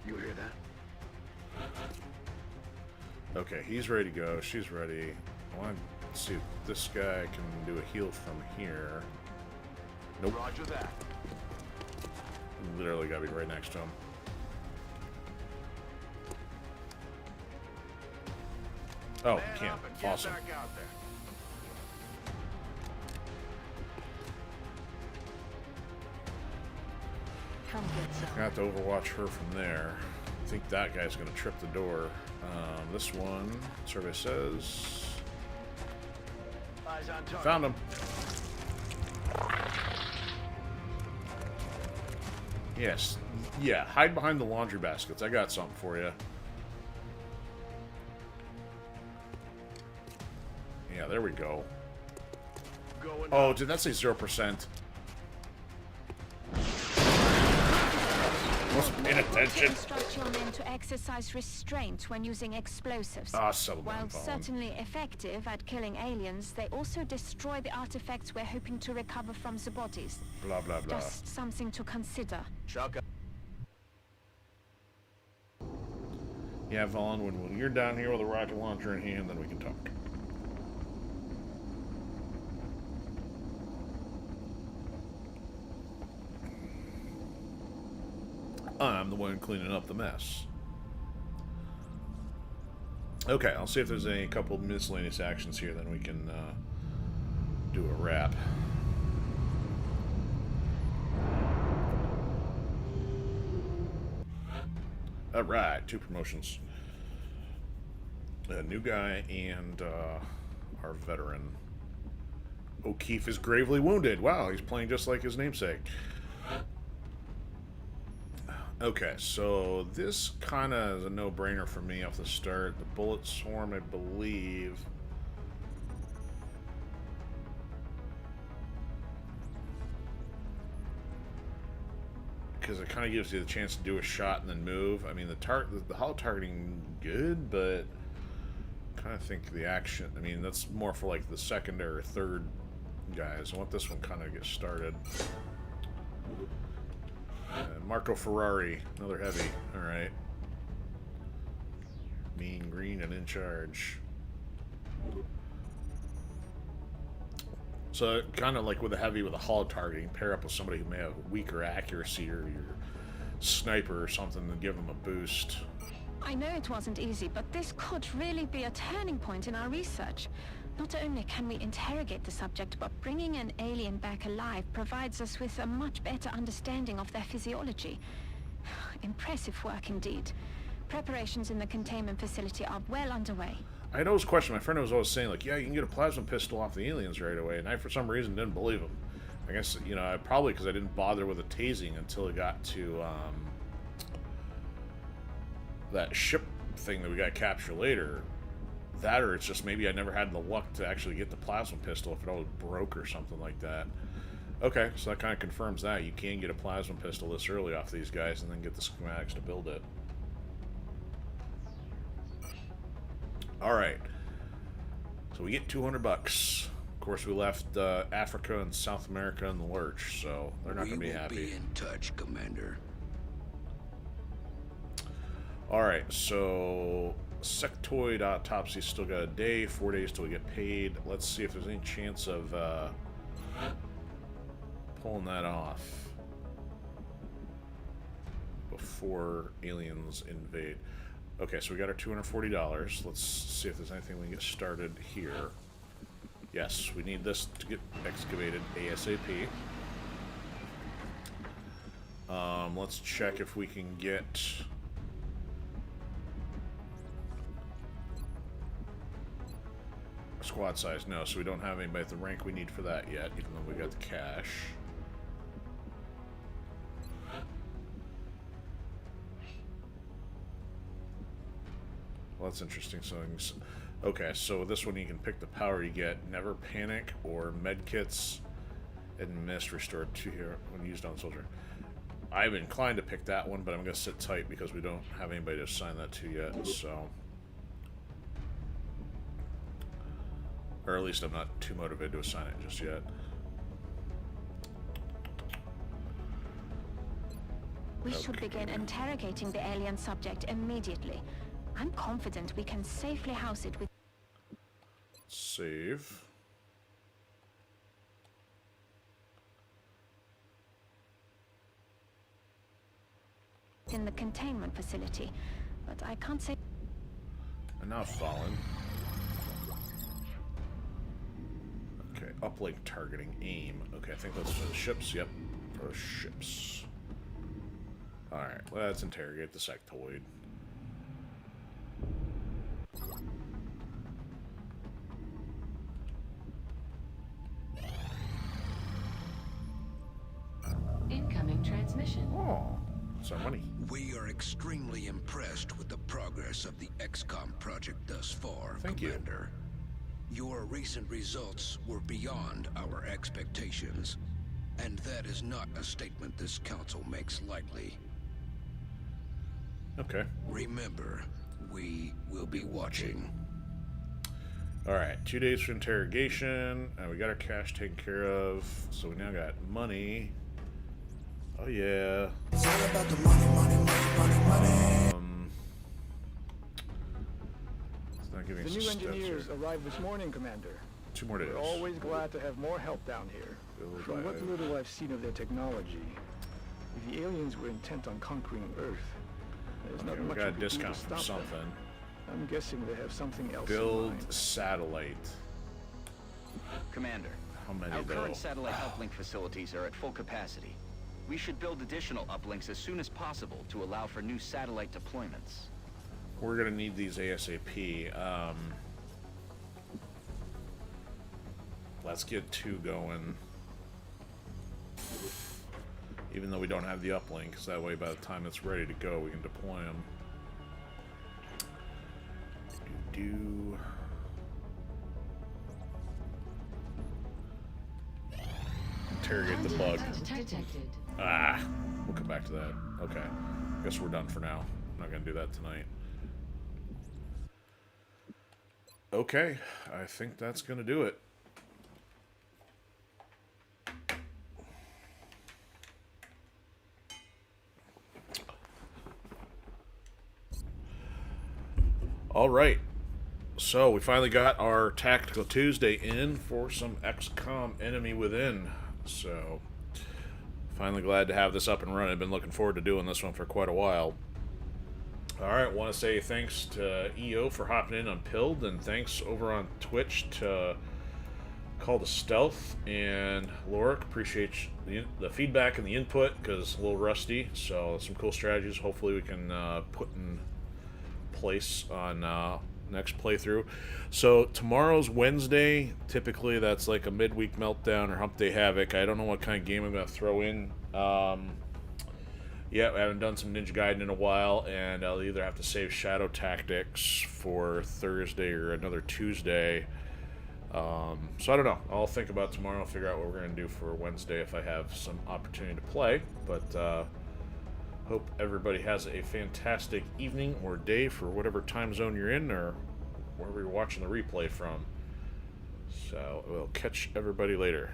You hear that? Okay, he's ready to go. She's ready. I want to see if this guy can do a heal from here. Nope. Roger that. Literally gotta be right next to him. Oh, Man you can't. up and get Awesome. back out there. Come get some. I have to overwatch her from there. I think that guy's gonna trip the door. This one, survey says. Eyes on target. Found him. Yes. Yeah, hide behind the laundry baskets. I got something for you. Yeah, there we go. Going Oh, up. did that say 0%? Wasn't paying To attention. instruct your men to exercise restraint when using explosives. Ah, son of a While phone. certainly effective at killing aliens, they also destroy the artifacts we're hoping to recover from the bodies. Blah, blah, blah. Just something to consider. Chuck up. Yeah, Vaughn, when you're down here with a rocket launcher in hand, then we can talk. I'm the one cleaning up the mess. Okay, I'll see if there's a couple miscellaneous actions here, then we can do a wrap. Alright, 2 promotions. A new guy and our veteran. O'Keefe is gravely wounded. Wow, he's playing just like his namesake. Okay, so this kind of is a no-brainer for me off the start. The bullet swarm, I believe. Because it kind of gives you the chance to do a shot and then move. I mean, the hollow targeting, good, but kind of think the action, I mean, that's more for like the second or third guys. I want this one kind of get started. And Marco Ferrari, another heavy. Alright. Mean green and in charge. So kind of like with a heavy with a hull targeting, pair up with somebody who may have weaker accuracy or your sniper or something to give them a boost. I know it wasn't easy, but this could really be a turning point in our research. Not only can we interrogate the subject, but bringing an alien back alive provides us with a much better understanding of their physiology. Impressive work indeed. Preparations in the containment facility are well underway. I had always questioned, my friend was always saying, like, yeah, you can get a plasma pistol off the aliens right away, and I, for some reason, didn't believe him. I guess, you know, probably because I didn't bother with the tasing until it got to, that ship thing that we got captured later. That, or it's just maybe I never had the luck to actually get the plasma pistol if it always broke or something like that. Okay, so that kind of confirms that. You can get a plasma pistol this early off these guys and then get the schematics to build it. Alright. So we get 200 bucks. Of course, we left Africa and South America in the lurch, so they're not going to be happy. We will be in touch, Commander. Alright, so sectoid autopsy still got a day, 4 days till we get paid. Let's see if there's any chance of pulling that off before aliens invade. Okay, so we got our $240. Let's see if there's anything we can get started here. Yes, we need this to get excavated ASAP. Let's check if we can get... squad size. No, so we don't have anybody at the rank we need for that yet, even though we got the cash. Well, that's interesting. So, okay, so this one you can pick the power you get. Never panic or medkits and mist restored 2 here when used on soldier. I'm inclined to pick that one, but I'm going to sit tight because we don't have anybody to assign that to yet, so... Or at least I'm not too motivated to assign it just yet. We should begin interrogating the alien subject immediately. I'm confident we can safely house it with... Save. in the containment facility, but I can't say... And now fallen. Okay, uplink targeting aim. Okay, I think that's for the ships. Yep, for the ships. Alright, let's interrogate the sectoid. Incoming transmission. Oh, it's our money. We are extremely impressed with the progress of the XCOM project thus far, Commander. Your recent results were beyond our expectations, and that is not a statement this council makes lightly. Okay. Remember, we will be watching. Alright, 2 days for interrogation, and we got our cash taken care of, so we now got money. Oh yeah. It's all about the money, money, money, money, money. It's not giving us the new steps engineers here. arrived this morning, Commander. 2 more days. We're always glad to have more help down here. From what little I've seen of their technology, if the aliens were intent on conquering Earth, there's not we much got a we could do to discount from stop them. something. I'm guessing they have something else in Build mind. satellite. Commander, how many our though? current satellite uplink facilities are at full capacity. We should build additional uplinks as soon as possible to allow for new satellite deployments. We're gonna need these ASAP. Let's get 2 going. Even though we don't have the uplink, so that way by the time it's ready to go, we can deploy them. Interrogate the bug. Ah, we'll come back to that. Okay, guess we're done for now. I'm not gonna do that tonight. Okay, I think that's going to do it. All right. So we finally got our Tactical Tuesday in for some XCOM Enemy Within. So finally glad to have this up and running. I've been looking forward to doing this one for quite a while. All right, want to say thanks to EO for hopping in on Pilled, and thanks over on Twitch to Call to Stealth and Lorik. Appreciate the feedback and the input because a little rusty. So some cool strategies. Hopefully we can put in place on next playthrough. So tomorrow's Wednesday. Typically that's like a midweek meltdown or hump day havoc. I don't know what kind of game I'm going to throw in. Yeah, I haven't done some Ninja Gaiden in a while, and I'll either have to save Shadow Tactics for Thursday or another Tuesday. So I don't know. I'll think about tomorrow, figure out what we're going to do for Wednesday if I have some opportunity to play. But hope everybody has a fantastic evening or day for whatever time zone you're in or wherever you're watching the replay from. So we'll catch everybody later.